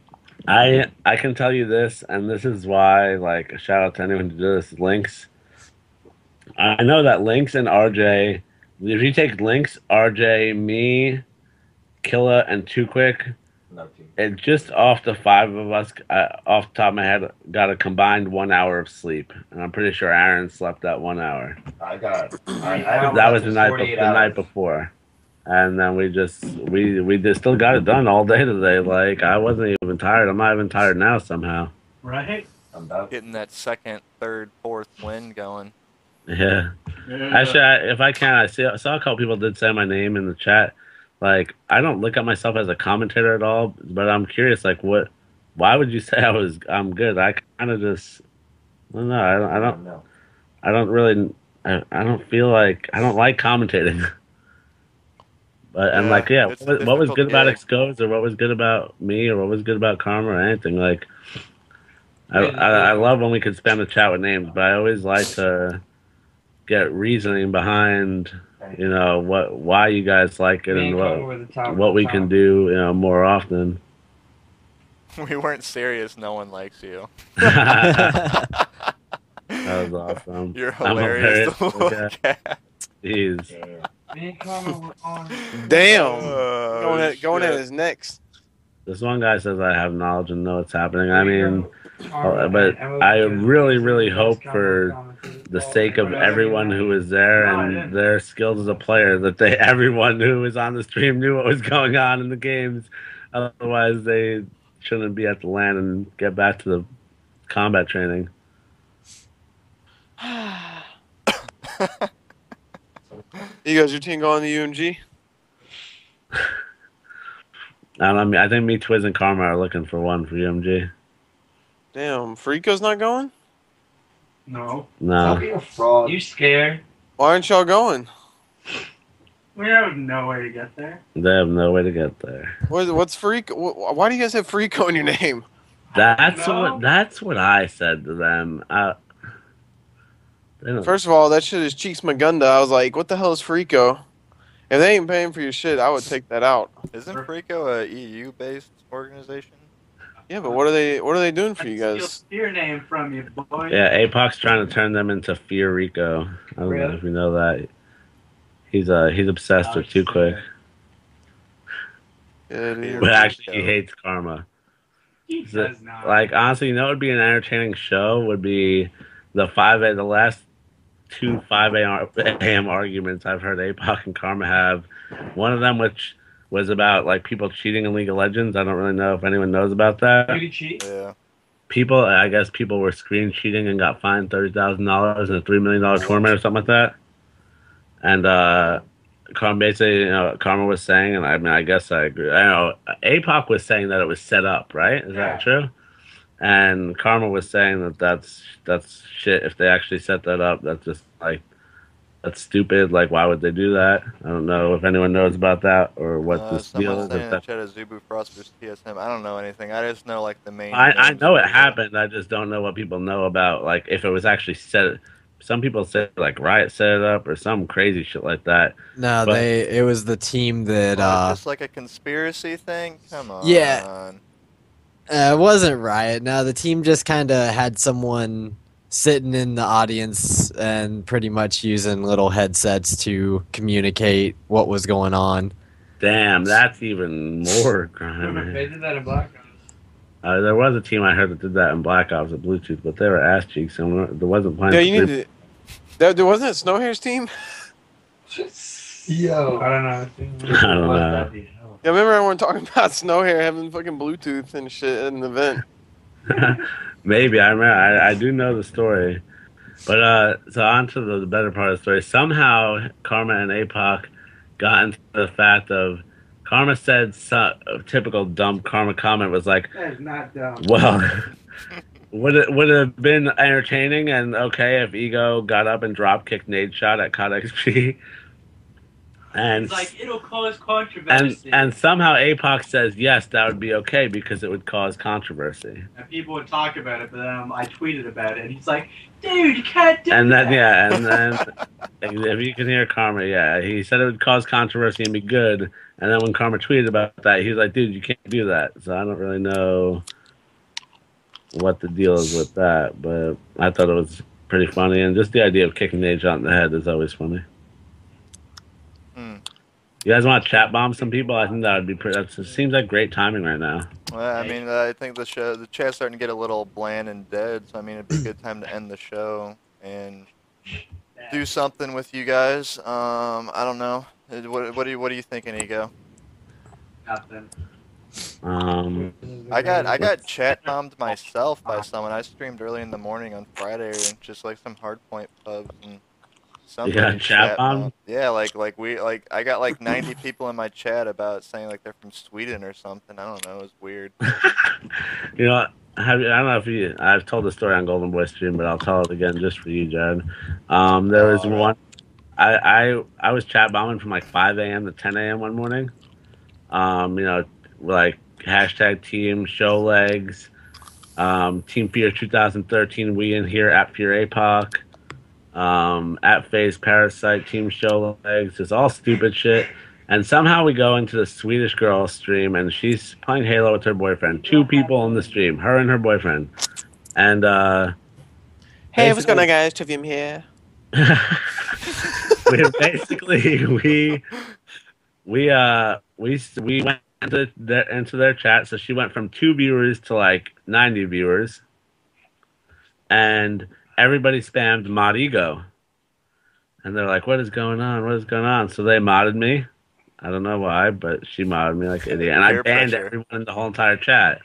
I can tell you this, and this is why, like, a shout out to anyone who did this. Lynx. I know that Lynx and RJ. If you take Lynx, RJ, me, Killa, and Too Quick, it just off the 5 of us, off the top of my head, got a combined 1 hour of sleep, and I'm pretty sure Aaron slept that 1 hour. That was the night before. And then we just still got it done all day today. Like, I wasn't even tired. I'm not even tired now somehow. Right? Getting that second, third, fourth win going. Yeah. Actually, if I can, I saw a couple people did say my name in the chat. Like, I don't look at myself as a commentator at all, but I'm curious, like, why would you say I'm good? I kind of just, I don't know. I don't feel like, I don't like commentating. But I'm like, yeah, what was good about Exposed, or what was good about me, or what was good about Karma, or anything? Like, I love when we could spam the chat with names, but I always like to get reasoning behind, why you guys like it, and what we can do, more often. We weren't serious. No one likes you. That was awesome. You're hilarious to look at. Jeez. Me and Karma were on. Damn. Going at his next. This one guy says I have knowledge and know what's happening. I mean, but I really, really hope for the sake of everyone who was there and their skills as a player that everyone who was on the stream knew what was going on in the games. Otherwise, they shouldn't be at the LAN and get back to the combat training. You guys, your team going to UMG? I think me, Twiz, and Karma are looking for one for UMG. Damn, Freako's not going? No. No. Don't be a fraud. You scared? Why aren't y'all going? We have no way to get there. They have no way to get there. What's Freako? Why do you guys have Freako in your name? That's what I said to them. First of all, that shit is Cheeks Magunda. I was like, what the hell is Freako? If they ain't paying for your shit, I would take that out. Isn't Freako a EU-based organization? Yeah, but what are they doing for you guys? Steal your name from you, boy. Yeah, APOC's trying to turn them into Fear Rico. I don't know if you know that. He's obsessed with Too Quick. Yeah, but actually, he hates Karma. He does not. Like, honestly, it would be an entertaining show. Would be the last 2 5 a.m. arguments I've heard APOC and Karma have. One of them, which was about like people cheating in League of Legends. I don't really know if anyone knows about that. Did he cheat? Yeah. I guess people were screen cheating and got fined $30,000 in a $3 million tournament or something like that. And Karma basically, Karma was saying, and I mean, I guess I agree. I know APOC was saying that it was set up, right? Is that true? And Karma was saying that that's shit. If they actually set that up, that's just like, that's stupid. Like, why would they do that? I don't know if anyone knows about that or what this deal is. Someone saying in the chat is Zubu Frost versus TSM. I don't know anything. I just know like the main. I know it happened. I just don't know what people know about. Like, if it was actually set. Some people say like Riot set it up or some crazy shit like that. No, but it was the team that. Just like a conspiracy thing. Come on. Yeah. It wasn't Riot. No, the team just kind of had someone sitting in the audience and pretty much using little headsets to communicate what was going on. Damn, that's even more grimy. They did that in Black Ops. There was a team I heard that did that in Black Ops with Bluetooth, but they were ass cheeks and there wasn't playing. Yeah, you need to. There wasn't a Snowhair's team. Yo, I don't know. I don't know. Yeah, remember everyone talking about Snowhair having fucking Bluetooth and shit at an event. Maybe I remember. I do know the story, but so on to the better part of the story. Somehow Karma and APOC got into the fact of Karma said a typical dumb Karma comment was like, "That is not dumb." Well, would it have been entertaining and okay if Ego got up and drop kicked Nade shot at COD XP? And It's like it'll cause controversy. and somehow APOC says yes, that would be okay because it would cause controversy. And people would talk about it, but I tweeted about it, and he's like, "Dude, you can't do And that." then yeah, and then if you can hear Karma, yeah, he said it would cause controversy and be good. And then when Karma tweeted about that, he was like, "Dude, you can't do that." So I don't really know what the deal is with that, but I thought it was pretty funny, and just the idea of kicking Nate out in the head is always funny. You guys want to chat bomb some people? I think that would be pretty. It seems like great timing right now. Well, I mean, I think the chat's starting to get a little bland and dead, so I mean, it'd be a good time to end the show and do something with you guys. I don't know. What are you thinking, Ego? Nothing. I got chat bombed myself by someone. I streamed early in the morning on Friday, and just like some hardpoint pubs and. You got chat bombed? Yeah, I got like 90 people in my chat about saying like they're from Sweden or something. I don't know. It was weird. You know, I don't know if I've told the story on Golden Boy stream, but I'll tell it again just for you, Jared. There was one. I was chat bombing from like 5 a.m. to 10 a.m. one morning. You know, like hashtag team show legs, Team Fear 2013. We in here at Fear APOC. At Phase Parasite, Team Show Legs, it's all stupid shit. And somehow we go into the Swedish girl stream, and she's playing Halo with her boyfriend. 2 people in the stream, her and her boyfriend. And hey, what's going on, guys? Trivium here. we went into their chat. So she went from 2 viewers to like 90 viewers, and everybody spammed mod Ego. And they're like, what is going on? What is going on? So they modded me. I don't know why, but she modded me like an idiot. And I banned everyone in the whole entire chat.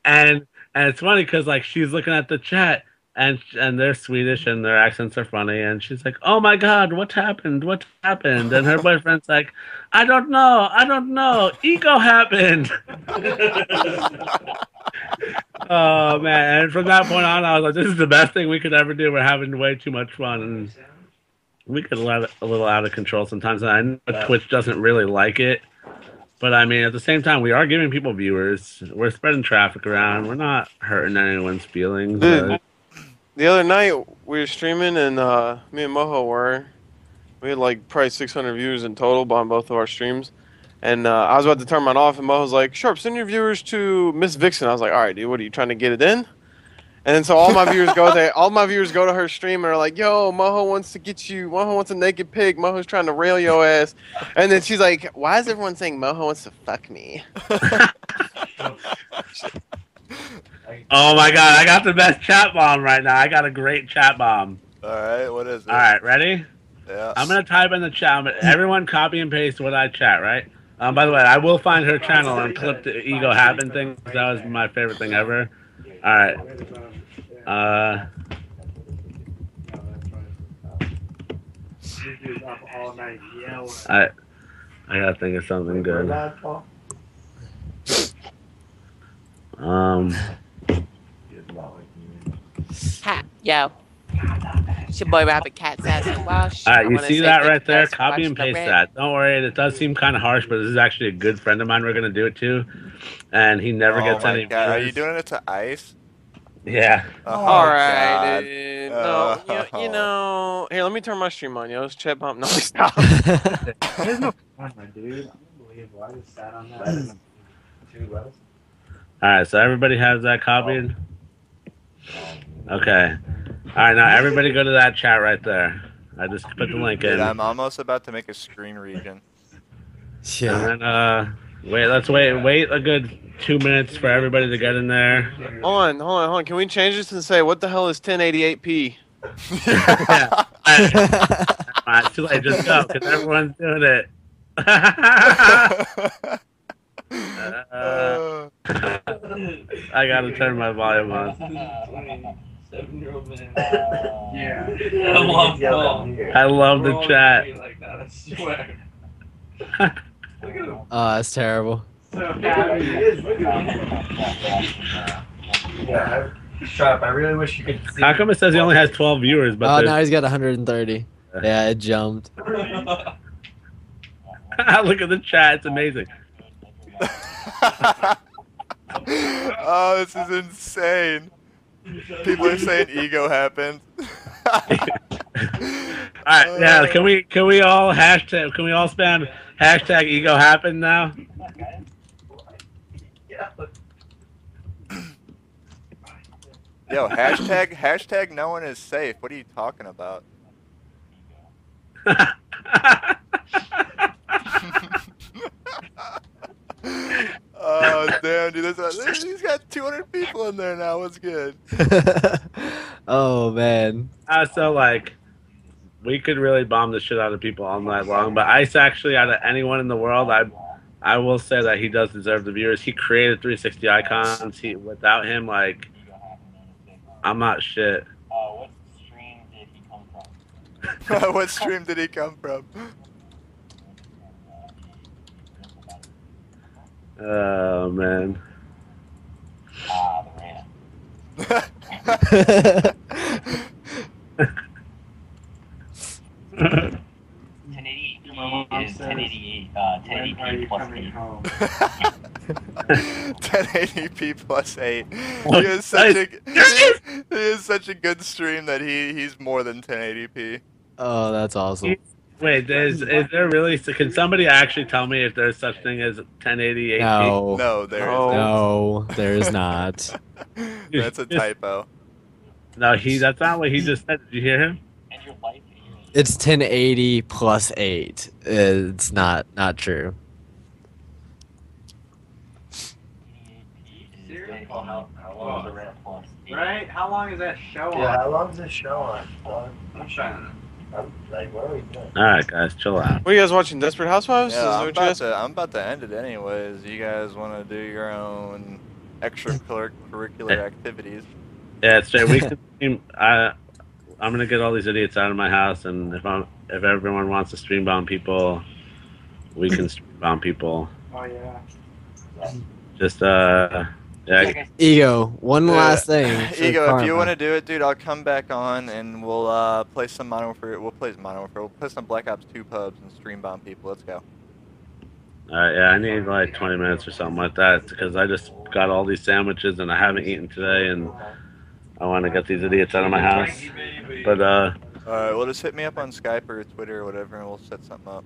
and it's funny because like she's looking at the chat and they're Swedish and their accents are funny. And she's like, oh my God, what happened? What happened? And her boyfriend's like, I don't know. Ego happened. Oh man! And from that point on, I was like, "This is the best thing we could ever do. We're having way too much fun, and we could let a little out of control sometimes." And I know Twitch doesn't really like it, but I mean, at the same time, we are giving people viewers. We're spreading traffic around. We're not hurting anyone's feelings. Dude, the other night we were streaming, and me and Moho we had like probably 600 views in total on both of our streams. And I was about to turn mine off, and Mo was like, Sharp, send your viewers to Miss Vixen. I was like, all right, dude, what are you trying to get it in? And then so all my viewers go there. All my viewers go to her stream and are like, yo, Moho wants to get you. Moho wants a naked pig. Moho's trying to rail your ass. And then she's like, why is everyone saying Moho wants to fuck me? Oh, my God. I got the best chat bomb right now. I got a great chat bomb. All right, what is it? All right, ready? Yeah. I'm going to type in the chat. Everyone copy and paste what I chat, right? By the way, I will find her channel and clip the Ego Happen thing. That was my favorite thing ever. All right. I gotta think of something good. Ha, yo. It's your boy Rabbit Cat's ass and wash. Alright, you see that right there? Copy and paste that. Don't worry, it does seem kind of harsh, but this is actually a good friend of mine we're going to do it to. And he never gets any. God. Are you doing it to Ice? Yeah. Alright, dude. No, you know. Here, let me turn my stream on, yo. It's chat bump. No, stop. There's no camera, dude. Unbelievable. I just sat on that. Alright, so everybody has that copied? Okay. Alright, now everybody go to that chat right there. I just put the link in. Dude, I'm almost about to make a screen region. Yeah. And then, let's wait a good 2 minutes for everybody to get in there. Hold on. Can we change this and say, what the hell is 1080p? Yeah. Alright, too late, just go, because everyone's doing it. I gotta turn my volume on. Yeah. I love the chat. That's terrible. so happy. He is. Look at him. Yeah, shut up. I really wish you could see. How come it says he only has 12 viewers? But now he's got 130. Yeah, it jumped. Look at the chat. It's amazing. Oh, this is insane. People are saying ego happened. Alright, yeah, can we all spam hashtag ego happen now? Yo, hashtag no one is safe. What are you talking about? Oh damn, dude! He's got 200 people in there now. What's good? Oh man. So like, we could really bomb the shit out of people all night long. But Ice actually, out of anyone in the world, I will say that he does deserve the viewers. He created 360 icons. Without him, like, I'm not shit. What stream did he come from? What stream did he come from? Oh man. The 1080p plus 8. 1080p plus 8. He is such a good stream that he's more than 1080p. Oh, that's awesome. Wait, is there really? Can somebody actually tell me if there's such thing as 1080 No. No, there is No, there is not. That's a typo. No, that's not what he just said. Did you hear him? It's 1080 plus 8. It's not true. Right? How long is that show on? Yeah, how long is this show on? I'm trying to. Like, what are we doing? All right, guys, chill out. What are you guys watching? Desperate Housewives? Yeah, Is that what you I'm about to end it anyways. You guys want to do your own extracurricular activities? Yeah, it's straight. We can stream. I'm gonna get all these idiots out of my house, and if everyone wants to stream bomb people, we can stream bomb people. Oh yeah. Just yeah. Ego, one last thing. Ego, if you want to do it, dude, I'll come back on and we'll play some Modern Warfare. We'll play some Black Ops 2 pubs and stream bomb people. Let's go. Yeah, I need like 20 minutes or something like that because I just got all these sandwiches and I haven't eaten today, and I want to get these idiots out of my house. But alright, well, just hit me up on Skype or Twitter or whatever, and we'll set something up.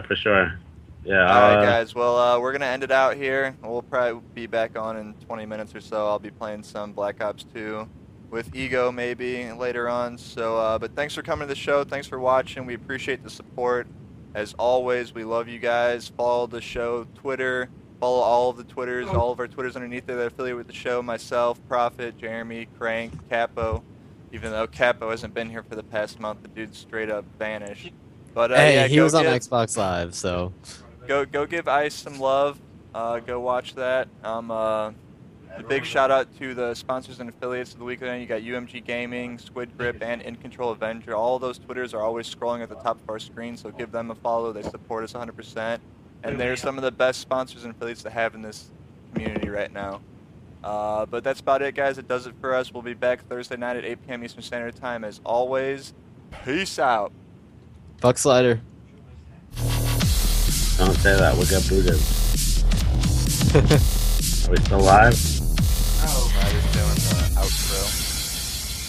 For sure. Yeah. Alright, guys. Well, we're gonna end it out here. We'll probably be back on in 20 minutes or so. I'll be playing some Black Ops 2 with Ego maybe later on. So, but thanks for coming to the show. Thanks for watching. We appreciate the support. As always, we love you guys. Follow the show Twitter. Follow all of the Twitters. All of our Twitters underneath there that are affiliated with the show. Myself, Prophet, Jeremy, Crank, Capo. Even though Capo hasn't been here for the past month, the dude straight up vanished. But hey, yeah, he was on Xbox Live, so. Go give Ice some love. Go watch that. A big shout out to the sponsors and affiliates of the Weekly Rant. You got UMG Gaming, Squid Grip, and In Control Avenger. All of those Twitters are always scrolling at the top of our screen, so give them a follow. They support us 100%. And they're some of the best sponsors and affiliates to have in this community right now. But that's about it, guys. It does it for us. We'll be back Thursday night at 8 p.m. Eastern Standard Time. As always, peace out. Fuck Slider. Don't say that. We'll get booted. Are we still live? Oh, I was doing the outro.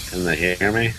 Can they hear me?